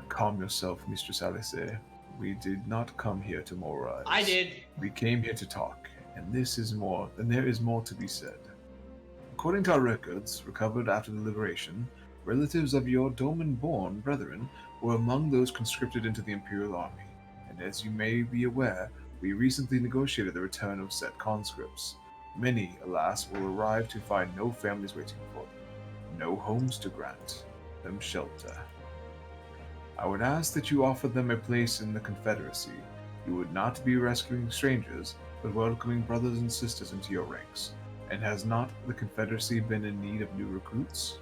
Calm yourself, Mistress Alice. We did not come here to moralize. I did. We came here to talk, and there is more to be said. According to our records, recovered after the liberation, relatives of your Doman-born brethren were among those conscripted into the Imperial Army, and as you may be aware, we recently negotiated the return of said conscripts. Many, alas, will arrive to find no families waiting for them, no homes to grant them shelter. I would ask that you offer them a place in the Confederacy. You would not be rescuing strangers, but welcoming brothers and sisters into your ranks. And has not the Confederacy been in need of new recruits?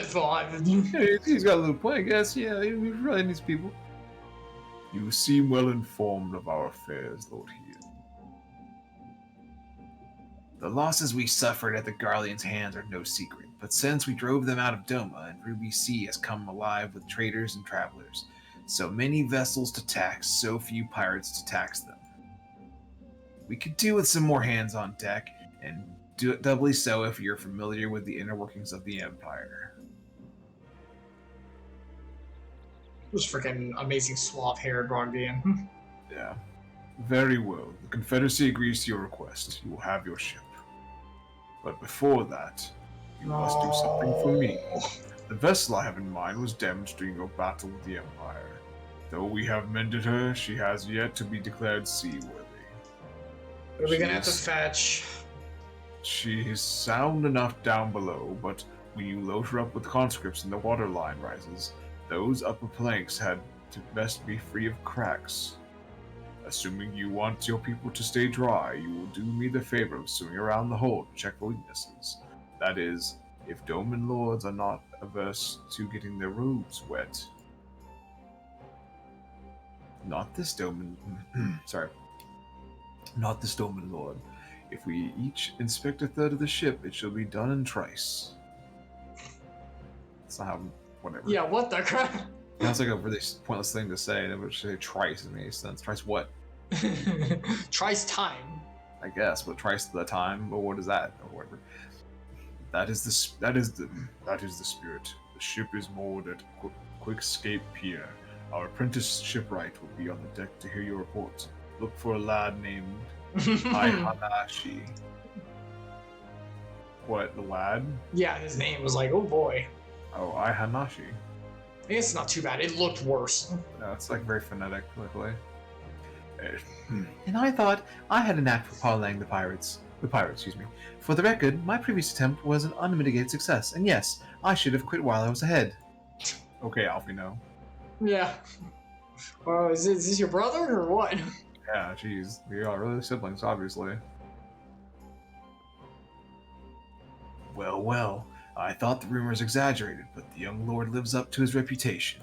Fine. He's got a little point, I guess. Yeah, he really needs people. You seem well informed of our affairs, Lord Hean. The losses we suffered at the Guardian's hands are no secret, but since we drove them out of Doma, and Ruby Sea has come alive with traders and travelers, so many vessels to tax, so few pirates to tax them. We could do with some more hands on deck, and do it doubly so if you're familiar with the inner workings of the Empire. This freaking amazing suave-haired Brogdian. Yeah. Very well. The Confederacy agrees to your request. You will have your ship. But before that, you must do something for me. The vessel I have in mind was damaged during your battle with the Empire. Though we have mended her, she has yet to be declared seaworthy. What are we gonna have to fetch? She is sound enough down below, but when you load her up with conscripts and the water line rises, those upper planks had to best be free of cracks. Assuming you want your people to stay dry, you will do me the favor of swimming around the hold to check for weaknesses. That is, if Doman Lords are not averse to getting their robes wet. Not this Doman... sorry. Not this Doman Lord. If we each inspect a third of the ship, it shall be done in trice. That's not how... whatever. Yeah, what the crap? That's like a really pointless thing to say. It would say trice in any sense. Trice what? Trice time. I guess, but trice the time. But what is that? Or whatever. That is the spirit. The ship is moored at Quickscape Pier. Our apprentice shipwright will be on the deck to hear your report. Look for a lad named Hanashi. What, the lad? Yeah, his name was like, oh boy. Oh, Hanashi. I guess it's not too bad. It looked worse. No, it's like very phonetic, luckily. And I thought I had a knack for parlaying the pirates. For the record, my previous attempt was an unmitigated success, and yes, I should have quit while I was ahead. Okay, Alfino. Yeah. Well, is this your brother or what? Yeah, jeez. We are really siblings, obviously. Well, well. I thought the rumors exaggerated, but the young lord lives up to his reputation.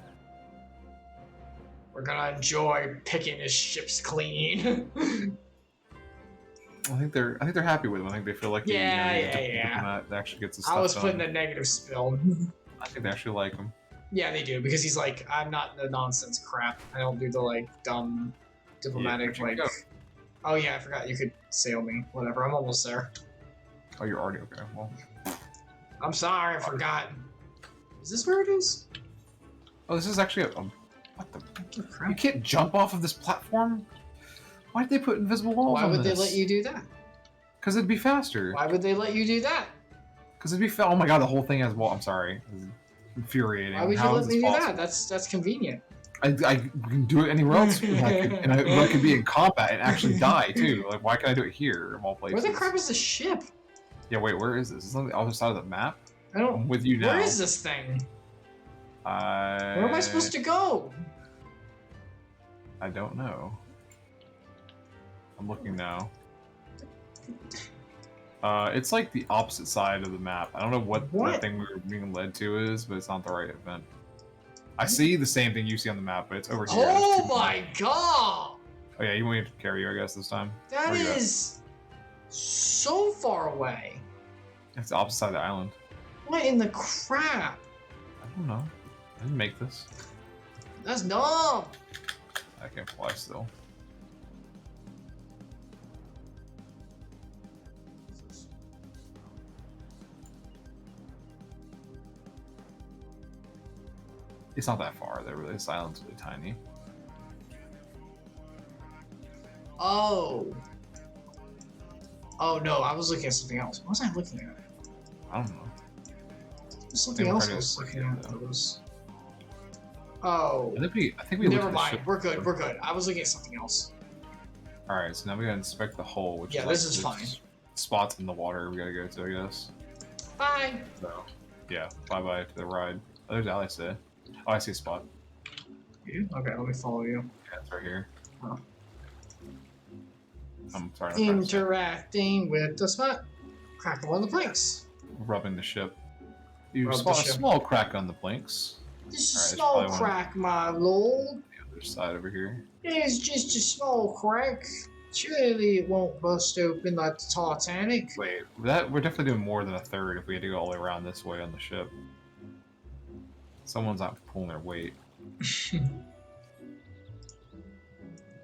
We're gonna enjoy picking his ships clean. I think they're happy with him. I think they feel like yeah. That actually gets his stuff I was done. putting a negative spell. I think they actually like him. Yeah, they do, because he's like, I'm not the nonsense crap. I don't do the like dumb diplomatic like. Oh yeah, I forgot you could sail me. Whatever, I'm almost there. Oh, you're already okay. Well. I'm sorry, I forgot. Is this where it is? Oh, this is actually a what the crap? You can't jump off of this platform? Why did they put invisible walls on this? Why would they let you do that? Because it'd be faster. Why would they let you do that? Because it'd be oh my god, the whole thing has wall. I'm sorry. It's infuriating. Why would you let me do that? That's convenient. I can do it anywhere else, I could be in combat and actually die too. Like, why can I do it here of all places? Where the crap is the ship? Yeah, wait, where is this? Is this on the other side of the map? I'm with you now. Where is this thing? Where am I supposed to go? I don't know. I'm looking now. It's like the opposite side of the map. I don't know what the thing we were being led to is, but it's not the right event. I see the same thing you see on the map, but it's over here. Oh my god! Oh yeah, you want me to carry you, I guess, this time? That is so far away. It's the opposite side of the island. What in the crap? I don't know. I didn't make this. That's dumb. I can't fly still. It's not that far. They're really, this island's really tiny. Oh. Oh no, I was looking at something else. What was I looking at? I don't know. Something else I was looking at. That was... Oh. I think we Never mind. We're good. We're good. I was looking at something else. All right, so now we gotta inspect the hull, which yeah, this is fine. Spots in the water we gotta go to, I guess. Bye. So, yeah, bye to the ride. Oh, there's Alice. Oh, I see a spot. You? Okay, let me follow you. Yeah, it's right here. Oh. I'm sorry. Interacting with the spot. Crack one of the planks. Rubbing the ship. You spot a small crack on the planks. Just a small crack, my lord. The other side over here. It's just a small crack. Surely it won't bust open like the Titanic. Wait, we're definitely doing more than a third if we had to go all the way around this way on the ship. Someone's not pulling their weight.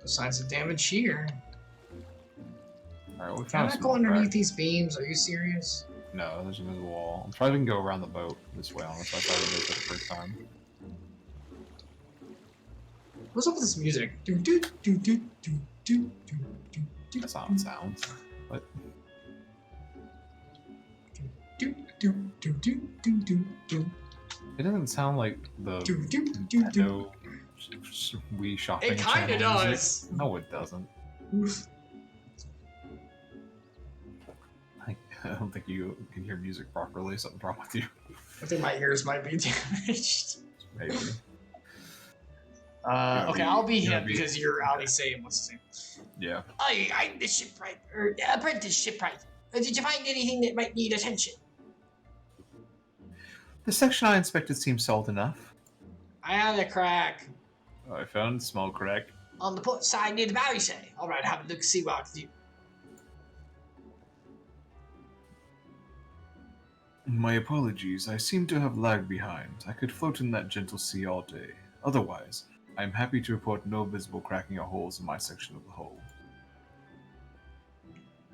Besides the damage here. Alright, we Can found I some go underneath crack. these beams? Are you serious? No, there's a visible wall. I'm trying to go around the boat this way, honestly. I tried to do it for the first time. What's up with this music? Do do do do do do do do. That's not how it sounds. What? Do do do do do do do. It doesn't sound like the Do do do do. Nintendo Wii shopping It kinda channel music. does. No, it doesn't. I don't think you can hear music properly. Something's wrong with you. I think my ears might be damaged. Maybe. Okay, I'll be him be- because you're Ali saying what's his name. Yeah. I'm the shipwright, or apprentice shipwright. Did you find anything that might need attention? The section I inspected seems solid enough. I had a crack I found small crack. on the port side near the bow, you say? Alright, have a look, see what I can do. My apologies, I seem to have lagged behind. I could float in that gentle sea all day. Otherwise, I am happy to report no visible cracking or holes in my section of the hull.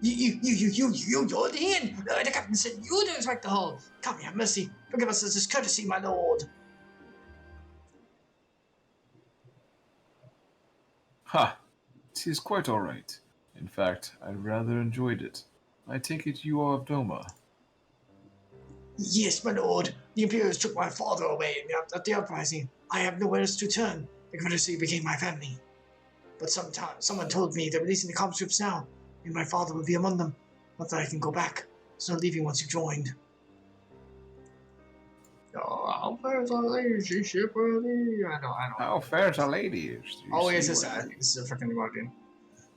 You're the end! The captain said you to inspect the hull. Come, have mercy. Forgive us this courtesy, my lord. Ha! 'Tis quite all right. In fact, I rather enjoyed it. I take it you are of Doma. Yes, my lord. The Imperials took my father away at the uprising. I have nowhere else to turn. The courtesy became my family. But someone told me they're releasing the conscripts now, and my father will be among them. Not that I can go back. There's no leaving once you've joined. Oh, how fares our lady, shipworthy? I know. How fares our lady? Oh, yes, this is a freaking Guardian.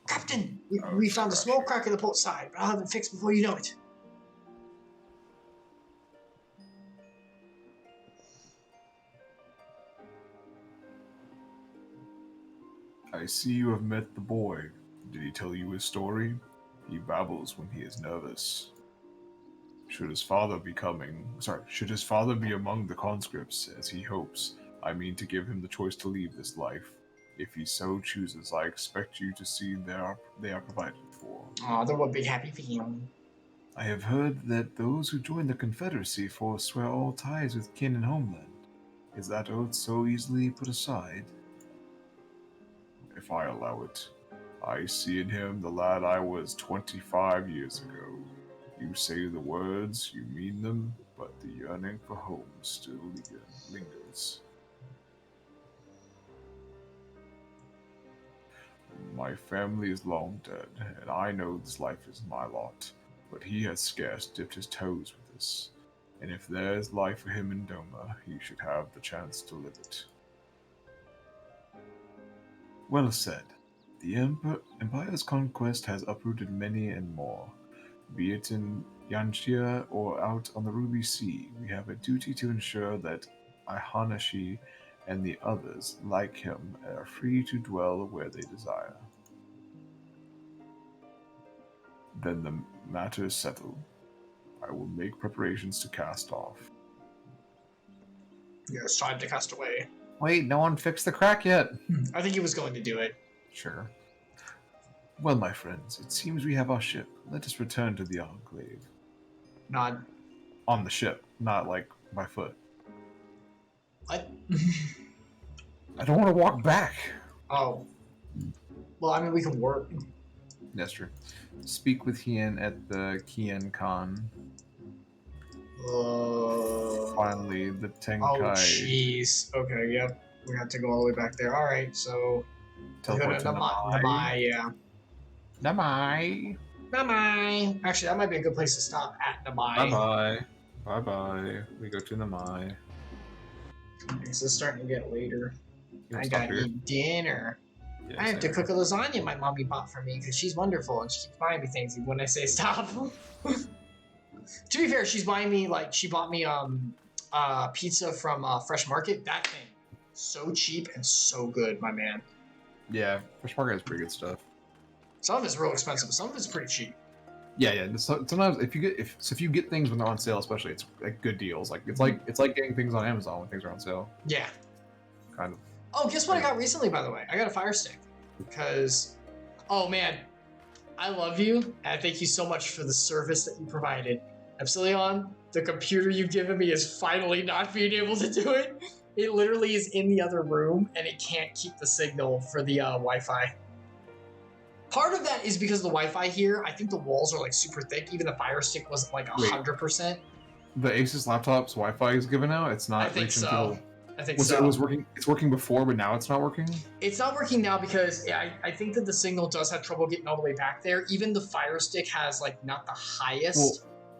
Captain, we found a small crack in the port side, but I'll have it fixed before you know it. I see you have met the boy. Did he tell you his story? He babbles when he is nervous. Should his father be among the conscripts, as he hopes, I mean to give him the choice to leave this life. If he so chooses, I expect you to see they are provided for. Oh, they're one big happy family. I have heard that those who join the Confederacy forswear all ties with kin and homeland. Is that oath so easily put aside? If I allow it, I see in him the lad I was 25 years ago. You say the words, you mean them, but the yearning for home still lingers. My family is long dead, and I know this life is my lot, but he has scarce dipped his toes with this, and if there is life for him in Doma, he should have the chance to live it. Well said. The Empire's conquest has uprooted many and more. Be it in Yanxia or out on the Ruby Sea, we have a duty to ensure that Ihanashi and the others, like him, are free to dwell where they desire. Then the matter is settled. I will make preparations to cast off. Yeah, it's time to cast away. Wait, no one fixed the crack yet. I think he was going to do it. Sure. Well, my friends, it seems we have our ship. Let us return to the Enclave. Nod. On the ship, not like by foot. What? I don't want to walk back. Oh. Well, I mean, we can work. That's true. Speak with Hien at the Kien Con. Finally, the Tenkai. Oh, jeez. Okay, yep. We have to go all the way back there. Alright, so... Teleport to Namai, yeah. Namai. Namai. Actually, that might be a good place to stop at Namai. Bye-bye. Bye-bye. We go to Namai. This is starting to get later. You I wanna stop gotta here? eat dinner. Yeah, I have to same. cook a lasagna my mommy bought for me because she's wonderful and she keeps buying me things when I say stop. To be fair, she bought me pizza from Fresh Market. That thing, so cheap and so good, my man. Yeah, Fresh Market has pretty good stuff. Some of it's real expensive, but some of it's pretty cheap. Yeah. Sometimes if you get things when they're on sale, especially, it's like good deals. Like it's like getting things on Amazon when things are on sale. Yeah. Kind of. Oh, guess what I got recently, by the way? I got a Fire Stick. Because, oh man, I love you, and thank you so much for the service that you provided. Epsilion, the computer you've given me is finally not being able to do it. It literally is in the other room, and it can't keep the signal for the Wi-Fi. Part of that is because the Wi-Fi here, I think the walls are like super thick. Even the Fire Stick wasn't like 100%. The Asus laptop's Wi-Fi is given out. It's not. I think reaching so. people. I think so. It was working. It's working before, but now it's not working. It's not working now because I think that the signal does have trouble getting all the way back there. Even the Fire Stick has like not the highest. Well,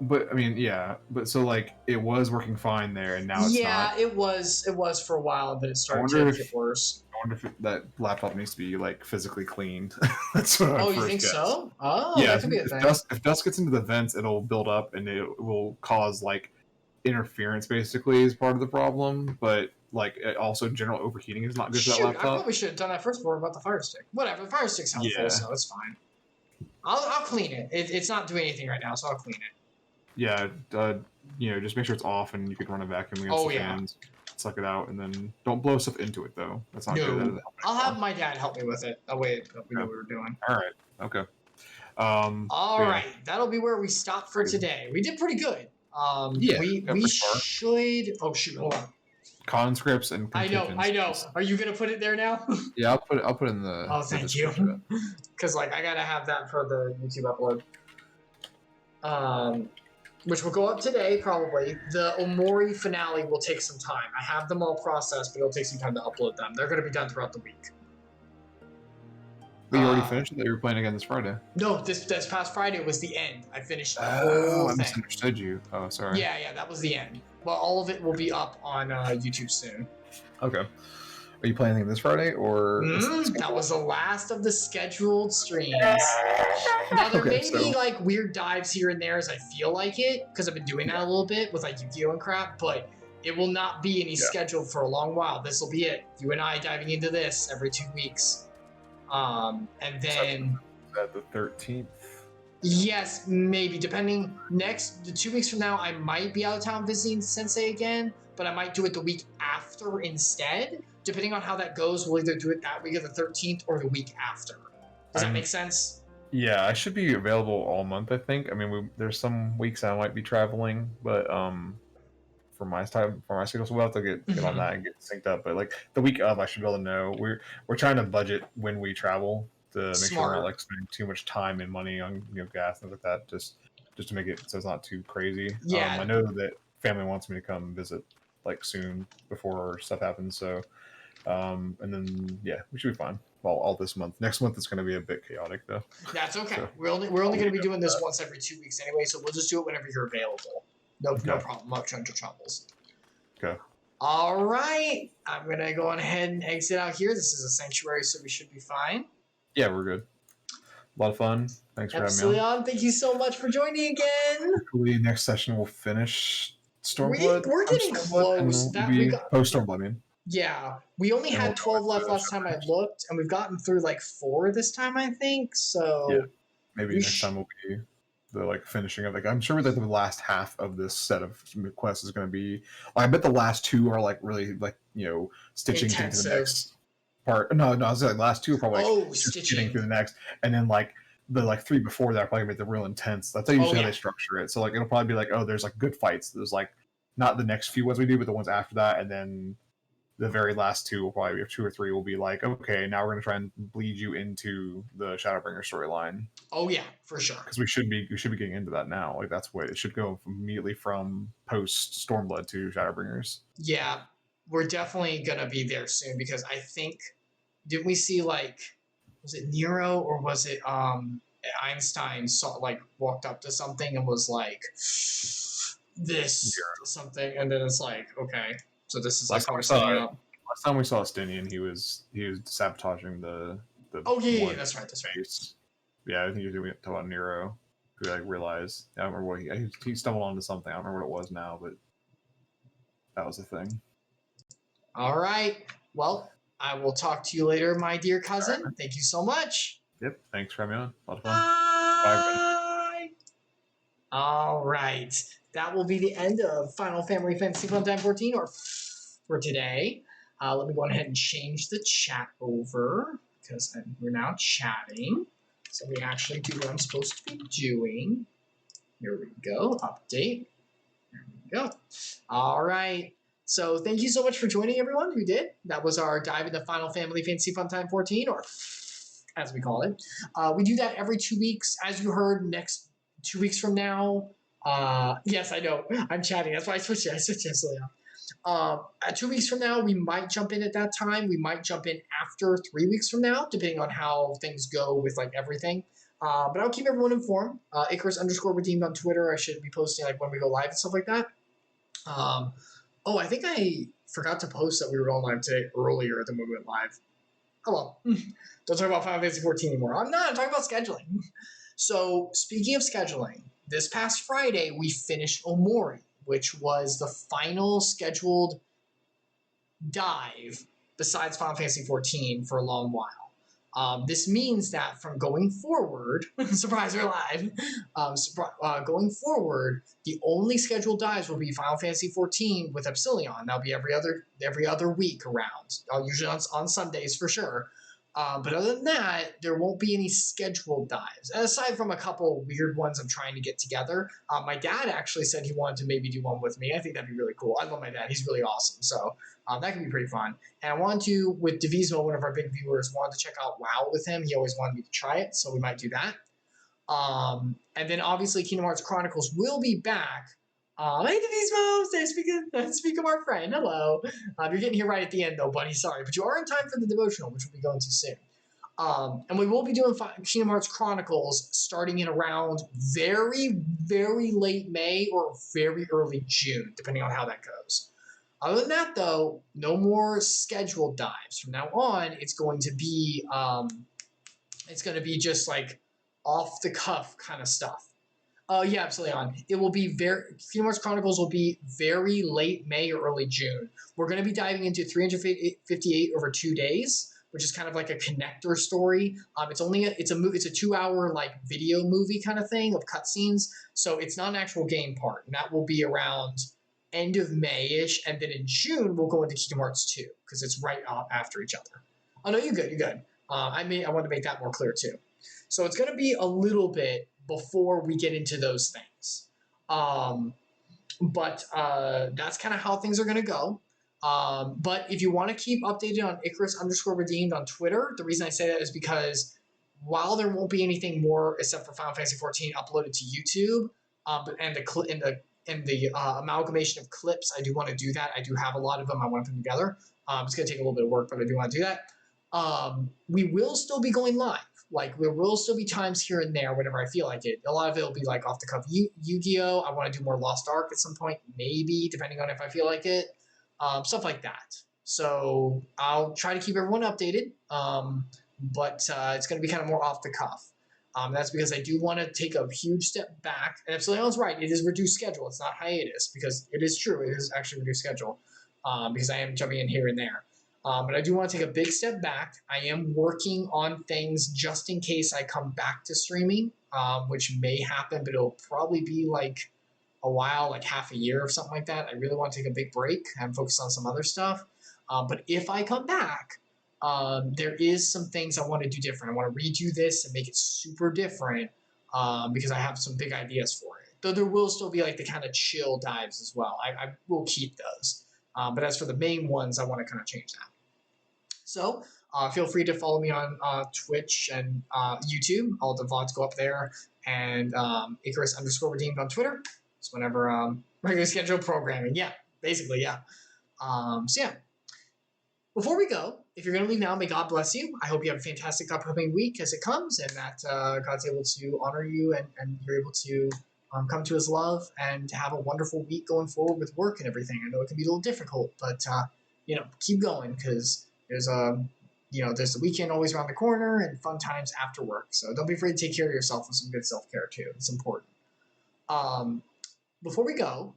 but I mean, yeah. But so like it was working fine there, and now it's not. Yeah, it was for a while, but it started to get worse. I wonder if that laptop needs to be like physically cleaned. That's what I you first think guessed. so? Oh, yeah. that could be a thing. If dust gets into the vents, it'll build up and it will cause like interference. Basically, is part of the problem, but like also general overheating is not good for that laptop. I probably should have done that first before about the Fire Stick. Whatever, the Fire Stick's helpful, so it's fine. I'll clean it. It's not doing anything right now, so I'll clean it. Yeah, just make sure it's off and you can run a vacuum against the fans, suck it out, and then don't blow stuff into it though. That's not good. I'll have my dad help me with it. That way we know what we're doing. All right. Okay. All right. That'll be where we stop for today. We did pretty good. We should. Oh shoot! Hold on. Conscripts and Contingencies. I know. Are you gonna put it there now? Yeah, I'll put it in the. Oh, thank you. Because like I gotta have that for the YouTube upload. Which will go up today probably. The Omori finale will take some time. I have them all processed, but it'll take some time to upload them. They're gonna be done throughout the week. But you already finished it? That you were playing again this Friday? No, this past Friday was the end. I finished the whole thing. I misunderstood you. Oh, sorry. Yeah, that was the end. Well, all of it will be up on YouTube soon. Okay. Are you playing anything this Friday, or...? That was the last of the scheduled streams. Now, there may be, like, weird dives here and there as I feel like it, because I've been doing that a little bit with, like, Yu-Gi-Oh! And crap, but it will not be any scheduled for a long while. This will be it. You and I diving into this every 2 weeks. And then... Is that the 13th? Yes, maybe. Depending. The 2 weeks from now, I might be out of town visiting Sensei again, but I might do it the week after instead. Depending on how that goes, we'll either do it that week of the 13th or the week after. Does that make sense? Yeah, I should be available all month, I think. I mean, there's some weeks I might be traveling, but for my schedule, so we'll have to get on that and get synced up. But like the week of, I should be able to know. We're trying to budget when we travel to make sure we're not like spending too much time and money on gas and things like that, just to make it so it's not too crazy. Yeah. I know that family wants me to come visit like soon before stuff happens, so and then we should be fine. Well, all this month. Next month is going to be a bit chaotic though. That's okay. So, we're only going to be doing this once every 2 weeks anyway, so we'll just do it whenever you're available. No problem. No troubles. Okay. All right. I'm going to go ahead and exit out here. This is a sanctuary, so we should be fine. Yeah, we're good. A lot of fun. Thanks for having me on. Epsilion, thank you so much for joining again. Hopefully next session we'll finish Stormblood. We're getting close. Post-Stormblood, I mean. Yeah. We only had 12 left last time I looked, and we've gotten through like 4 this time, I think. So yeah. Maybe next time will be the like finishing of I'm sure that the last half of this set of quests is going to be. I bet the last 2 are like really like stitching into the next part. No, I was like last 2 are probably stitching through the next, and then like the 3 before that are probably the real intense. That's usually how they structure it. So like it'll probably be like, oh, there's like good fights. There's like not the next few ones we do, but the ones after that, and then the very last 2 will probably be 2 or 3 will be like, okay, now we're gonna try and bleed you into the Shadowbringer storyline. Oh yeah, for sure. Because we should be getting into that now. Like that's what it should go immediately from post Stormblood to Shadowbringers. Yeah, we're definitely gonna be there soon because I think didn't we see like was it Nero or was it Einstein walked up to something and was like this something, and then it's like okay. So this is last time we saw Stinian, he was sabotaging the oh yeah, that's right. Yeah, I think he was doing it to Nero, who realized I don't remember what he stumbled onto something. I don't remember what it was now, but that was the thing. All right. Well, I will talk to you later, my dear cousin. Thank you so much. Yep. Thanks for having me on. A lot of fun. Bye. All right. That will be the end of Final Family Fantasy Funtime 14 or for today. Let me go ahead and change the chat over because we're now chatting. So we actually do what I'm supposed to be doing. Here we go. Update. There we go. All right. So thank you so much for joining, everyone who did. That was our dive into Final Family Fantasy Funtime 14, or as we call it. We do that every 2 weeks. As you heard, next 2 weeks from now. Yes, I know. I'm chatting. That's why I switched it. At 2 weeks from now, we might jump in at that time. We might jump in after 3 weeks from now, depending on how things go with like everything. But I'll keep everyone informed. Icarus_redeemed on Twitter. I should be posting like when we go live and stuff like that. Oh, I think I forgot to post that we were going live today earlier than when we went live. Oh well. Don't talk about Final Fantasy 14 anymore. I'm talking about scheduling. So, speaking of scheduling, this past Friday we finished Omori, which was the final scheduled dive besides Final Fantasy 14 for a long while. This means that from going forward, surprise, we're live. Going forward, the only scheduled dives will be Final Fantasy 14 with Epsilion. That'll be every other week around, usually on Sundays for sure. But other than that, there won't be any scheduled dives. Aside from a couple weird ones I'm trying to get together. My dad actually said he wanted to maybe do one with me. I think that'd be really cool. I love my dad. He's really awesome. So that could be pretty fun. And I wanted to, with Devotional, one of our big viewers, wanted to check out WoW with him. He always wanted me to try it, so we might do that. And then obviously Kingdom Hearts Chronicles will be back. Hey, Devotional, speak of our friend. Hello. You're getting here right at the end, though, buddy. Sorry. But you are in time for the Devotional, which we'll be going to soon. And we will be doing Kingdom Hearts Chronicles starting in around very, very late May or very early June, depending on how that goes. Other than that, though, no more scheduled dives. From now on, it's going to be just like off the cuff kind of stuff. Yeah, Epsilion. It will be Kingdom Hearts Chronicles will be very late May or early June. We're going to be diving into 358 over 2 days, which is kind of like a connector story. It's a 2-hour like video movie kind of thing of cutscenes. So it's not an actual game part, and that will be around end of May-ish, and then in June we'll go into Kingdom Hearts 2 because it's right after each other. Oh no, you're good. I want to make that more clear too. So it's going to be a little bit before we get into those things. But that's kind of how things are going to go. But if you want to keep updated on Icarus_redeemed on Twitter, the reason I say that is because while there won't be anything more except for Final Fantasy 14 uploaded to YouTube, and the amalgamation of clips, I do want to do that. I do have a lot of them. I want to put them together. It's going to take a little bit of work, but I do want to do that. We will still be going live. Like, there will still be times here and there whenever I feel like it. A lot of it will be like off the cuff Yu-Gi-Oh! I want to do more Lost Ark at some point, maybe, depending on if I feel like it. Stuff like that. So I'll try to keep everyone updated, but it's going to be kind of more off the cuff. That's because I do want to take a huge step back. And Epsilion's right, it is reduced schedule. It's not hiatus, because it is true. It is actually reduced schedule, because I am jumping in here and there. But I do want to take a big step back. I am working on things just in case I come back to streaming, which may happen, but it'll probably be like a while, like half a year or something like that. I really want to take a big break and focus on some other stuff. But if I come back, there is some things I want to do different. I want to redo this and make it super different, because I have some big ideas for it. Though there will still be like the kind of chill dives as well. I will keep those. But as for the main ones, I want to kind of change that. So feel free to follow me on Twitch and YouTube. All the VODs go up there. And Icarus_redeemed on Twitter. So whenever regular scheduled programming. Yeah, basically, yeah. So yeah. Before we go, if you're going to leave now, may God bless you. I hope you have a fantastic upcoming week as it comes, and that God's able to honor you and you're able to come to his love and have a wonderful week going forward with work and everything. I know it can be a little difficult, but keep going, because there's the weekend always around the corner and fun times after work. So don't be afraid to take care of yourself with some good self-care too. It's important. Before we go,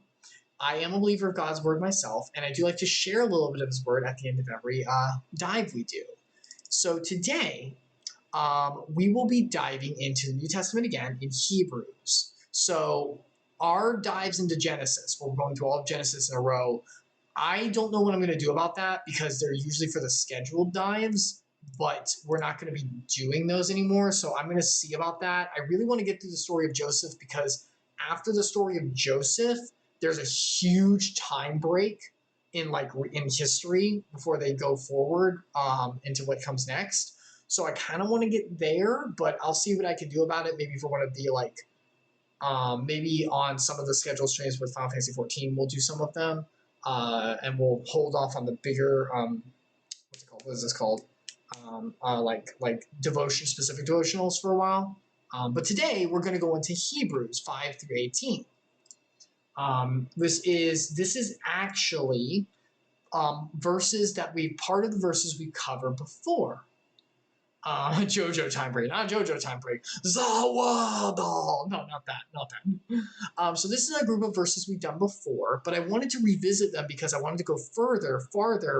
I am a believer of God's word myself, and I do like to share a little bit of his word at the end of every dive we do. So today, we will be diving into the New Testament again in Hebrews. So our dives into Genesis, we're going through all of Genesis in a row. I don't know what I'm going to do about that because they're usually for the scheduled dives, but we're not going to be doing those anymore. So I'm going to see about that. I really want to get through the story of Joseph because after the story of Joseph, there's a huge time break in history before they go forward into what comes next. So I kind of want to get there, but I'll see what I can do about it. Maybe if we want to be maybe on some of the scheduled streams with Final Fantasy 14, we'll do some of them. And we'll hold off on the bigger, what's it called? What is this called? Specific devotionals for a while. But today we're going to go into Hebrews 5 through 18. This is actually verses that part of the verses we covered before. JoJo time break, not JoJo time break. Zawadal. No, not that. So this is a group of verses we've done before, but I wanted to revisit them because I wanted to go farther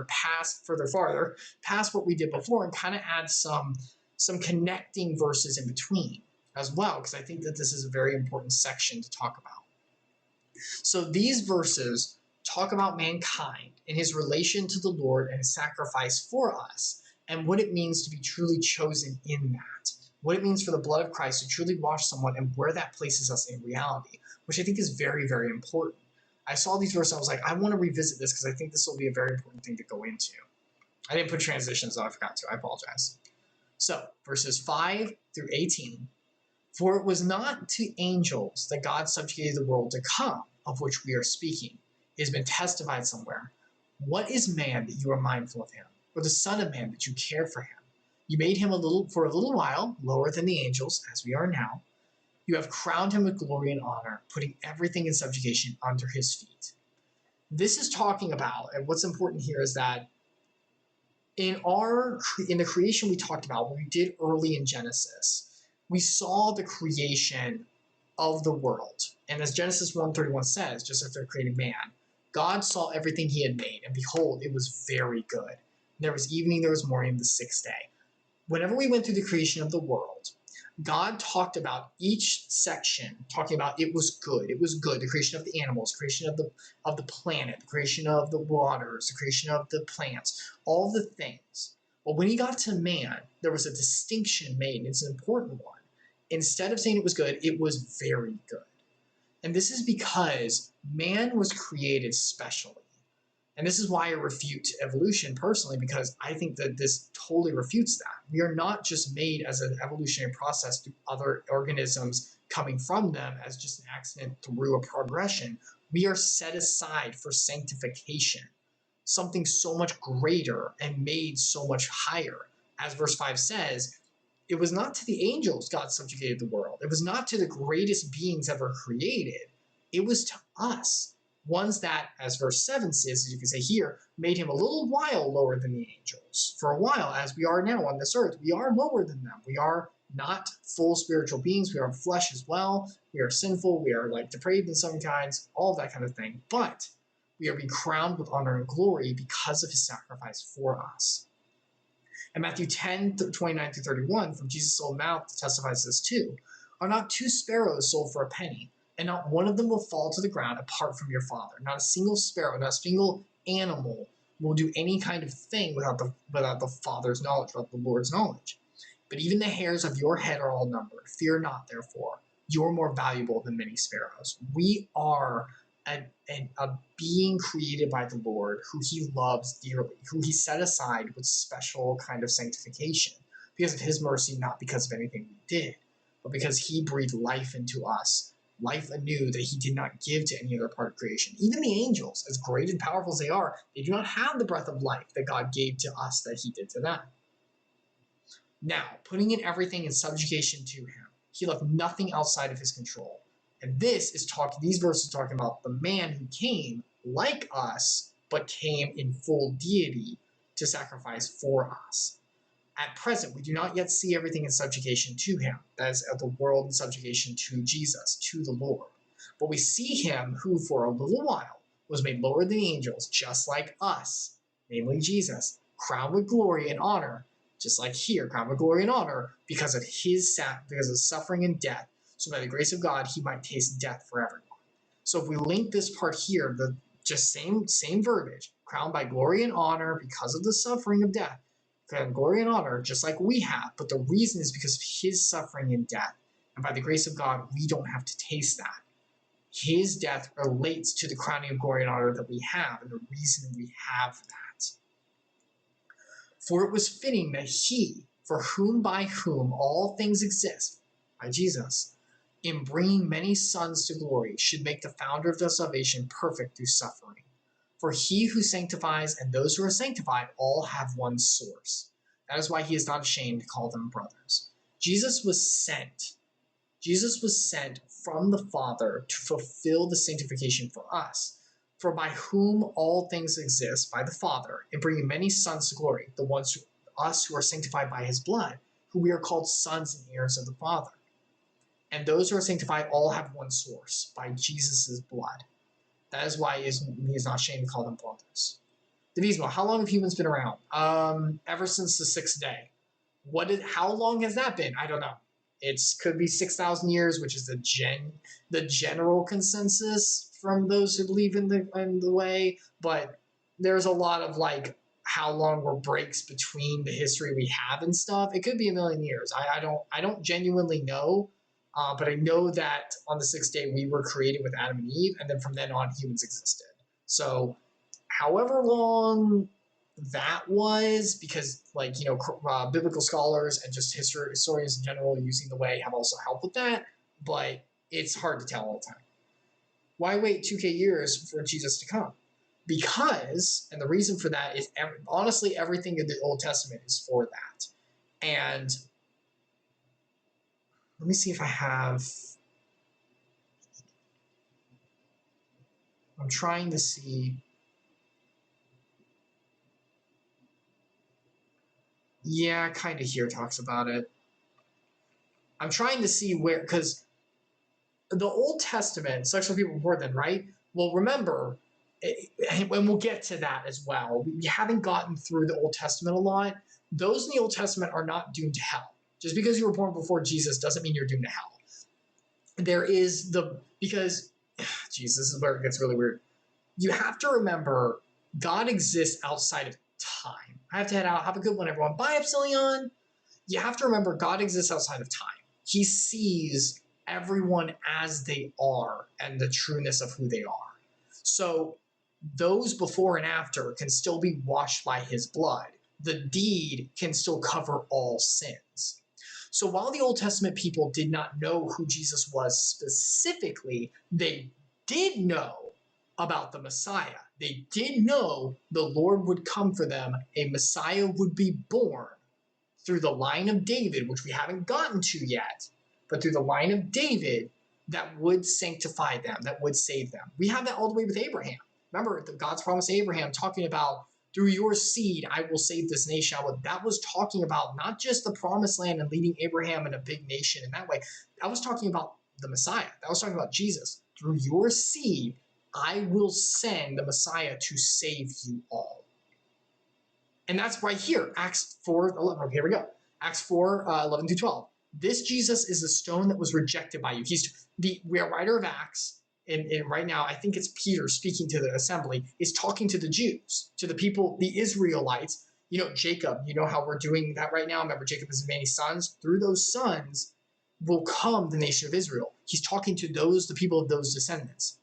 past what we did before and kind of add some connecting verses in between as well, because I think that this is a very important section to talk about. So these verses talk about mankind and his relation to the Lord and his sacrifice for us, and what it means to be truly chosen in that. What it means for the blood of Christ to truly wash someone and where that places us in reality, which I think is very, very important. I saw these verses, I was like, I want to revisit this because I think this will be a very important thing to go into. I didn't put transitions, though I forgot to. I apologize. So, verses 5 through 18. For it was not to angels that God subjugated the world to come, of which we are speaking. It has been testified somewhere. What is man that you are mindful of him? Or the Son of Man that you care for him? You made him for a little while lower than the angels, as we are now. You have crowned him with glory and honor, putting everything in subjugation under his feet. This is talking about, and what's important here is that in the creation we talked about, what we did early in Genesis, we saw the creation of the world. And as Genesis 1:31 says, just after creating man, God saw everything he had made, and behold, it was very good. There was evening, there was morning, the sixth day. Whenever we went through the creation of the world, God talked about each section, talking about it was good. It was good. The creation of the animals, creation of the planet, the creation of the waters, the creation of the plants, all the things. But when he got to man, there was a distinction made, and it's an important one. Instead of saying it was good, it was very good. And this is because man was created specially. And this is why I refute evolution personally, because I think that this totally refutes that. We are not just made as an evolutionary process through other organisms coming from them as just an accident through a progression. We are set aside for sanctification, something so much greater and made so much higher. As verse 5 says, it was not to the angels God subjugated the world. It was not to the greatest beings ever created. It was to us. Ones that, as verse 7 says, as you can say here, made him a little while lower than the angels. For a while, as we are now on this earth, we are lower than them. We are not full spiritual beings. We are flesh as well. We are sinful. We are depraved in some kinds, all of that kind of thing. But we are being crowned with honor and glory because of his sacrifice for us. And Matthew 10:29-31, from Jesus' own mouth testifies this too. Are not 2 sparrows sold for a penny? And not one of them will fall to the ground apart from your Father. Not a single sparrow, not a single animal will do any kind of thing without the Father's knowledge, without the Lord's knowledge. But even the hairs of your head are all numbered. Fear not, therefore. You are more valuable than many sparrows. We are a being created by the Lord who he loves dearly, who he set aside with special kind of sanctification because of his mercy, not because of anything we did, but because he breathed life into us. Life anew that he did not give to any other part of creation. Even the angels, as great and powerful as they are, they do not have the breath of life that God gave to us that he did to them. Now, putting in everything in subjugation to him, he left nothing outside of his control. And these verses talking about the man who came like us, but came in full deity to sacrifice for us. At present, we do not yet see everything in subjugation to him, that is, the world in subjugation to Jesus, to the Lord. But we see him who, for a little while, was made lower than the angels, just like us, namely Jesus, crowned with glory and honor, just like here, crown with glory and honor, because of his because of suffering and death. So by the grace of God, he might taste death for everyone. So if we link this part here, the just same verbiage, crowned by glory and honor because of the suffering of death, crowned glory and honor, just like we have. But the reason is because of his suffering and death. And by the grace of God, we don't have to taste that. His death relates to the crowning of glory and honor that we have, and the reason we have that. For it was fitting that he, for whom by whom all things exist, by Jesus, in bringing many sons to glory, should make the founder of the salvation perfect through suffering. For he who sanctifies and those who are sanctified all have one source. That is why he is not ashamed to call them brothers. Jesus was sent. Jesus was sent from the Father to fulfill the sanctification for us. For by whom all things exist, by the Father, in bringing many sons to glory, the ones us who are sanctified by his blood, who we are called sons and heirs of the Father. And those who are sanctified all have one source, by Jesus' blood. That is why he is not ashamed to call them brothers. Devotional, how long have humans been around? Ever since the sixth day. How long has that been? I don't know. It could be 6,000 years, which is the general consensus from those who believe in the way. But there's a lot of like how long were breaks between the history we have and stuff. It could be a million years. I don't genuinely know. But I know that on the sixth day we were created with Adam and Eve, and then from then on humans existed. So however long that was, because like, you know, biblical scholars and just historians in general using the way have also helped with that, but it's hard to tell all the time. Why wait 2K years for Jesus to come? Because, and the reason for that is honestly everything in the Old Testament is for that. And let me see if I have... I'm trying to see... Yeah, kind of here talks about it. I'm trying to see where... Because the Old Testament, sexual people before then, right? Well, remember, and we'll get to that as well. We haven't gotten through the Old Testament a lot. Those in the Old Testament are not doomed to hell. Just because you were born before Jesus doesn't mean you're doomed to hell. There is because, geez, this is where it gets really weird. You have to remember, God exists outside of time. I have to head out. Have a good one, everyone. Bye, Epsilion. You have to remember, God exists outside of time. He sees everyone as they are and the trueness of who they are. So those before and after can still be washed by his blood. The deed can still cover all sins. So while the Old Testament people did not know who Jesus was specifically, they did know about the Messiah. They did know the Lord would come for them. A Messiah would be born through the line of David, which we haven't gotten to yet, but through the line of David that would sanctify them, that would save them. We have that all the way with Abraham. Remember, God's promise to Abraham talking about, through your seed, I will save this nation. That was talking about not just the promised land and leading Abraham in a big nation in that way. That was talking about the Messiah. That was talking about Jesus. Through your seed, I will send the Messiah to save you all. And that's right here, Acts 4:11. Here we go. Acts 4:11 through 12. This Jesus is the stone that was rejected by you. We are writer of Acts. And right now, I think it's Peter speaking to the assembly, is talking to the Jews, to the people, the Israelites. You know, Jacob, you know how we're doing that right now? Remember, Jacob has many sons. Through those sons will come the nation of Israel. He's talking to the people of those descendants.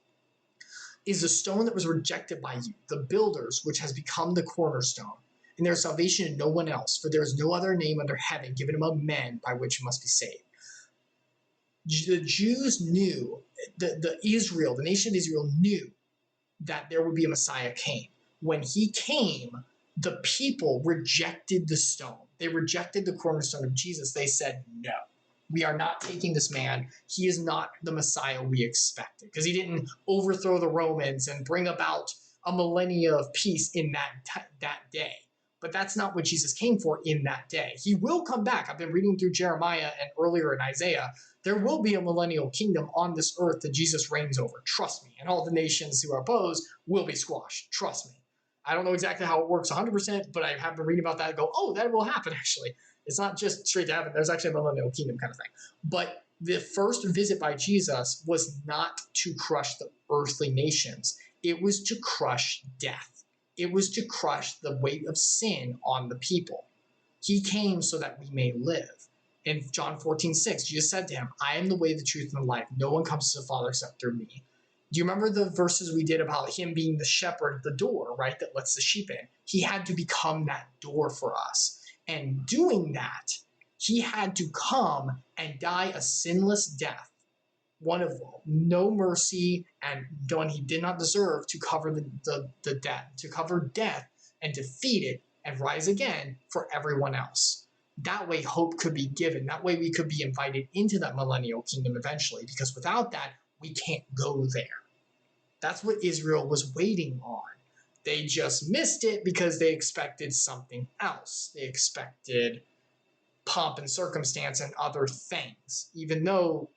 Is the stone that was rejected by you, the builders, which has become the cornerstone. And there is salvation in no one else, for there is no other name under heaven given among men by which you must be saved. The Jews knew, the nation of Israel knew that there would be a Messiah came. When he came, the people rejected the stone. They rejected the cornerstone of Jesus. They said, no, we are not taking this man. He is not the Messiah we expected, because he didn't overthrow the Romans and bring about a millennia of peace in that day. But that's not what Jesus came for in that day. He will come back. I've been reading through Jeremiah and earlier in Isaiah. There will be a millennial kingdom on this earth that Jesus reigns over. Trust me. And all the nations who are opposed will be squashed. Trust me. I don't know exactly how it works 100%, but I have been reading about that and go, oh, that will happen actually. It's not just straight to heaven. There's actually a millennial kingdom kind of thing. But the first visit by Jesus was not to crush the earthly nations. It was to crush death. It was to crush the weight of sin on the people. He came so that we may live. In John 14:6, Jesus said to him, I am the way, the truth, and the life. No one comes to the Father except through me. Do you remember the verses we did about him being the shepherd at the door, right, that lets the sheep in? He had to become that door for us. And doing that, he had to come and die a sinless death, one of no mercy and one he did not deserve, to cover the debt, to cover death and defeat it and rise again for everyone else. That way hope could be given. That way we could be invited into that millennial kingdom eventually, because without that, we can't go there. That's what Israel was waiting on. They just missed it because they expected something else. They expected pomp and circumstance and other things, even though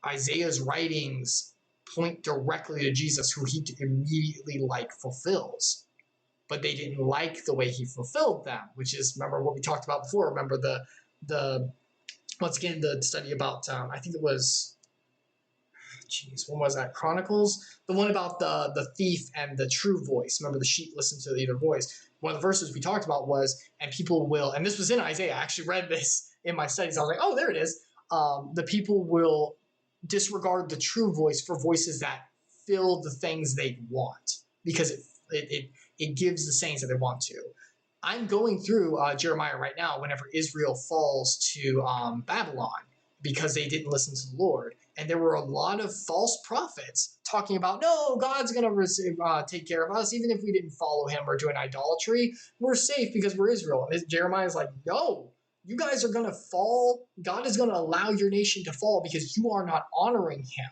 Isaiah's writings point directly to Jesus, who he immediately fulfills. But they didn't like the way he fulfilled them, which is, remember what we talked about before. Remember the once again, the study about, I think it was, when was that? Chronicles? The one about the thief and the true voice. Remember, the sheep listen to either voice. One of the verses we talked about was, and people will, and this was in Isaiah, I actually read this in my studies. I was like, oh, there it is. The people will disregard the true voice for voices that fill the things they want, because it gives the sayings that they want to. I'm going through Jeremiah right now whenever Israel falls to Babylon because they didn't listen to the Lord. And there were a lot of false prophets talking about, no, God's going to take care of us. Even if we didn't follow him or do an idolatry, we're safe because we're Israel. And Jeremiah's like, no, you guys are going to fall. God is going to allow your nation to fall because you are not honoring him.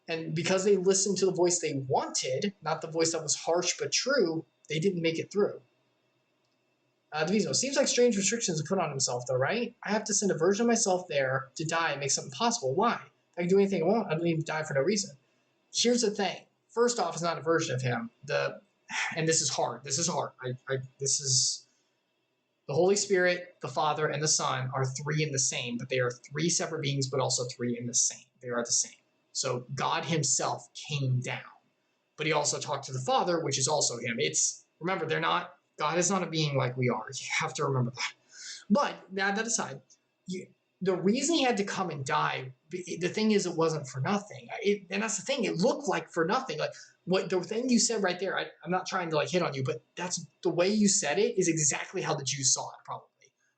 And because they listened to the voice they wanted, not the voice that was harsh but true, they didn't make it through. Devotional, seems like strange restrictions to put on himself, though, right? I have to send a version of myself there to die and make something possible. Why? If I can do anything I want, I don't need to die for no reason. Here's the thing. First off, it's not a version of him. And this is hard. This is hard. This is the Holy Spirit, the Father, and the Son are three in the same, but they are three separate beings, but also three in the same. They are the same. So God himself came down, but he also talked to the Father, which is also him. Remember, they're not. God is not a being like we are. You have to remember that. But that aside, the reason he had to come and die, the thing is, it wasn't for nothing. And that's the thing. It looked like for nothing. Like what the thing you said right there. I'm not trying to hit on you, but that's the way you said it is exactly how the Jews saw it. Probably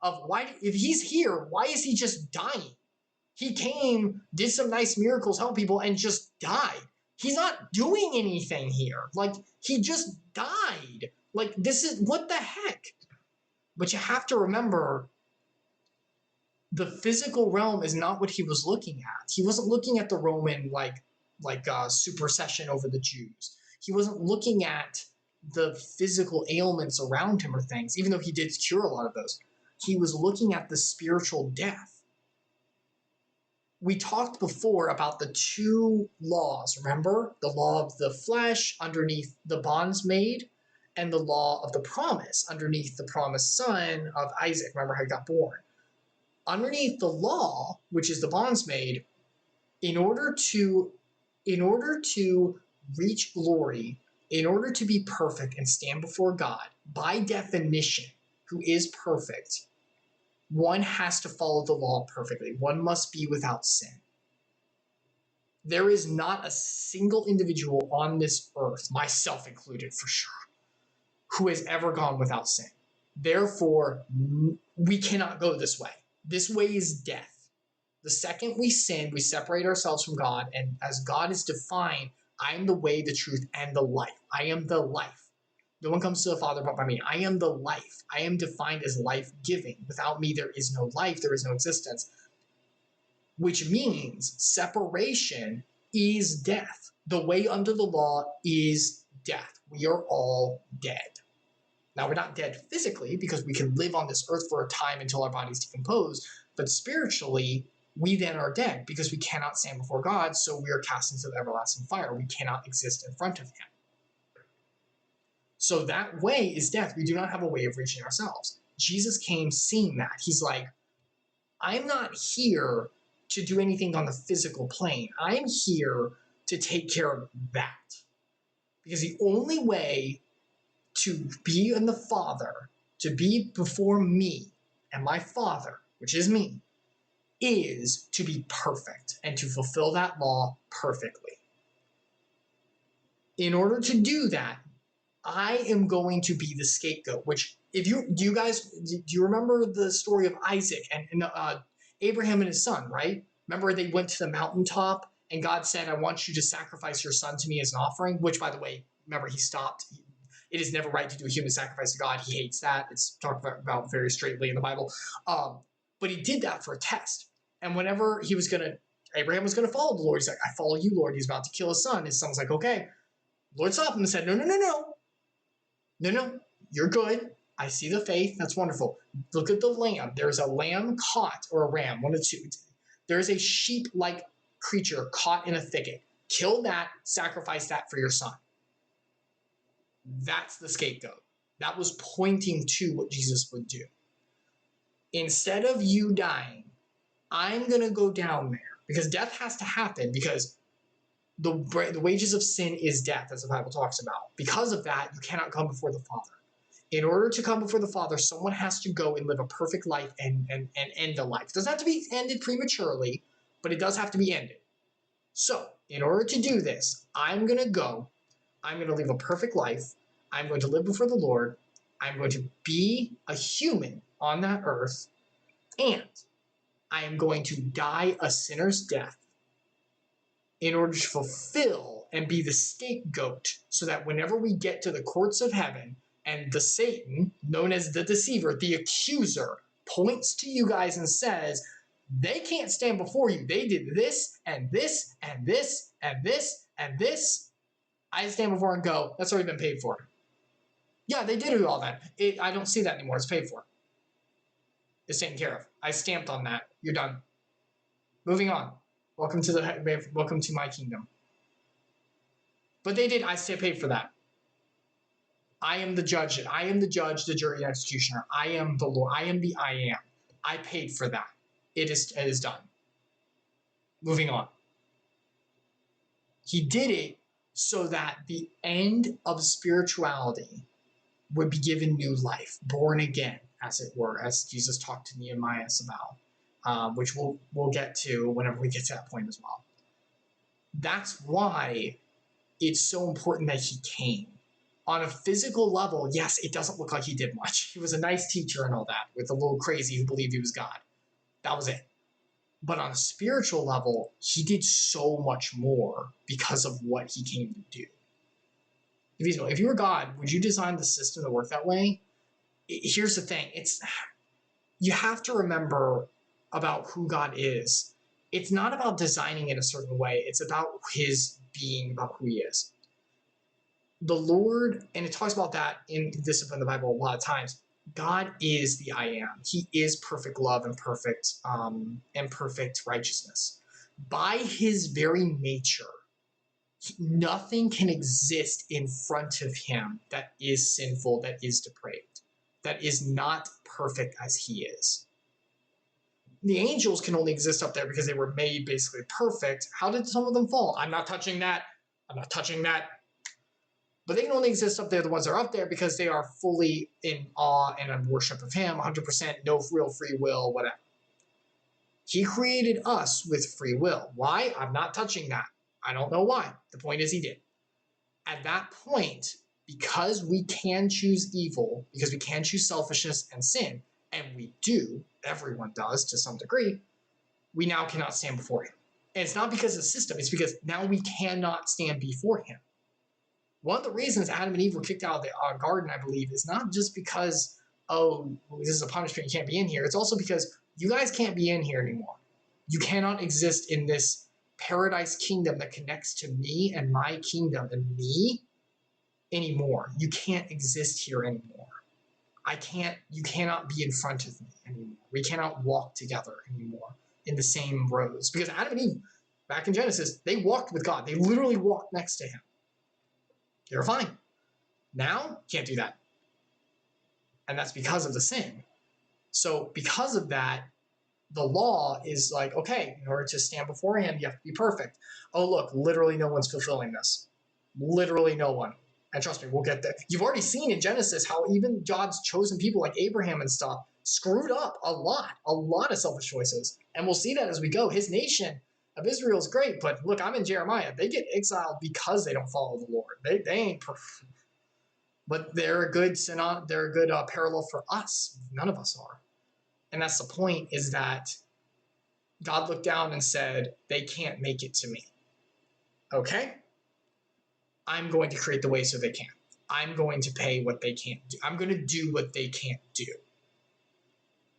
of why, if he's here, why is he just dying? He came, did some nice miracles, helped people, and just died. He's not doing anything here. He just died. This is, what the heck? But you have to remember, the physical realm is not what he was looking at. He wasn't looking at the Roman, supersession over the Jews. He wasn't looking at the physical ailments around him or things, even though he did cure a lot of those. He was looking at the spiritual death. We talked before about the two laws, remember? The law of the flesh underneath the bondsmaid, and the law of the promise underneath the promised son of Isaac. Remember how he got born. Underneath the law, which is the bondsmaid, in order to reach glory, in order to be perfect and stand before God, by definition, who is perfect, one has to follow the law perfectly. One must be without sin. There is not a single individual on this earth, myself included for sure, who has ever gone without sin. Therefore, we cannot go this way. This way is death. The second we sin, we separate ourselves from God, and as God is defined, I am the way, the truth, and the life. I am the life. No one comes to the Father but by me. I am the life. I am defined as life-giving. Without me, there is no life. There is no existence. Which means separation is death. The way under the law is death. We are all dead. Now, we're not dead physically because we can live on this earth for a time until our bodies decompose, but spiritually, we then are dead because we cannot stand before God, so we are cast into the everlasting fire. We cannot exist in front of him. So that way is death. We do not have a way of reaching ourselves. Jesus came seeing that. He's like, I'm not here to do anything on the physical plane. I'm here to take care of that. Because the only way to be in the Father, to be before me and my Father, which is me, is to be perfect and to fulfill that law perfectly. In order to do that, I am going to be the scapegoat, which do you remember the story of Isaac and Abraham and his son, right? Remember they went to the mountaintop and God said, I want you to sacrifice your son to me as an offering, which by the way, remember he stopped. It is never right to do a human sacrifice to God. He hates that. It's talked about very straightly in the Bible. But he did that for a test. And whenever Abraham was going to follow the Lord, he's like, I follow you, Lord. He's about to kill his son. His son's like, okay. Lord stopped him and said, no, you're good. I see the faith. That's wonderful. Look at the lamb. There's a lamb caught, or a ram, one of the two. There's a sheep-like creature caught in a thicket. Kill that, sacrifice that for your son. That's the scapegoat. That was pointing to what Jesus would do. Instead of you dying, I'm going to go down there because death has to happen because the wages of sin is death, as the Bible talks about. Because of that, you cannot come before the Father. In order to come before the Father, someone has to go and live a perfect life and end a life. It doesn't have to be ended prematurely, but it does have to be ended. So, in order to do this, I'm going to live a perfect life. I'm going to live before the Lord. I'm going to be a human on that earth. And I am going to die a sinner's death in order to fulfill and be the scapegoat so that whenever we get to the courts of heaven and the Satan, known as the deceiver, the accuser, points to you guys and says, they can't stand before you. They did this and this and this and this and this. I stand before and go, that's already been paid for. Yeah, they did do all that. I don't see that anymore. It's paid for. It's taken care of. I stamped on that. You're done. Moving on. Welcome to my kingdom. But they did. I paid for that. I am the judge. I am the judge, the jury, and executioner. I am the Lord. I am the I am. I paid for that. It is done. Moving on. He did it so that the end of spirituality would be given new life, born again, as it were, as Jesus talked to Nehemiah about, which we'll get to whenever we get to that point as well. That's why it's so important that he came. On a physical level, yes, it doesn't look like he did much. He was a nice teacher and all that, with a little crazy who believed he was God. That was it. But on a spiritual level, he did so much more because of what he came to do. If you were God, would you design the system to work that way? Here's the thing. You have to remember about who God is. It's not about designing it a certain way. It's about his being, about who he is. The Lord, and it talks about that in Discipline in the Bible a lot of times, God is the I am. He is perfect love and perfect righteousness. By his very nature, nothing can exist in front of him that is sinful, that is depraved, that is not perfect as he is. The angels can only exist up there because they were made basically perfect. How did some of them fall? I'm not touching that. I'm not touching that. But they can only exist up there, the ones that are up there, because they are fully in awe and in worship of him, 100%, no real free will, whatever. He created us with free will. Why? I'm not touching that. I don't know why. The point is he did. At that point, because we can choose evil, because we can choose selfishness and sin, and we do, everyone does to some degree, we now cannot stand before him. And it's not because of the system, it's because now we cannot stand before him. One of the reasons Adam and Eve were kicked out of the garden, I believe, is not just because, this is a punishment, you can't be in here. It's also because you guys can't be in here anymore. You cannot exist in this paradise kingdom that connects to me and my kingdom and me anymore. You can't exist here anymore. You cannot be in front of me anymore. We cannot walk together anymore in the same rows. Because Adam and Eve, back in Genesis, they walked with God. They literally walked next to him. They're fine. Now, can't do that. And that's because of the sin. So because of that, the law is like, okay, in order to stand before him, you have to be perfect. Oh, look, literally no one's fulfilling this. Literally no one. And trust me, we'll get there. You've already seen in Genesis how even God's chosen people like Abraham and stuff screwed up a lot of selfish choices. And we'll see that as we go. His nation of Israel is great, but look, I'm in Jeremiah. They get exiled because they don't follow the Lord. They ain't perfect. But they're a good parallel for us. None of us are. And that's the point, is that God looked down and said, they can't make it to me. Okay? I'm going to create the way so they can. I'm going to pay what they can't do. I'm going to do what they can't do.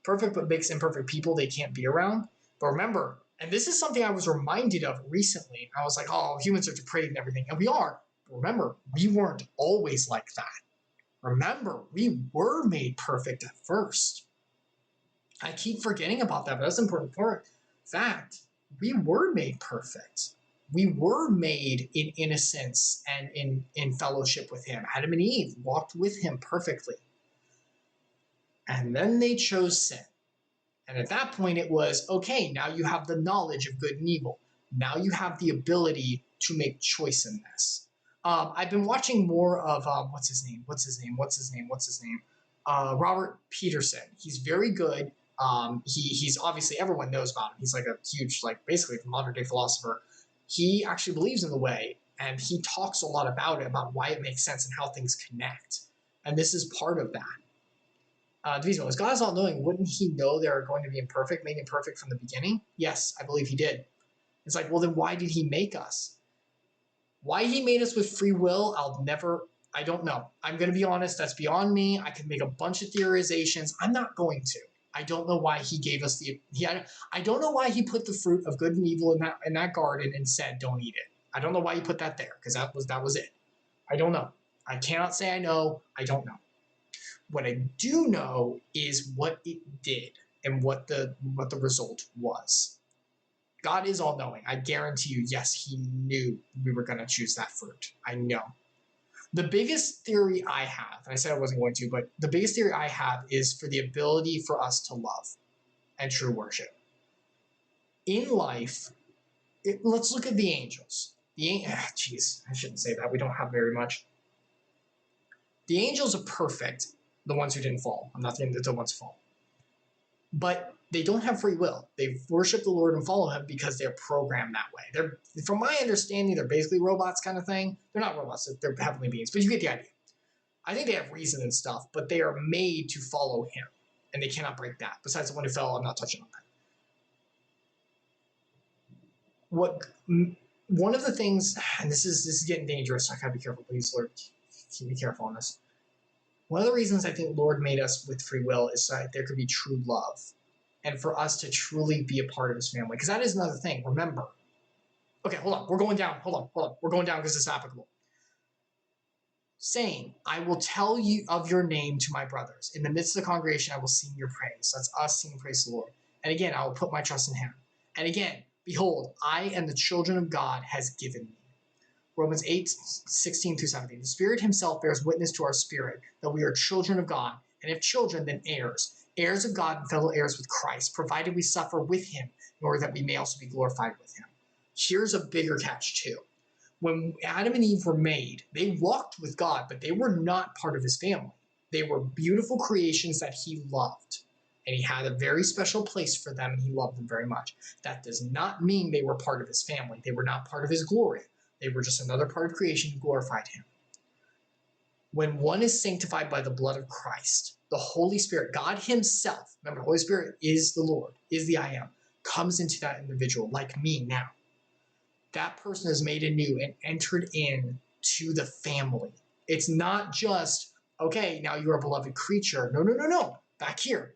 Perfect but makes imperfect people they can't be around. But remember, and this is something I was reminded of recently. I was like, oh, humans are depraved and everything. And we are. But remember, we weren't always like that. Remember, we were made perfect at first. I keep forgetting about that, but that's an important fact. We were made perfect. We were made in innocence and in fellowship with him. Adam and Eve walked with him perfectly. And then they chose sin. And at that point it was, okay, now you have the knowledge of good and evil. Now you have the ability to make choice in this. I've been watching more of, what's his name? Robert Peterson. He's very good. He's obviously, everyone knows about him. He's like a huge, like basically modern day philosopher. He actually believes in the way, and he talks a lot about it, about why it makes sense and how things connect. And this is part of that. Devotional, as God is all knowing, wouldn't he know they are going to be imperfect, made imperfect from the beginning? Yes, I believe he did. It's like, well, then why did he make us? Why he made us with free will, I don't know. I'm going to be honest, that's beyond me. I could make a bunch of theorizations. I'm not going to. I don't know why he gave us I don't know why he put the fruit of good and evil in that garden and said, don't eat it. I don't know why he put that there, because that was it. I don't know. I cannot say I know. I don't know. What I do know is what it did and what the result was. God is all-knowing. I guarantee you, yes, he knew we were going to choose that fruit. I know. The biggest theory I have, and I said I wasn't going to, but the biggest theory I have is for the ability for us to love and true worship. In life, let's look at the angels. I shouldn't say that. We don't have very much. The angels are perfect, the ones who didn't fall. I'm not saying that the ones who fall. But they don't have free will. They worship the Lord and follow him because they're programmed that way. From my understanding, they're basically robots kind of thing. They're not robots, they're heavenly beings, but you get the idea. I think they have reason and stuff, but they are made to follow him, and they cannot break that. Besides the one who fell, I'm not touching on that. One of the things, and this is getting dangerous, so I gotta be careful, please, Lord, keep me careful on this. One of the reasons I think Lord made us with free will is so that there could be true love, and for us to truly be a part of his family. Because that is another thing. Remember. Okay, hold on. We're going down. Hold on. We're going down because it's applicable. Saying, I will tell you of your name to my brothers. In the midst of the congregation, I will sing your praise. That's us singing praise to the Lord. And again, I will put my trust in him. And again, behold, I and the children of God has given me. Romans 8:16-17. The Spirit himself bears witness to our spirit that we are children of God, and if children, then heirs. Heirs of God and fellow heirs with Christ, provided we suffer with him, in order that we may also be glorified with him. Here's a bigger catch too. When Adam and Eve were made, they walked with God, but they were not part of his family. They were beautiful creations that he loved, and he had a very special place for them, and he loved them very much. That does not mean they were part of his family. They were not part of his glory. They were just another part of creation who glorified him. When one is sanctified by the blood of Christ, the Holy Spirit, God himself, remember, the Holy Spirit is the Lord, is the I am, comes into that individual, like me now. That person is made anew and entered in to the family. It's not just, okay, now you're a beloved creature. No. Back here.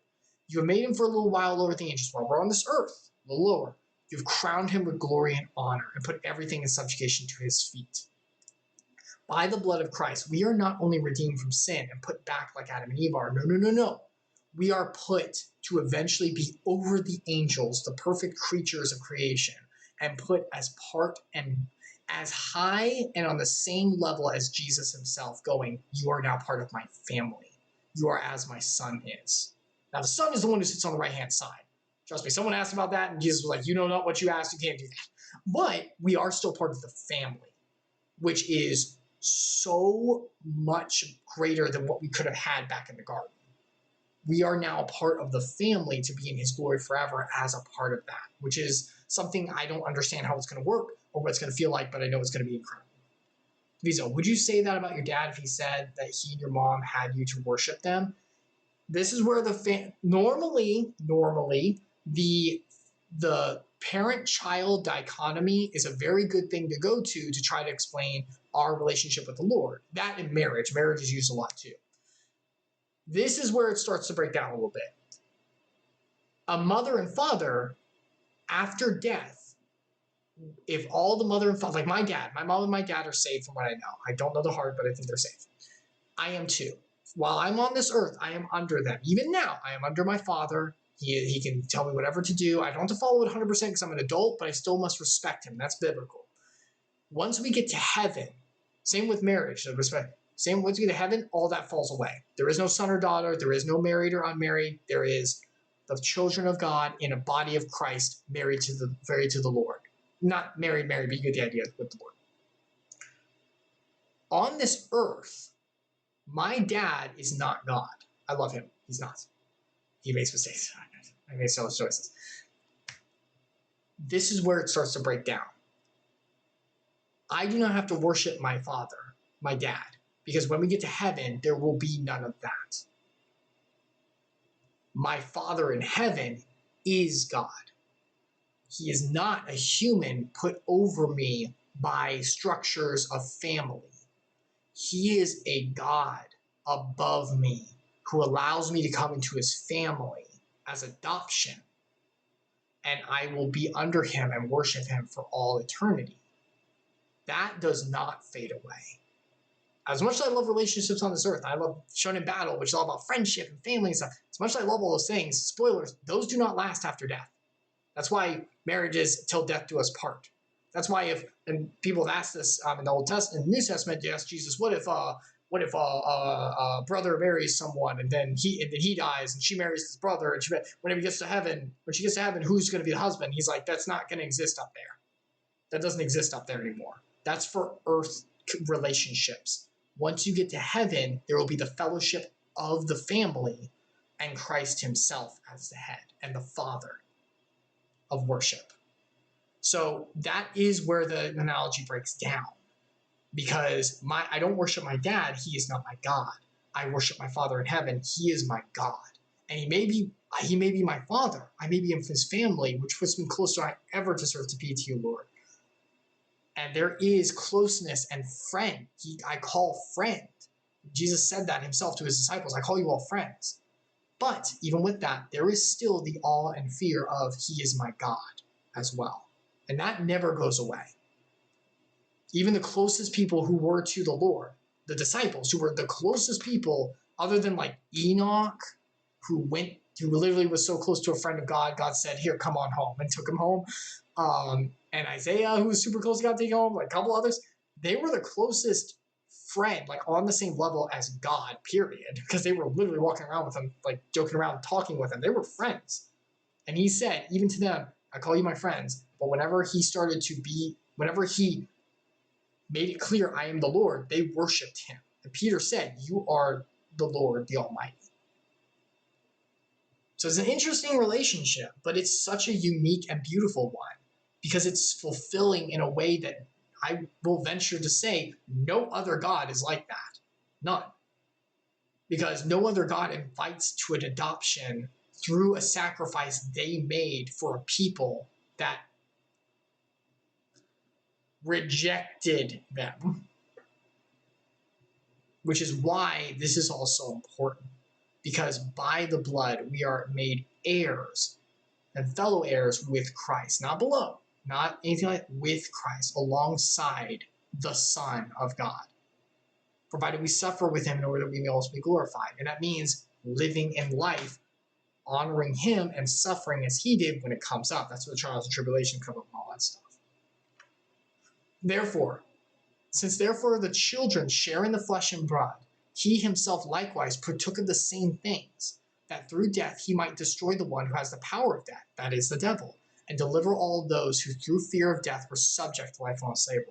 You have made him for a little while lower than the angels. While we're on this earth, a little lower, you've crowned him with glory and honor and put everything in subjugation to his feet. By the blood of Christ, we are not only redeemed from sin and put back like Adam and Eve are. No. We are put to eventually be over the angels, the perfect creatures of creation, and put as part and as high and on the same level as Jesus himself, going, you are now part of my family. You are as my son is. Now, the son is the one who sits on the right-hand side. Trust me, someone asked about that, and Jesus was like, you know not what you asked, you can't do that. But we are still part of the family, which is so much greater than what we could have had back in the garden. We are now a part of the family to be in his glory forever as a part of that, which is something I don't understand how it's going to work or what it's going to feel like, but I know it's going to be incredible. Vizo, would you say that about your dad if he said that he and your mom had you to worship them? This is where normally the parent-child dichotomy is a very good thing to go to try to explain our relationship with the Lord. That and marriage. Marriage is used a lot too. This is where it starts to break down a little bit. A mother and father, after death, if all the mother and father, like my dad, my mom and my dad are saved from what I know. I don't know the heart, but I think they're safe. I am too. While I'm on this earth, I am under them. Even now, I am under my father. He can tell me whatever to do. I don't have to follow it 100% because I'm an adult, but I still must respect him. That's biblical. Once we get to heaven, same with marriage, respect. Same, once we get to heaven, all that falls away. There is no son or daughter. There is no married or unmarried. There is the children of God in a body of Christ, married to the Lord. Not married, but you get the idea with the Lord. On this earth, my dad is not God. I love him. He's not. He makes mistakes. I make selfish choices. This is where it starts to break down. I do not have to worship my father, my dad, because when we get to heaven, there will be none of that. My Father in heaven is God. He is not a human put over me by structures of family. He is a God above me who allows me to come into his family as adoption, and I will be under him and worship him for all eternity. That does not fade away. As much as I love relationships on this earth, I love Shonen Battle, which is all about friendship and family and stuff. As much as I love all those things, spoilers, those do not last after death. That's why marriage is till death do us part. That's why and people have asked this in the Old Testament, in the New Testament, they ask Jesus, what if a brother marries someone and then he dies and she marries his brother and when she gets to heaven, who's going to be the husband? He's like, that's not going to exist up there. That doesn't exist up there anymore. That's for earth relationships. Once you get to heaven, there will be the fellowship of the family and Christ himself as the head and the father of worship. So that is where the analogy breaks down. Because I don't worship my dad, he is not my God. I worship my Father in heaven, he is my God. And he may be my father. I may be in his family, which puts me closer than I ever deserve to be to you, Lord. And there is closeness and friend. I call friend. Jesus said that himself to his disciples. I call you all friends. But even with that, there is still the awe and fear of he is my God as well. And that never goes away. Even the closest people who were to the Lord, the disciples who were the closest people other than like Enoch, who literally was so close to a friend of God, God said, here, come on home, and took him home. And Isaiah, who was super close to God, taking home, like a couple others, they were the closest friend, like on the same level as God, period. Because they were literally walking around with him, like joking around, talking with him. They were friends. And he said, even to them, I call you my friends. But whenever he made it clear, I am the Lord, they worshiped him. And Peter said, you are the Lord, the Almighty. So it's an interesting relationship, but it's such a unique and beautiful one because it's fulfilling in a way that I will venture to say no other God is like that. None. Because no other God invites to an adoption through a sacrifice they made for a people that rejected them. Which is why this is also important. Because by the blood we are made heirs and fellow heirs with Christ. Not below, not anything like with Christ, alongside the Son of God. Provided we suffer with him in order that we may also be glorified. And that means living in life, honoring him and suffering as he did when it comes up. That's what the trials and tribulation come up and all that stuff. Therefore, since therefore the children share in the flesh and blood, he himself likewise partook of the same things, that through death he might destroy the one who has the power of death, that is, the devil, and deliver all those who through fear of death were subject to lifelong slavery.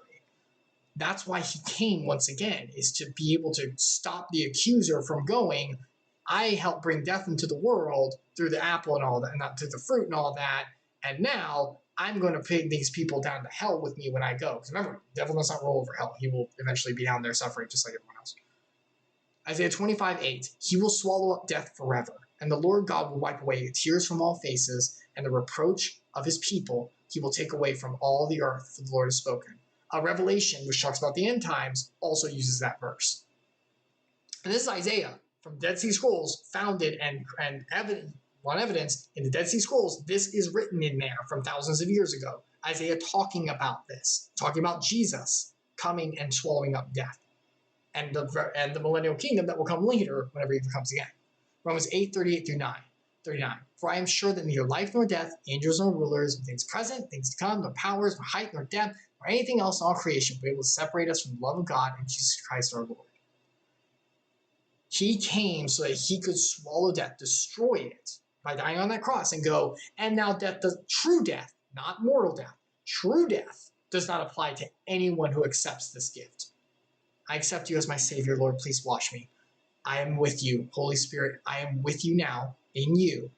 That's why he came once again, is to be able to stop the accuser from going, I helped bring death into the world through the apple and all that, and not through the fruit and all that, and now I'm going to pin these people down to hell with me when I go. Because remember, the devil does not rule over hell. He will eventually be down there suffering just like everyone else. Isaiah 25:8, he will swallow up death forever, and the Lord God will wipe away tears from all faces, and the reproach of his people he will take away from all the earth, for the Lord has spoken. Revelation, which talks about the end times, also uses that verse. And this is Isaiah from Dead Sea Scrolls, founded and evidence in the Dead Sea Scrolls. This is written in there from thousands of years ago. Isaiah talking about this, talking about Jesus coming and swallowing up death, and the millennial kingdom that will come later whenever he comes again. Romans 8:38-39. For I am sure that neither life nor death, angels nor rulers, things present, things to come, nor powers, nor height, nor depth, or anything else in all creation will be able to separate us from the love of God and Jesus Christ our Lord. He came so that he could swallow death, destroy it, by dying on that cross, and go, and now death, true death, not mortal death, true death does not apply to anyone who accepts this gift. I accept you as my Savior, Lord, please wash me. I am with you, Holy Spirit, I am with you now, in you.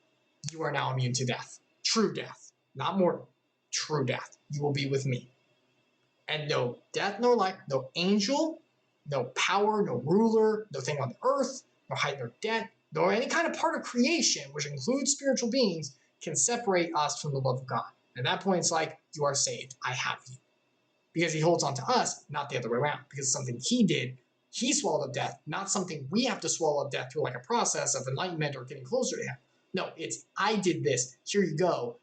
You are now immune to death. True death, not mortal, true death. You will be with me. And no death nor life, no angel, no power, no ruler, no thing on the earth, no height nor depth, nor any kind of part of creation, which includes spiritual beings, can separate us from the love of God. At that point, it's like, you are saved. I have you. Because he holds on to us, not the other way around. Because it's something he did. He swallowed up death, not something we have to swallow up death through like a process of enlightenment or getting closer to him. No, it's, I did this. Here you go.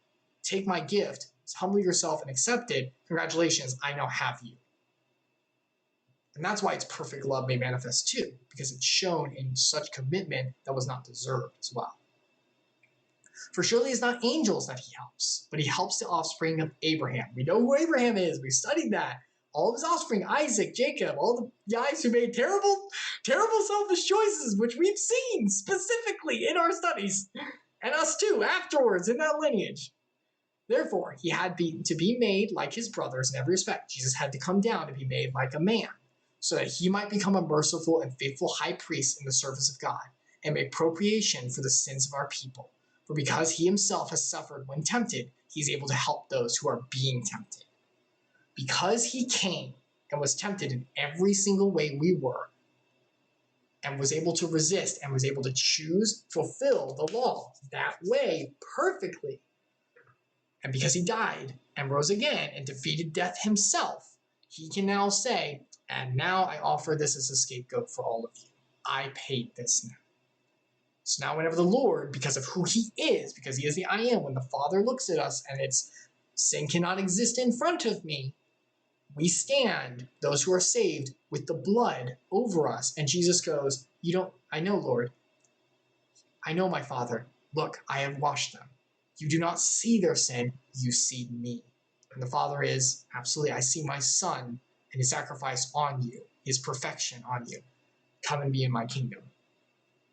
Take my gift. Humble yourself and accept it. Congratulations, I now have you. And that's why it's perfect love made manifest too, because it's shown in such commitment that was not deserved as well. For surely it's not angels that he helps, but he helps the offspring of Abraham. We know who Abraham is. We studied that. All of his offspring, Isaac, Jacob, all the guys who made terrible, selfish choices, which we've seen specifically in our studies, and us too, afterwards in that lineage. Therefore, he had to be made like his brothers in every respect. Jesus had to come down to be made like a man, so that he might become a merciful and faithful high priest in the service of God, and make propitiation for the sins of our people. For because he himself has suffered when tempted, he is able to help those who are being tempted. Because he came and was tempted in every single way we were, and was able to resist, and was able to choose, fulfill the law that way perfectly, and because he died and rose again and defeated death himself, he can now say, and now I offer this as a scapegoat for all of you. I paid this now. So now whenever the Lord, because of who he is, because he is the I am, when the Father looks at us and it's, sin cannot exist in front of me, we stand, those who are saved, with the blood over us. And Jesus goes, I know, Lord. I know, my Father. Look, I have washed them. You do not see their sin, you see me. And the Father is, absolutely, I see my Son and his sacrifice on you, his perfection on you. Come and be in my kingdom.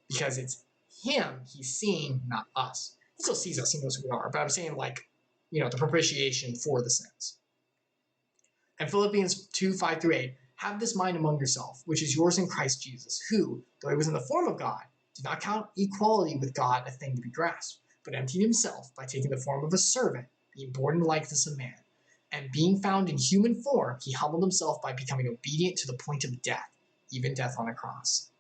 Because it's him he's seeing, not us. He still sees us, he knows who we are. But I'm saying the propitiation for the sins. And Philippians 2:5-8, have this mind among yourself, which is yours in Christ Jesus, who, though he was in the form of God, did not count equality with God a thing to be grasped, but emptied himself by taking the form of a servant, being born in the likeness of man. And being found in human form, he humbled himself by becoming obedient to the point of death, even death on a cross.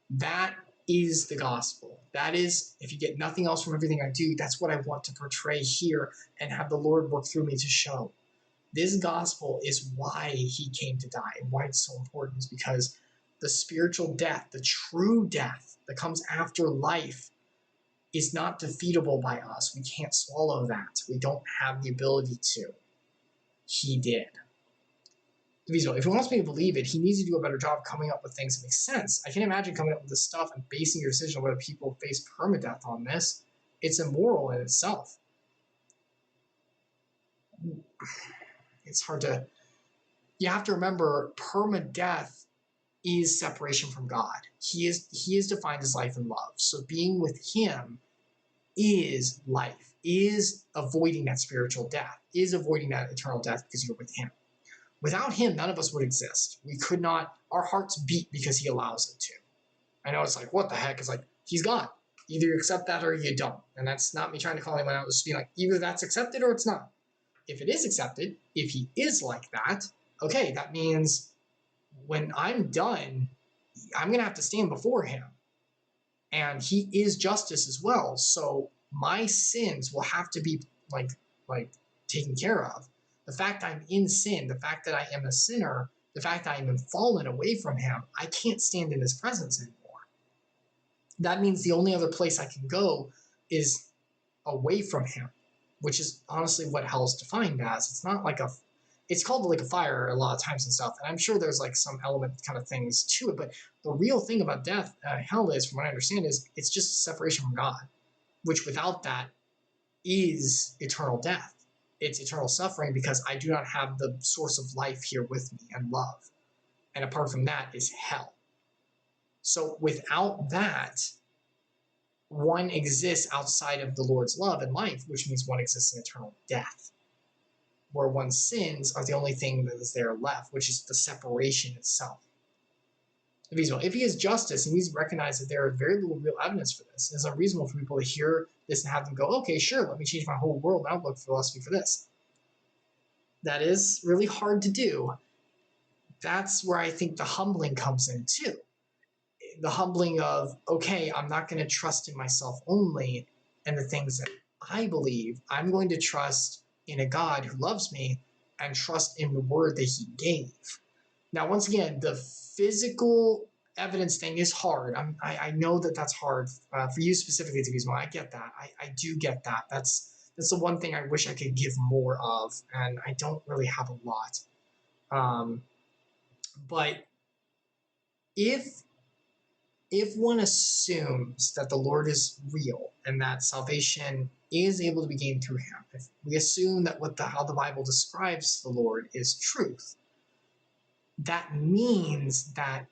That is the gospel. That is, if you get nothing else from everything I do, that's what I want to portray here and have the Lord work through me to show. This gospel is why he came to die, and why it's so important is because the spiritual death, the true death that comes after life, is not defeatable by us. We can't swallow that. We don't have the ability to. He did. If he wants me to believe it, he needs to do a better job coming up with things that make sense. I can't imagine coming up with this stuff and basing your decision on whether people face permadeath on this. It's immoral in itself. It's hard to you have to remember permadeath is separation from God. He is defined as life and love. So being with him is life, is avoiding that spiritual death, is avoiding that eternal death because you're with him. Without him, none of us would exist. We could not, our hearts beat because he allows it to. I know it's like, what the heck? It's like, he's gone. Either you accept that or you don't. And that's not me trying to call anyone out. It's just being like, either that's accepted or it's not. If it is accepted, if he is like that, okay, that means when I'm done, I'm going to have to stand before him. And he is justice as well. So my sins will have to be like taken care of. The fact I'm in sin, the fact that I am a sinner, the fact that I am fallen away from him, I can't stand in his presence anymore. That means the only other place I can go is away from him, which is honestly what hell is defined as. It's not like it's called like a fire a lot of times and stuff. And I'm sure there's like some element kind of things to it. But the real thing about death, hell is, from what I understand, is it's just separation from God, which without that is eternal death. It's eternal suffering because I do not have the source of life here with me and love. And apart from that is hell. So without that, one exists outside of the Lord's love and life, which means one exists in eternal death, where one's sins are the only thing that is there left, which is the separation itself. If he is justice, he needs to recognize that there is very little real evidence for this. It's unreasonable for people to hear this and have them go, okay, sure, let me change my whole world outlook philosophy for this. That is really hard to do. That's where I think the humbling comes in too. The humbling of, okay, I'm not going to trust in myself only and the things that I believe. I'm going to trust in a God who loves me and trust in the word that he gave. Now, once again, the physical evidence thing is hard. I know that that's hard for you specifically, Devotional. I get that. I do get that. That's the one thing I wish I could give more of, and I don't really have a lot. But if one assumes that the Lord is real and that salvation is able to be gained through him, if we assume that how the Bible describes the Lord is truth, that means that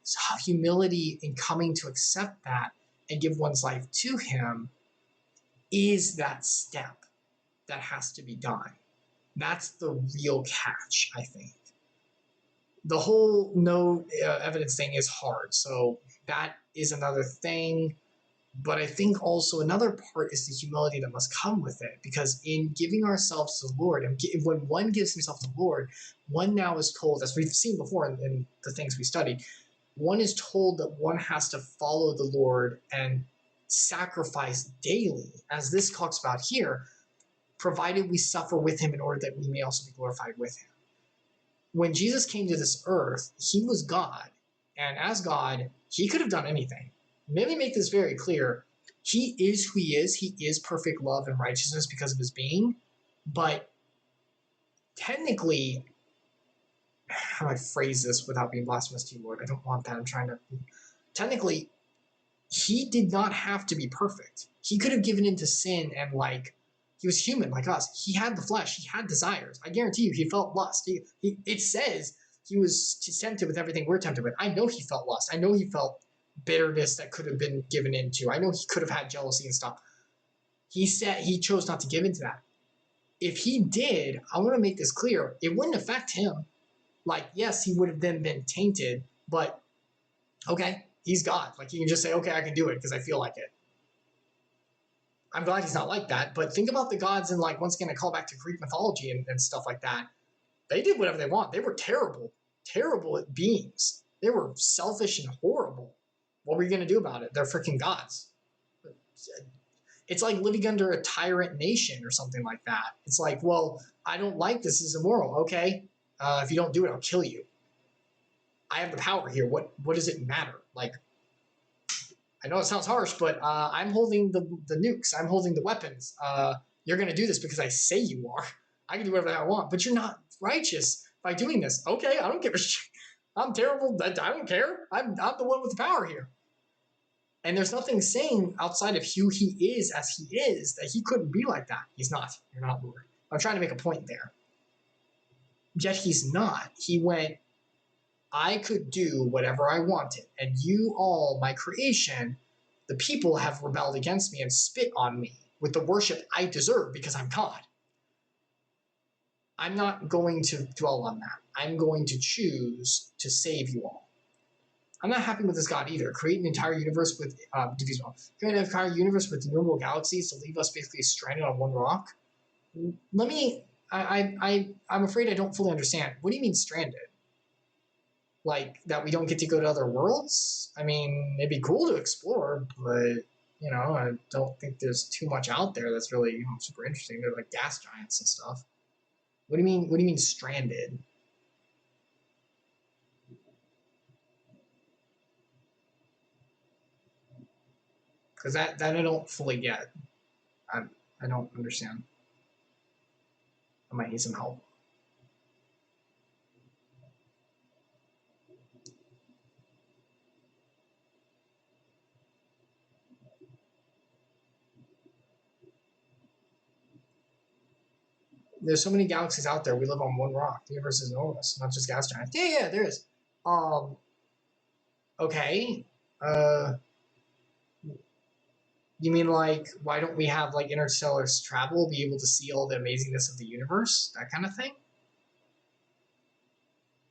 humility in coming to accept that and give one's life to him is that step that has to be done. That's the real catch, I think. The whole no evidence thing is hard, so that is another thing. But I think also another part is the humility that must come with it, because in giving ourselves to the Lord, and when one gives himself to the Lord, one now is told, as we've seen before in the things we studied, one is told that one has to follow the Lord and sacrifice daily, as this talks about here, provided we suffer with him in order that we may also be glorified with him. When Jesus came to this earth, he was God, and as God, he could have done anything. Let me make this very clear. He is who he is. He is perfect love and righteousness because of his being. But technically, how do I phrase this without being blasphemous to you, Lord? I don't want that. I'm trying to... Technically, he did not have to be perfect. He could have given into sin and he was human like us. He had the flesh. He had desires. I guarantee you he felt lust. It says he was tempted with everything we're tempted with. I know he felt lust. I know he felt bitterness that could have been given into. I know he could have had jealousy and stuff. He said he chose not to give into that. If he did, I want to make this clear, it wouldn't affect him. Yes, he would have then been tainted, but okay, he's God. He can just say, okay, I can do it because I feel like it. I'm glad he's not like that, but think about the gods and once again, I call back to Greek mythology and stuff like that. They did whatever they want. They were terrible beings. They were selfish and horrible. What were you going to do about it? They're freaking gods. It's like living under a tyrant nation or something like that. It's like, well, I don't like this. This is immoral. Okay, if you don't do it, I'll kill you. I have the power here. What does it matter? I know it sounds harsh, but I'm holding the nukes. I'm holding the weapons. You're going to do this because I say you are. I can do whatever I want, but you're not righteous by doing this. Okay, I don't give a shit. I'm terrible. I don't care. I'm the one with the power here. And there's nothing saying outside of who he is as he is that he couldn't be like that. He's not. You're not, Lord. I'm trying to make a point there. Yet he's not. He went, I could do whatever I wanted, and you all, my creation, the people have rebelled against me and spit on me with the worship I deserve because I'm God. I'm not going to dwell on that. I'm going to choose to save you all. I'm not happy with this God either. Create an entire universe with Devotional. Create an entire universe with innumerable galaxies to leave us basically stranded on one rock. Let me. I'm afraid I don't fully understand. What do you mean stranded? Like that we don't get to go to other worlds? I mean, it'd be cool to explore, but I don't think there's too much out there that's really super interesting. They're like gas giants and stuff. What do you mean? What do you mean stranded? Because that I don't fully get. I don't understand. I might need some help. There's so many galaxies out there. We live on one rock. The universe is enormous, not just gas giants. Yeah, there is. Okay. You mean like why don't we have like interstellar travel, be able to see all the amazingness of the universe, that kind of thing?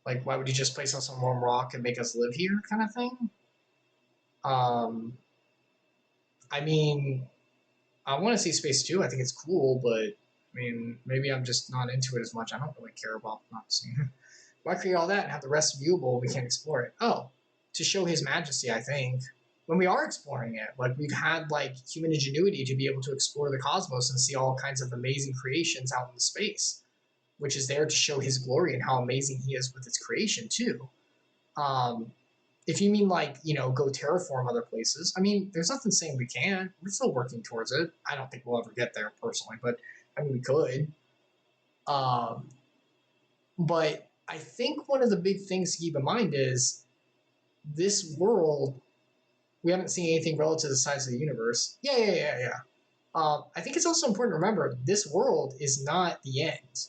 Like why would you just place us on one rock and make us live here, kind of thing? I mean, I want to see space too. I think it's cool, but I mean, maybe I'm just not into it as much. I don't really care about not seeing it. Why create all that and have the rest viewable? We can't explore it. Oh, to show his majesty, I think. When we are exploring it, like we've had like human ingenuity to be able to explore the cosmos and see all kinds of amazing creations out in the space, which is there to show his glory and how amazing he is with his creation too. If you mean like, go terraform other places, I mean, there's nothing saying we can't. We're still working towards it. I don't think we'll ever get there personally, but I mean, we could. But I think one of the big things to keep in mind is this world, we haven't seen anything relative to the size of the universe. Yeah. I think it's also important to remember this world is not the end.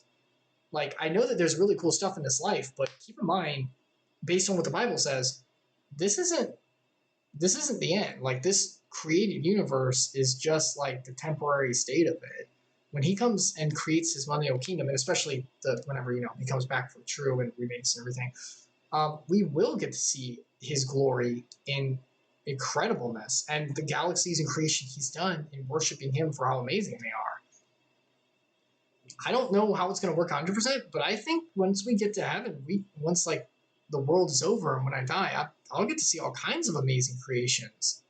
Like, I know that there's really cool stuff in this life, but keep in mind, based on what the Bible says, this isn't the end. Like, this created universe is just like the temporary state of it. When he comes and creates his millennial kingdom, and especially whenever he comes back for true and remakes and everything, we will get to see his glory in incredibleness and the galaxies and creation he's done in worshiping him for how amazing they are. I don't know how it's going to work 100%, but I think once we get to heaven, once like the world is over and when I die, I'll get to see all kinds of amazing creations.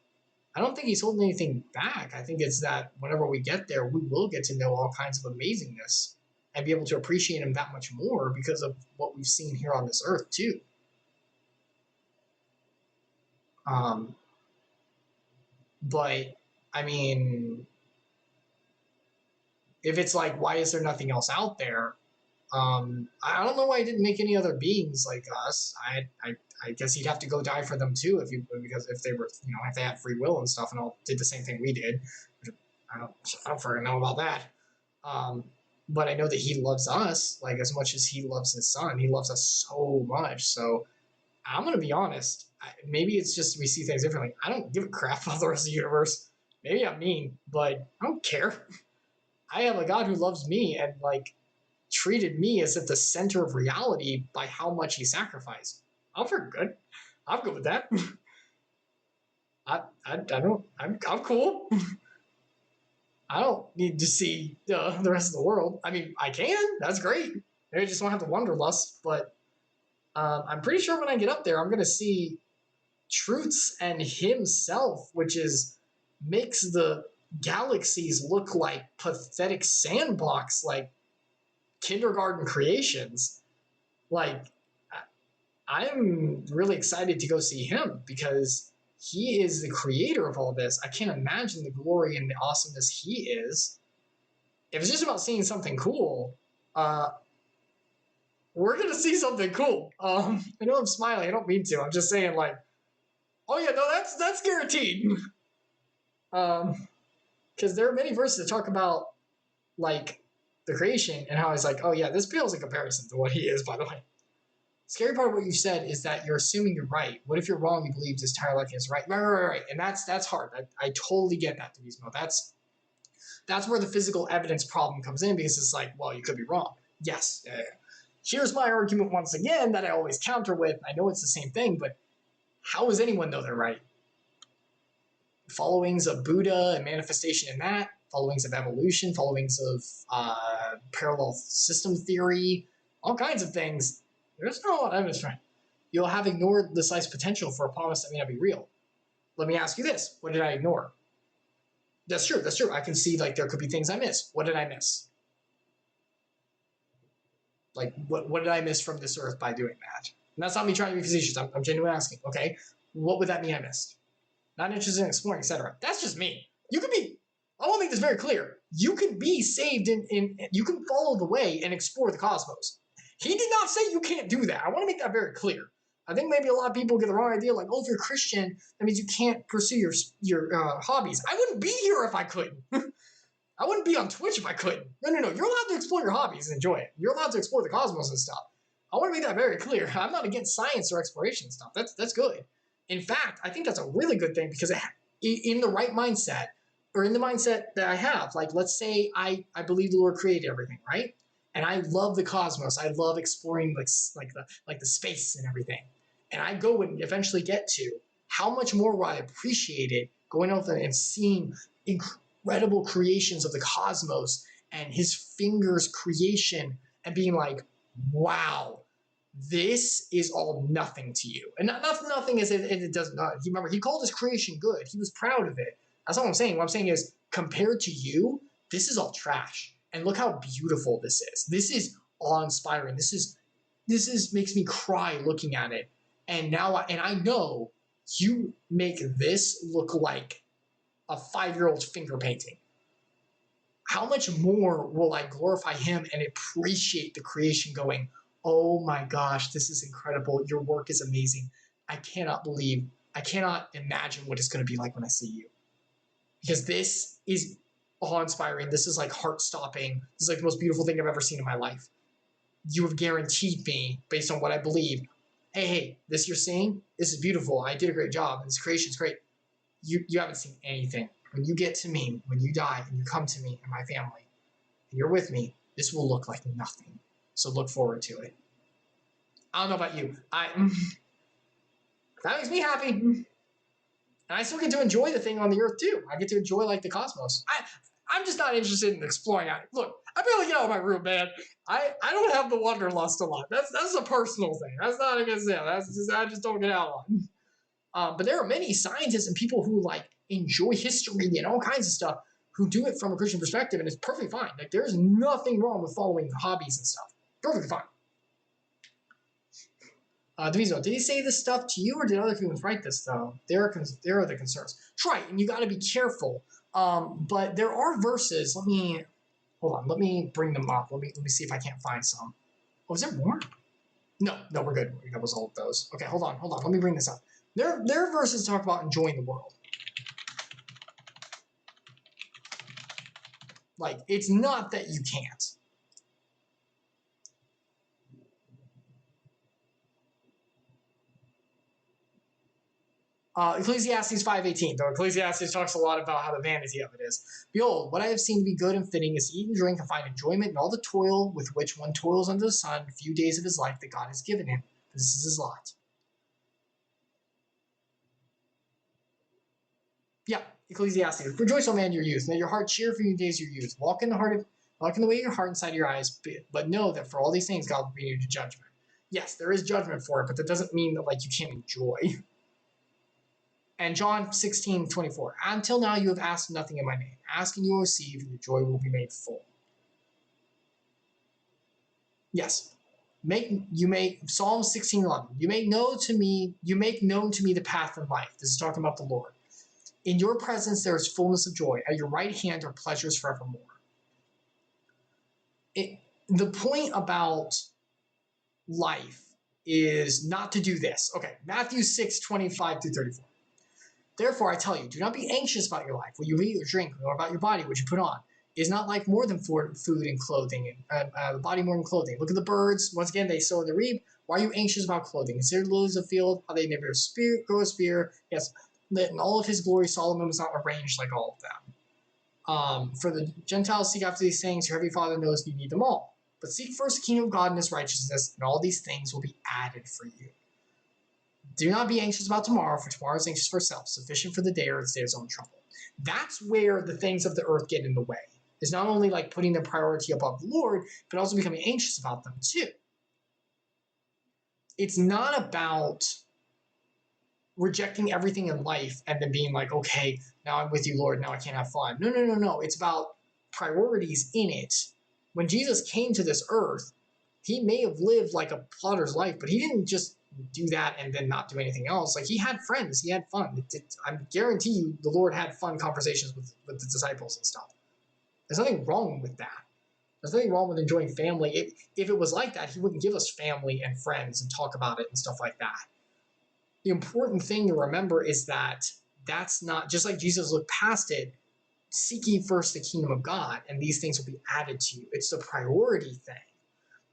I don't think he's holding anything back. I think it's that whenever we get there, we will get to know all kinds of amazingness and be able to appreciate him that much more because of what we've seen here on this earth too. But I mean, if it's like, why is there nothing else out there? I don't know why he didn't make any other beings like us. I guess he'd have to go die for them too because if they were, if they had free will and stuff and all did the same thing we did. I don't fucking know about that. But I know that he loves us like as much as he loves his son. He loves us so much. So I'm gonna be honest. Maybe it's just we see things differently. I don't give a crap about the rest of the universe. Maybe I'm mean, but I don't care. I have a God who loves me and like treated me as if the center of reality by how much he sacrificed. I'm good. I'm good with that. I'm cool. I don't need to see the rest of the world. I mean, I can. That's great. Maybe I just don't have the wanderlust, but I'm pretty sure when I get up there, I'm going to see truths and himself, which makes the galaxies look like pathetic sandbox, like kindergarten creations. Like, I'm really excited to go see him because he is the creator of all this. I can't imagine the glory and the awesomeness he is. If it's just about seeing something cool, we're going to see something cool. I know I'm smiling. I don't mean to. I'm just saying, like, oh yeah, no, that's guaranteed. Because there are many verses that talk about, like, the creation and how he's like, oh yeah, this pales in comparison to what he is, by the way. Scary part of what you said is that you're assuming you're right. What if you're wrong? You believe this entire life is right. Right. And that's hard. I totally get that, Devotional. That's where the physical evidence problem comes in, because it's like, well, you could be wrong. Yes. Here's my argument once again that I always counter with. I know it's the same thing, but how does anyone know they're right? Followings of Buddha and manifestation in that, followings of evolution, followings of parallel system theory, all kinds of things. There's not a lot of evidence for it. You'll have ignored the slice potential for a promise that may not be real. Let me ask you this. What did I ignore? That's true. I can see like there could be things I missed. What did I miss? Like, what did I miss from this earth by doing that? And that's not me trying to be facetious. I'm genuinely asking, okay? What would that mean I missed? Not interested in exploring, etc. That's just me. You could be, I want to make this very clear. You can be saved you can follow the way and explore the cosmos. He did not say you can't do that. I want to make that very clear. I think maybe a lot of people get the wrong idea, like, oh, if you're Christian, that means you can't pursue your hobbies. I wouldn't be here if I couldn't. I wouldn't be on Twitch if I couldn't. No. You're allowed to explore your hobbies and enjoy it. You're allowed to explore the cosmos and stuff. I want to make that very clear. I'm not against science or exploration and stuff. That's good. In fact, I think that's a really good thing, because in the right mindset, or in the mindset that I have, like, let's say I believe the Lord created everything, right? And I love the cosmos. I love exploring like the space and everything. And I go and eventually get to how much more will I appreciate it going over and seeing incredible creations of the cosmos and his fingers' creation and being like, wow, this is all nothing to you. And not nothing as it does not. Remember, he called his creation good. He was proud of it. That's all I'm saying. What I'm saying is, compared to you, this is all trash. And look how beautiful this is. This is awe-inspiring. This is makes me cry looking at it. And now, I know you make this look like a 5-year-old's finger painting. How much more will I glorify him and appreciate the creation going, oh my gosh, this is incredible. Your work is amazing. I cannot imagine what it's going to be like when I see you. Because this is awe-inspiring. This is like heart-stopping. This is like the most beautiful thing I've ever seen in my life. You have guaranteed me, based on what I believe, hey, this you're seeing, this is beautiful. I did a great job. This creation's great. You haven't seen anything. When you get to me, when you die, and you come to me and my family, and you're with me, this will look like nothing. So look forward to it. I don't know about you. That makes me happy. And I still get to enjoy the thing on the Earth too. I get to enjoy like the cosmos. I'm just not interested in exploring it. Look, I barely get out of my room, man. I don't have the wanderlust a lot. That's a personal thing. That's not against them. I just don't get out a lot. But there are many scientists and people who like enjoy history and all kinds of stuff who do it from a Christian perspective, and it's perfectly fine. Like, there's nothing wrong with following hobbies and stuff. Perfectly fine. Devotional, did he say this stuff to you, or did other humans write this though? There are the concerns. Try it, and you got to be careful. But there are verses. Let me bring them up. Let me see if I can't find some. Oh, is there more? No, we're good. That was all of those. Okay, hold on. Let me bring this up. There are verses talk about enjoying the world. Like, it's not that you can't. Ecclesiastes 5:18, though Ecclesiastes talks a lot about how the vanity of it is. Behold, what I have seen to be good and fitting is to eat and drink and find enjoyment in all the toil with which one toils under the sun, a few days of his life that God has given him. This is his lot. Yeah, Ecclesiastes. Rejoice, O man, your youth. Let your heart cheer for your days of your youth. Walk in the way of your heart inside of your eyes, but know that for all these things God will bring you to judgment. Yes, there is judgment for it, but that doesn't mean that like you can't enjoy. And John 16:24. Until now you have asked nothing in my name. Ask and you will receive, and your joy will be made full. Yes. Psalm 16:11. You make known to me the path of life. This is talking about the Lord. In your presence there is fullness of joy. At your right hand are pleasures forevermore. The point about life is not to do this. Okay, Matthew 6:25-34. Therefore, I tell you, do not be anxious about your life, what you eat or drink, or about your body, what you put on. Is not life more than food and clothing, and the body more than clothing? Look at the birds. Once again, they sow and they reap. Why are you anxious about clothing? Consider the lilies of the field, how they never grow a spear. Yes, in all of his glory, Solomon was not arranged like all of them. For the Gentiles seek after these things, your heavenly Father knows you need them all. But seek first the kingdom of God and his righteousness, and all these things will be added for you. Do not be anxious about tomorrow, for tomorrow is anxious for itself. Sufficient for the day or its day's own trouble. That's where the things of the earth get in the way. It's not only like putting their priority above the Lord, but also becoming anxious about them too. It's not about rejecting everything in life and then being like, okay, now I'm with you, Lord, now I can't have fun. No. It's about priorities in it. When Jesus came to this earth, he may have lived like a plotter's life, but he didn't just do that and then not do anything else. Like, he had friends, he had fun. I guarantee you the Lord had fun conversations with the disciples and stuff. There's nothing wrong with that. There's nothing wrong with enjoying family. If it was like that, he wouldn't give us family and friends and talk about it and stuff like that. The important thing to remember is that that's not, just like Jesus looked past it, seek ye first the kingdom of God, and these things will be added to you. It's the priority thing.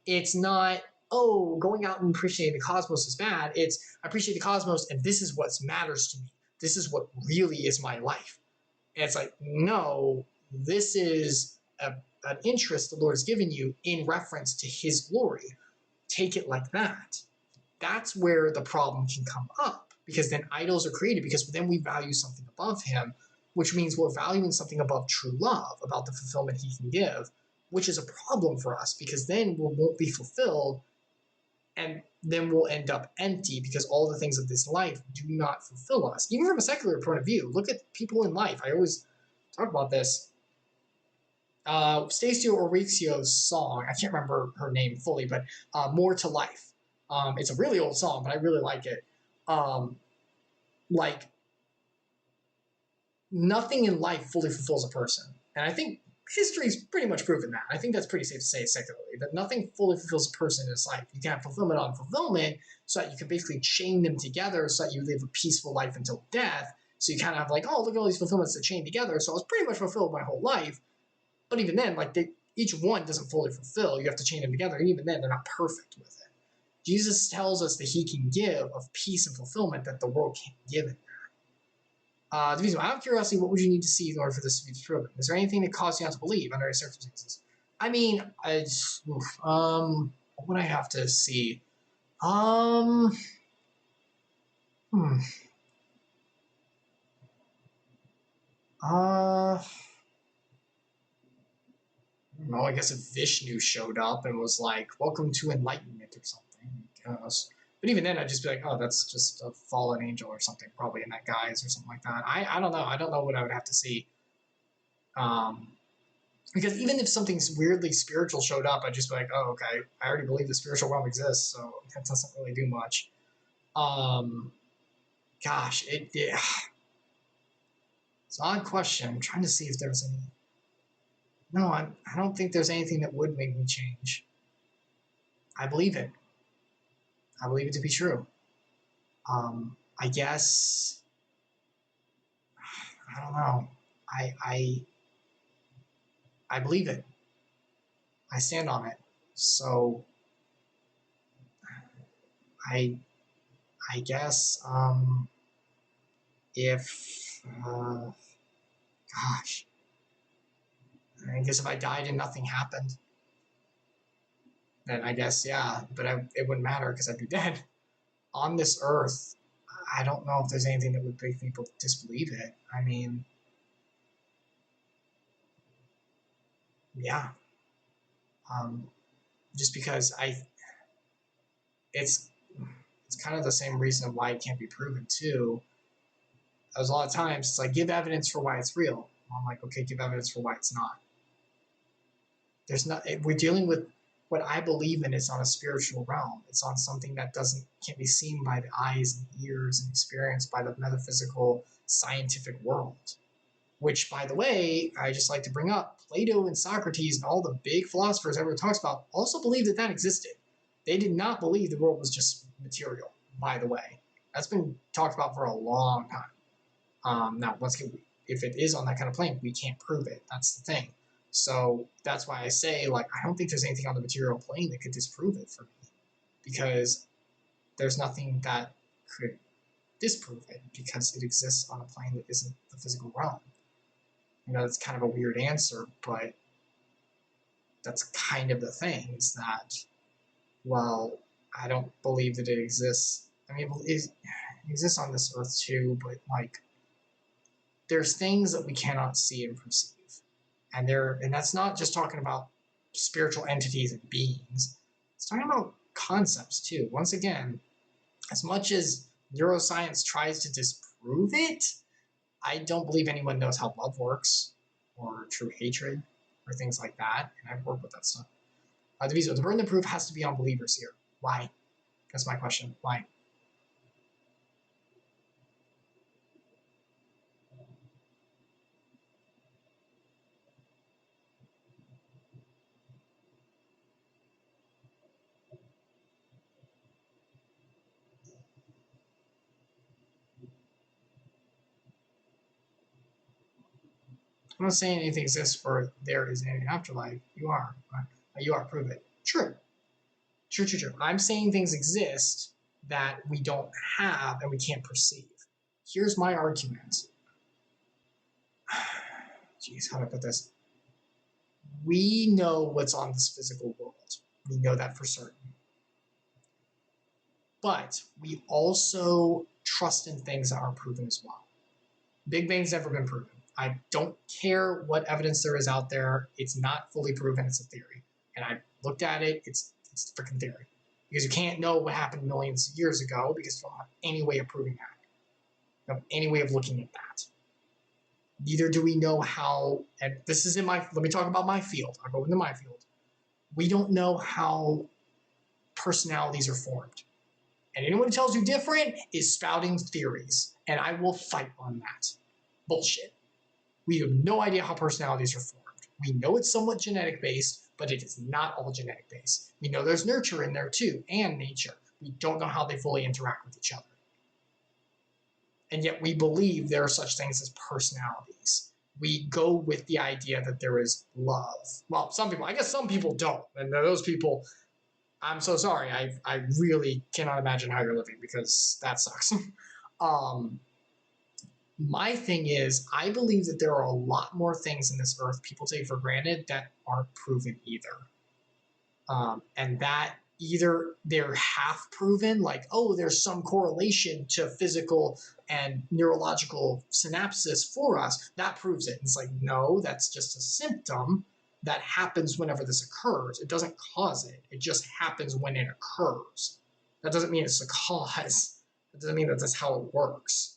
It's not, oh, going out and appreciating the cosmos is bad. It's, I appreciate the cosmos, and this is what matters to me. This is what really is my life. And it's like, no, this is an interest the Lord has given you in reference to his glory. Take it like that. That's where the problem can come up, because then idols are created, because then we value something above him, which means we're valuing something above true love, about the fulfillment he can give, which is a problem for us, because then we won't be fulfilled, and then we'll end up empty, because all the things of this life do not fulfill us. Even from a secular point of view, look at people in life. I always talk about this. Stacio Orixio's song, I can't remember her name fully, but More to Life. It's a really old song, but I really like it. Like, nothing in life fully fulfills a person. And I think history's pretty much proven that. I think that's pretty safe to say secularly, that nothing fully fulfills a person in his life. You can have fulfillment on fulfillment, so that you can basically chain them together so that you live a peaceful life until death. So you kind of have like, oh, look at all these fulfillments that chain together. So I was pretty much fulfilled my whole life. But even then, like, each one doesn't fully fulfill. You have to chain them together. And even then, they're not perfect with it. Jesus tells us that he can give of peace and fulfillment that the world can't give it. Division, out of curiosity, what would you need to see in order for this to be proven? Is there anything that caused you not to believe under any circumstances? I mean, what would I have to see? No, I guess if Vishnu showed up and was like, welcome to enlightenment or something, I guess. But even then, I'd just be like, oh, that's just a fallen angel or something, probably in that guise or something like that. I don't know. I don't know what I would have to see. Because even if something weirdly spiritual showed up, I'd just be like, oh, okay, I already believe the spiritual realm exists, so that doesn't really do much. Gosh, it's an odd question. I'm trying to see if there's any... No, I don't think there's anything that would make me change. I believe it. I believe it to be true. I guess... I don't know. I believe it. I stand on it. So... I guess, if... gosh... I guess if I died and nothing happened, then I guess, yeah, but it wouldn't matter because I'd be dead. On this earth, I don't know if there's anything that would make people disbelieve it. I mean, yeah. Just because it's kind of the same reason why it can't be proven too. There's a lot of times it's like, give evidence for why it's real. I'm like, okay, give evidence for why it's not. We're dealing with what I believe in is on a spiritual realm. It's on something that can't be seen by the eyes and ears and experienced by the metaphysical scientific world. Which, by the way, I just like to bring up, Plato and Socrates and all the big philosophers everyone talks about also believed that existed. They did not believe the world was just material, by the way. That's been talked about for a long time. Now, once again, if it is on that kind of plane, we can't prove it. That's the thing. So that's why I say, like, I don't think there's anything on the material plane that could disprove it for me, because there's nothing that could disprove it, because it exists on a plane that isn't the physical realm. You know, it's kind of a weird answer, but that's kind of the thing, is that, well, I don't believe that it exists. I mean, it exists on this earth too, but, like, there's things that we cannot see and perceive. And that's not just talking about spiritual entities and beings. It's talking about concepts too. Once again, as much as neuroscience tries to disprove it, I don't believe anyone knows how love works, or true hatred, or things like that. And I've worked with that stuff. The burden of proof has to be on believers here. Why? That's my question. Why? I'm not saying anything exists for there is an afterlife. You are. Prove it. True. True. I'm saying things exist that we don't have and we can't perceive. Here's my argument. Jeez, how do I put this? We know what's on this physical world. We know that for certain. But we also trust in things that are proven as well. Big Bang's never been proven. I don't care what evidence there is out there. It's not fully proven. It's a theory. And I looked at it. It's a freaking theory. Because you can't know what happened millions of years ago, because you don't have any way of proving that. You don't have any way of looking at that. Neither do we know how, and this is let me talk about my field. I'll go into my field. We don't know how personalities are formed. And anyone who tells you different is spouting theories. And I will fight on that. Bullshit. We have no idea how personalities are formed. We know it's somewhat genetic based, but it is not all genetic based. We know there's nurture in there too, and nature. We don't know how they fully interact with each other. And yet we believe there are such things as personalities. We go with the idea that there is love. Well, I guess some people don't. And those people, I'm so sorry. I really cannot imagine how you're living, because that sucks. My thing is, I believe that there are a lot more things in this earth people take for granted that aren't proven either. And that either they're half proven, like, oh, there's some correlation to physical and neurological synapses for us, that proves it. And it's like, no, that's just a symptom that happens whenever this occurs. It doesn't cause it. It just happens when it occurs. That doesn't mean it's the cause. That doesn't mean that that's how it works.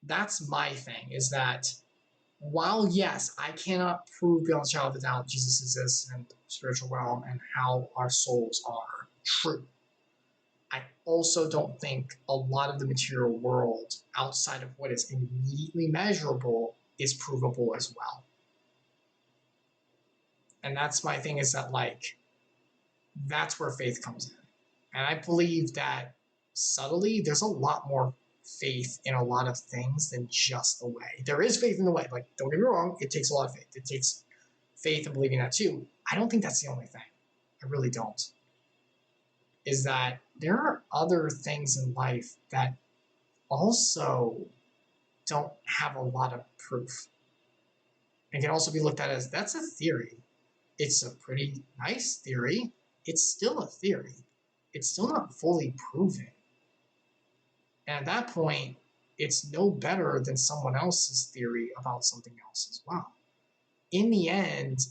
That's my thing, is that while, yes, I cannot prove beyond a shadow of a doubt Jesus exists and the spiritual realm and how our souls are true, I also don't think a lot of the material world outside of what is immediately measurable is provable as well. And that's my thing, is that, like, that's where faith comes in. And I believe that subtly there's a lot more faith in a lot of things than just the way. There is faith in the way. Like, don't get me wrong, it takes a lot of faith. It takes faith in believing that too. I don't think that's the only thing. I really don't. Is that there are other things in life that also don't have a lot of proof. It can also be looked at as, that's a theory. It's a pretty nice theory. It's still a theory. It's still not fully proven. And at that point, it's no better than someone else's theory about something else as well. In the end,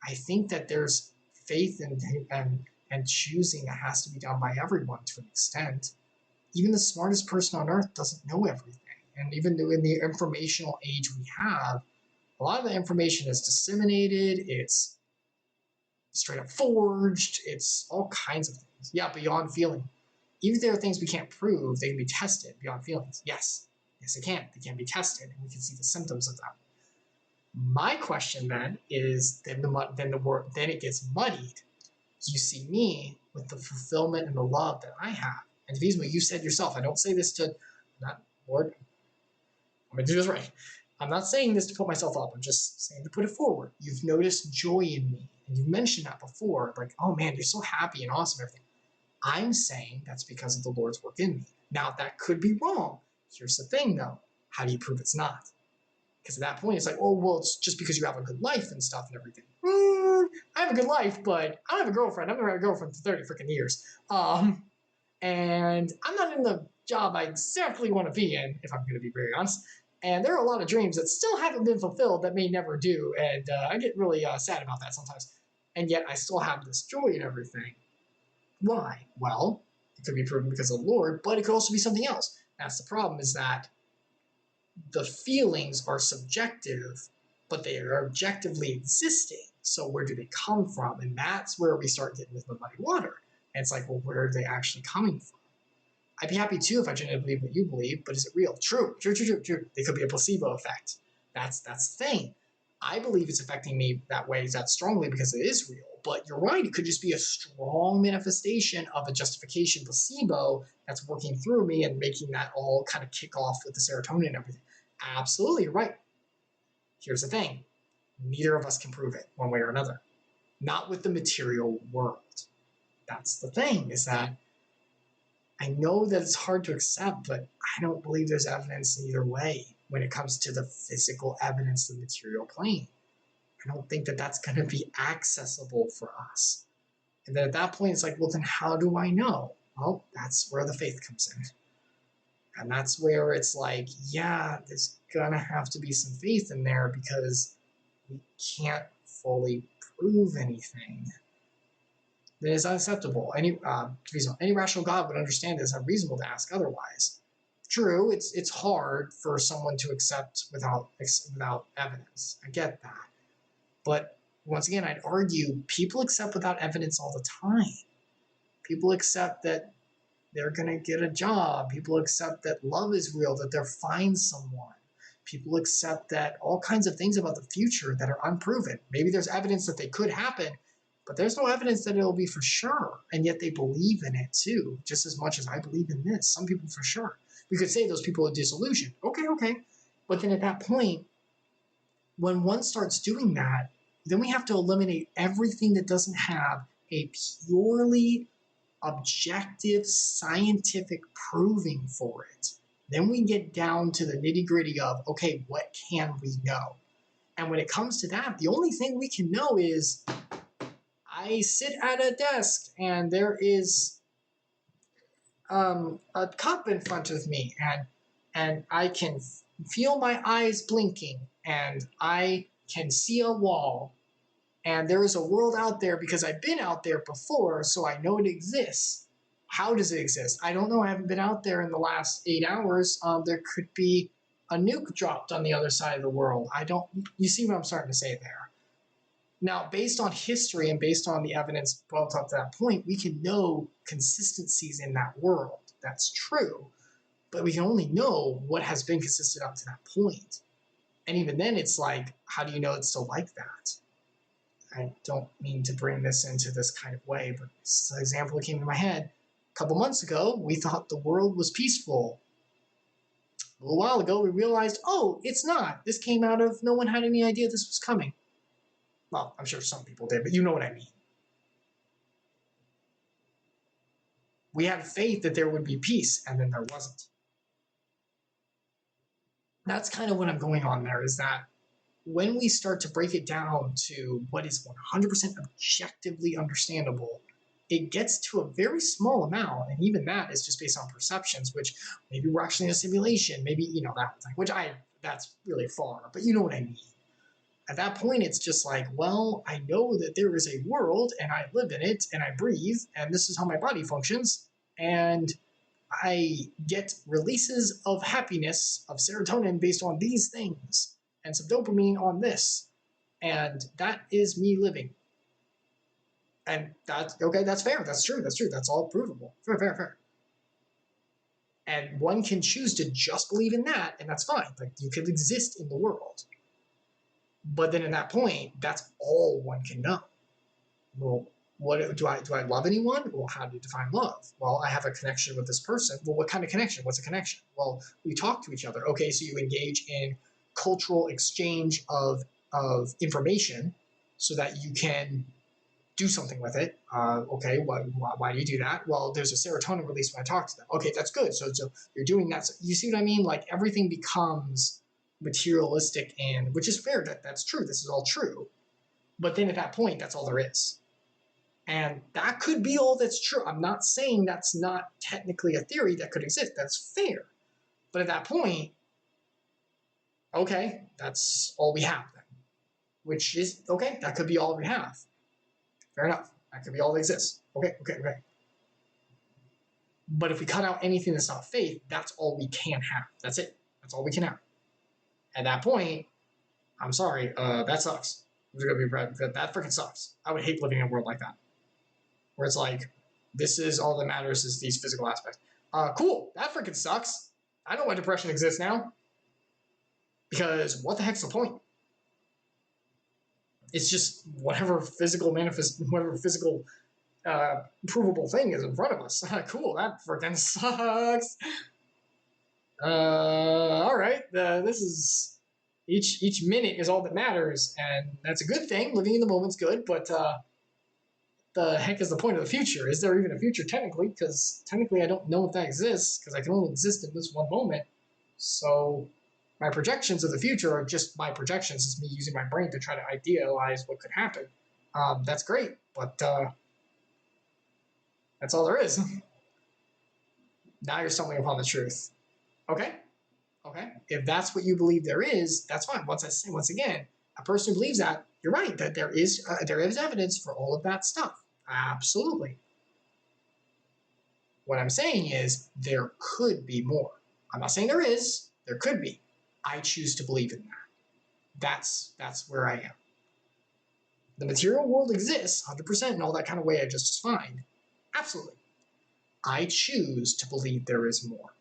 I think that there's faith and choosing that has to be done by everyone to an extent. Even the smartest person on earth doesn't know everything. And even in the informational age we have, a lot of the information is disseminated, it's straight up forged, it's all kinds of things. Yeah, beyond feeling. Even if there are things we can't prove, they can be tested beyond feelings. Yes, they can. They can be tested, and we can see the symptoms of them. My question then is, then it gets muddied. You see me with the fulfillment and the love that I have. And Visma, you said yourself, I don't say this to, not Lord, I'm going to do this right. I'm not saying this to put myself up. I'm just saying to put it forward. You've noticed joy in me. And you've mentioned that before. Like, oh man, you're so happy and awesome and everything. I'm saying that's because of the Lord's work in me. Now, that could be wrong. Here's the thing, though. How do you prove it's not? Because at that point, it's like, oh, well, it's just because you have a good life and stuff and everything. I have a good life, but I don't have a girlfriend. I've never had a girlfriend for 30 freaking years. And I'm not in the job I exactly want to be in, if I'm going to be very honest. And there are a lot of dreams that still haven't been fulfilled that may never do. And I get really sad about that sometimes. And yet I still have this joy and everything. Why? Well, it could be proven because of the Lord, but it could also be something else. That's the problem, is that the feelings are subjective, but they are objectively existing. So where do they come from? And that's where we start getting into the muddy water. And it's like, well, where are they actually coming from? I'd be happy too if I genuinely believe what you believe, but is it real? True. They could be a placebo effect. That's the thing. I believe it's affecting me that way, that strongly, because it is real. But you're right, it could just be a strong manifestation of a justification placebo that's working through me and making that all kind of kick off with the serotonin and everything. Absolutely, you're right. Here's the thing. Neither of us can prove it one way or another. Not with the material world. That's the thing, is that I know that it's hard to accept, but I don't believe there's evidence either way when it comes to the physical evidence of the material plane. I don't think that that's going to be accessible for us. And then at that point, it's like, well, then how do I know? Well, that's where the faith comes in. And that's where it's like, yeah, there's going to have to be some faith in there because we can't fully prove anything. That is unacceptable. Any rational God would understand it as unreasonable to ask otherwise. True, it's hard for someone to accept without evidence. I get that. But once again, I'd argue people accept without evidence all the time. People accept that they're going to get a job. People accept that love is real, that they'll find someone. People accept that all kinds of things about the future that are unproven. Maybe there's evidence that they could happen, but there's no evidence that it'll be for sure. And yet they believe in it too, just as much as I believe in this. Some people for sure. We could say those people are disillusioned. Okay. But then at that point, when one starts doing that, then we have to eliminate everything that doesn't have a purely objective scientific proving for it. Then we get down to the nitty-gritty of, okay, what can we know? And when it comes to that, the only thing we can know is I sit at a desk and there is a cup in front of me and I can feel my eyes blinking and I can see a wall and there is a world out there because I've been out there before, so I know it exists. How does it exist? I don't know. I haven't been out there in the last 8 hours. There could be a nuke dropped on the other side of the world. You see what I'm starting to say there? Now, based on history and based on the evidence built up to that point, we can know consistencies in that world. That's true. But we can only know what has been consistent up to that point. And even then, it's like, how do you know it's still like that? I don't mean to bring this into this kind of way, but it's an example that came to my head. A couple months ago, we thought the world was peaceful. A little while ago, we realized, oh, it's not. This came out of no one had any idea this was coming. Well, I'm sure some people did, but you know what I mean. We had faith that there would be peace, and then there wasn't. That's kind of what I'm going on there, is that when we start to break it down to what is 100% objectively understandable, it gets to a very small amount, and even that is just based on perceptions, which maybe we're actually in a simulation, maybe, that thing, that's really far, but you know what I mean. At that point, it's just like, well, I know that there is a world, and I live in it, and I breathe, and this is how my body functions, and I get releases of happiness, of serotonin, based on these things, and some dopamine on this, and that is me living. And that's okay, that's fair, that's true, that's all provable. Fair. And one can choose to just believe in that, and that's fine. Like, you could exist in the world. But then at that point, that's all one can know. Well, what do I love anyone? Well, how do you define love? Well, I have a connection with this person. Well, what kind of connection? What's a connection? Well, we talk to each other. Okay, so you engage in cultural exchange of information so that you can do something with it. Okay, why do you do that? Well, there's a serotonin release when I talk to them. Okay, that's good. So you're doing that. So you see what I mean? Like everything becomes materialistic, and which is fair. That's true. This is all true. But then at that point, that's all there is. And that could be all that's true. I'm not saying that's not technically a theory that could exist. That's fair. But at that point, okay, that's all we have then. Which is, okay, that could be all we have. Fair enough. That could be all that exists. Okay. But if we cut out anything that's not faith, that's all we can have. That's it. That's all we can have. At that point, I'm sorry, that sucks. That freaking sucks. I would hate living in a world like that. Where it's like, this is all that matters is these physical aspects. Cool. That freaking sucks. I know why depression exists now. Because what the heck's the point? It's just whatever physical provable thing is in front of us. Cool, that freaking sucks. All right, this is each minute is all that matters, and that's a good thing. Living in the moment's good, but the heck is the point of the future? Is there even a future technically? Because technically, I don't know if that exists because I can only exist in this one moment. So my projections of the future are just my projections. It's me using my brain to try to idealize what could happen. That's great, but that's all there is. Now you're stumbling upon the truth. Okay. If that's what you believe there is, that's fine. Once again, a person who believes that, you're right, that there is evidence for all of that stuff. Absolutely. What I'm saying is there could be more. I'm not saying there is. There could be. I choose to believe in that. That's where I am. The material world exists 100% in all that kind of way I just defined. Absolutely. I choose to believe there is more.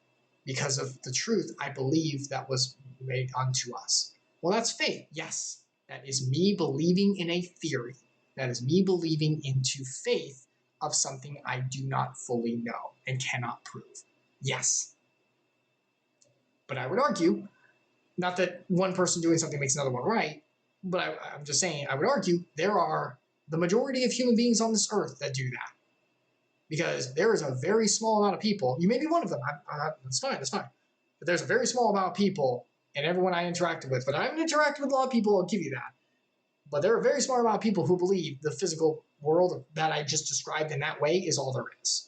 Because of the truth I believe that was made unto us. Well, that's faith. Yes. That is me believing in a theory. That is me believing into faith of something I do not fully know and cannot prove. Yes. But I would argue, not that one person doing something makes another one right, but I'm just saying, I would argue there are the majority of human beings on this earth that do that. Because there is a very small amount of people, you may be one of them, that's fine. But there's a very small amount of people, and everyone I interacted with, but I haven't interacted with a lot of people, I'll give you that. But there are a very small amount of people who believe the physical world that I just described in that way is all there is.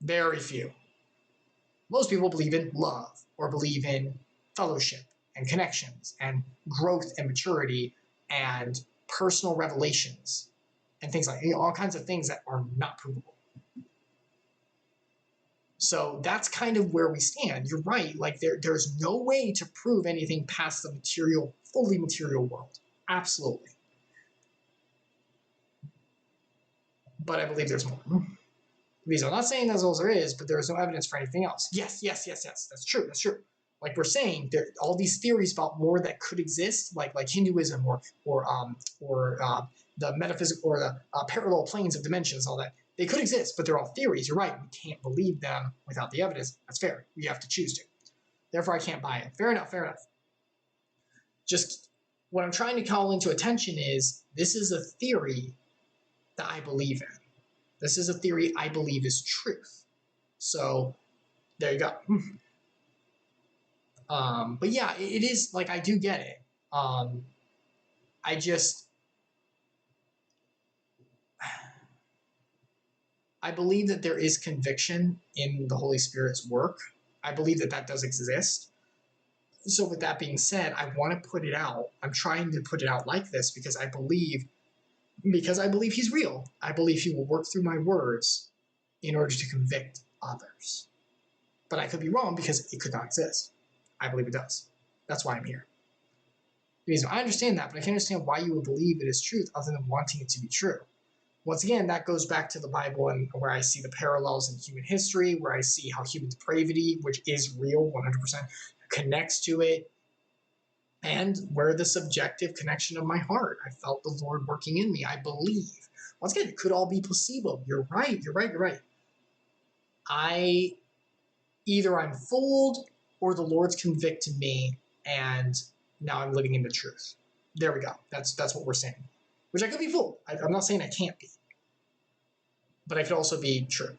Very few. Most people believe in love, or believe in fellowship, and connections, and growth and maturity, and personal revelations. And things like, all kinds of things that are not provable. So that's kind of where we stand. You're right. Like there's no way to prove anything past the fully material world. Absolutely. But I believe there's more. Because I'm not saying that's all there is, but there is no evidence for anything else. Yes. That's true. Like we're saying, there all these theories about more that could exist, like Hinduism or the metaphysical or the parallel planes of dimensions, all that. They could exist, but they're all theories. You're right. We can't believe them without the evidence. That's fair. We have to choose to. Therefore, I can't buy it. Fair enough. Just what I'm trying to call into attention is this is a theory that I believe in. This is a theory I believe is truth. So there you go. But yeah, it is like I do get it. I believe that there is conviction in the Holy Spirit's work. I believe that does exist. So with that being said, I want to put it out. I'm trying to put it out like this because I believe he's real. I believe he will work through my words in order to convict others. But I could be wrong because it could not exist. I believe it does. That's why I'm here. Because I understand that, but I can't understand why you would believe it is truth other than wanting it to be true. Once again, that goes back to the Bible and where I see the parallels in human history, where I see how human depravity, which is real 100%, connects to it, and where the subjective connection of my heart. I felt the Lord working in me. I believe. Once again, it could all be placebo. You're right. I'm fooled or the Lord's convicted me and now I'm living in the truth. There we go. That's what we're saying. Which I could be fooled. I'm not saying I can't be. But I could also be true.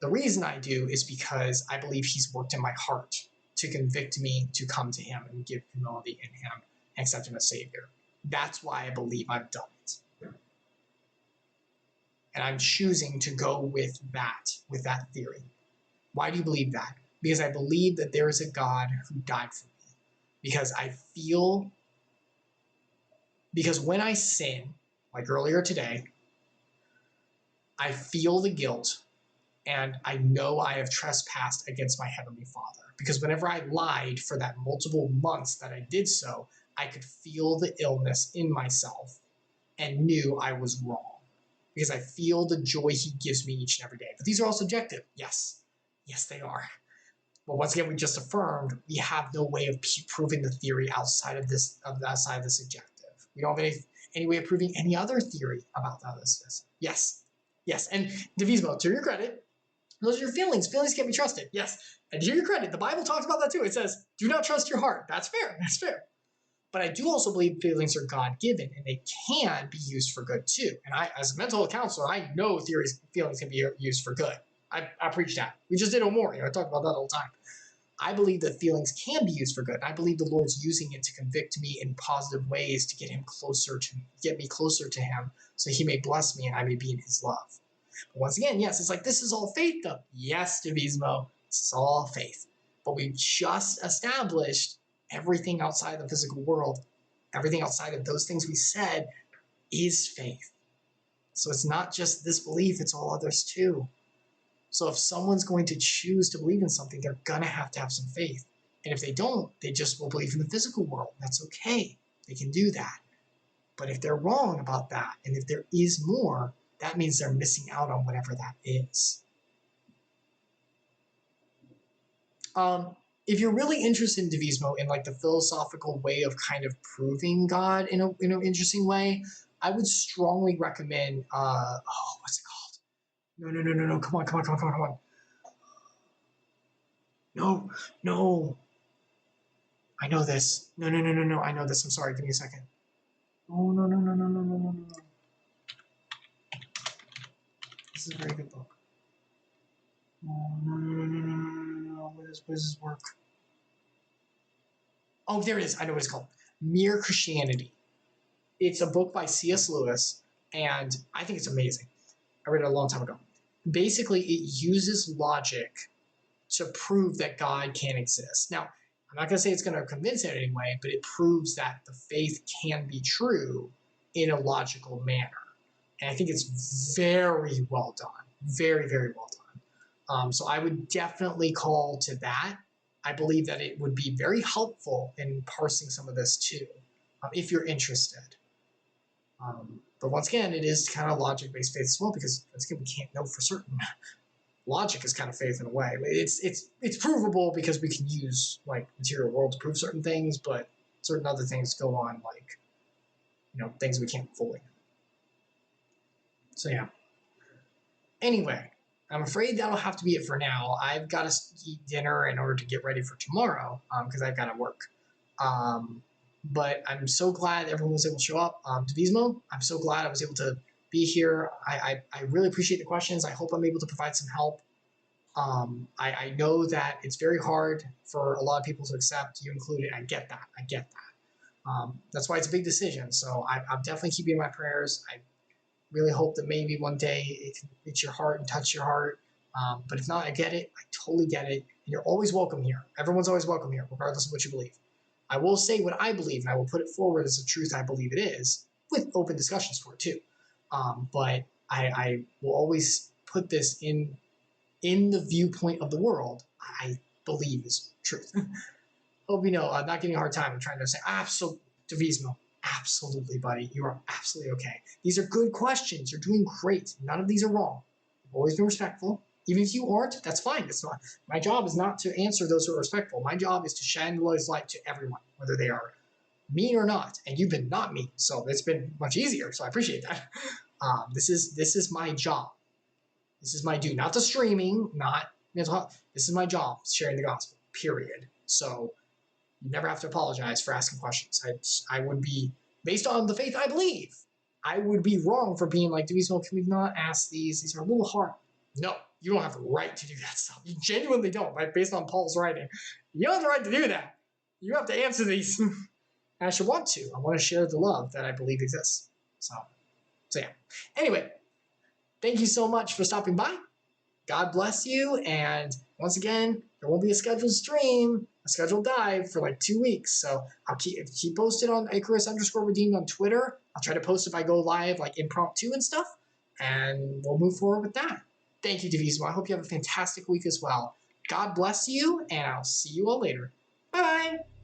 The reason I do is because I believe he's worked in my heart to convict me to come to him and give humility in him and accept him as Savior. That's why I believe I've done it. And I'm choosing to go with that theory. Why do you believe that? Because I believe that there is a God who died for me. Because when I sin, like earlier today, I feel the guilt and I know I have trespassed against my Heavenly Father. Because whenever I lied for that multiple months that I did so, I could feel the illness in myself and knew I was wrong. Because I feel the joy he gives me each and every day. But these are all subjective. Yes. Yes, they are. But once again, we just affirmed we have no way of proving the theory outside of the subjective. We don't have any way of proving any other theory about how this is. Yes. Yes. And Devismo, to your credit, those are your feelings. Feelings can't be trusted. Yes. And to your credit, the Bible talks about that too. It says, do not trust your heart. That's fair. That's fair. But I do also believe feelings are God-given, and they can be used for good too. And I, as a mental health counselor, I know feelings can be used for good. I preach that. We just did Omori. I talk about that all the time. I believe that feelings can be used for good. I believe the Lord's using it to convict me in positive ways to get me closer to him so he may bless me and I may be in his love. But once again, yes, it's like, this is all faith though. Yes, Devismo, it's all faith. But we've just established everything outside the physical world, everything outside of those things we said is faith. So it's not just this belief, it's all others too. So if someone's going to choose to believe in something, they're going to have some faith. And if they don't, they just will believe in the physical world. That's okay. They can do that. But if they're wrong about that, and if there is more, that means they're missing out on whatever that is. If you're really interested in Devismo, in like the philosophical way of kind of proving God in an interesting way, I would strongly recommend, what's it called? No. Come on. No. I know this. No. I know this. I'm sorry. Give me a second. Oh, no. This is a very good book. Oh, no. What does this work? Oh, there it is. I know what it's called. Mere Christianity. It's a book by C.S. Lewis, and I think it's amazing. I read it a long time ago. Basically, it uses logic to prove that God can exist. Now, I'm not going to say it's going to convince it in any way, but it proves that the faith can be true in a logical manner. And I think it's very well done. Very, very well done. So I would definitely call to that. I believe that it would be very helpful in parsing some of this too, if you're interested. But once again, it is kind of logic-based faith as well, because once again, we can't know for certain. Logic is kind of faith in a way. It's provable because we can use like material world to prove certain things, but certain other things go on, like, things we can't fully. So yeah. Anyway, I'm afraid that'll have to be it for now. I've got to eat dinner in order to get ready for tomorrow, because I've got to work. But I'm so glad everyone was able to show up. Devismo, I'm so glad I was able to be here. I really appreciate the questions. I hope I'm able to provide some help. I know that it's very hard for a lot of people to accept, you included. I get that. That's why it's a big decision. So I'm definitely keeping my prayers. I really hope that maybe one day it can reach your heart and touch your heart. But if not, I get it. I totally get it. And you're always welcome here. Everyone's always welcome here, regardless of what you believe. I will say what I believe, and I will put it forward as the truth I believe it is, with open discussions for it too. But I will always put this in the viewpoint of the world I believe is truth. Hope you know, I'm not giving you a hard time. I'm trying to say, Devismo, absolutely, buddy. You are absolutely okay. These are good questions. You're doing great. None of these are wrong. You've always been respectful. Even if you aren't, that's fine. It's not. My job is not to answer those who are respectful. My job is to shine the light to everyone, whether they are mean or not. And you've been not mean, so it's been much easier. So I appreciate that. This is my job. This is my due. Not the streaming, not mental health. This is my job, sharing the gospel, period. So you never have to apologize for asking questions. I would be, based on the faith I believe, I would be wrong for being like, Devotional, can we not ask these? These are a little hard. No, you don't have the right to do that stuff. You genuinely don't, right? Based on Paul's writing. You don't have the right to do that. You have to answer these. And I should want to. I want to share the love that I believe exists. So yeah. Anyway, thank you so much for stopping by. God bless you. And once again, there won't be a scheduled stream, a scheduled dive for like 2 weeks. So I'll keep posted on Icarus_redeemed on Twitter. I'll try to post if I go live, like impromptu and stuff. And we'll move forward with that. Thank you, Devotional. I hope you have a fantastic week as well. God bless you, and I'll see you all later. Bye-bye.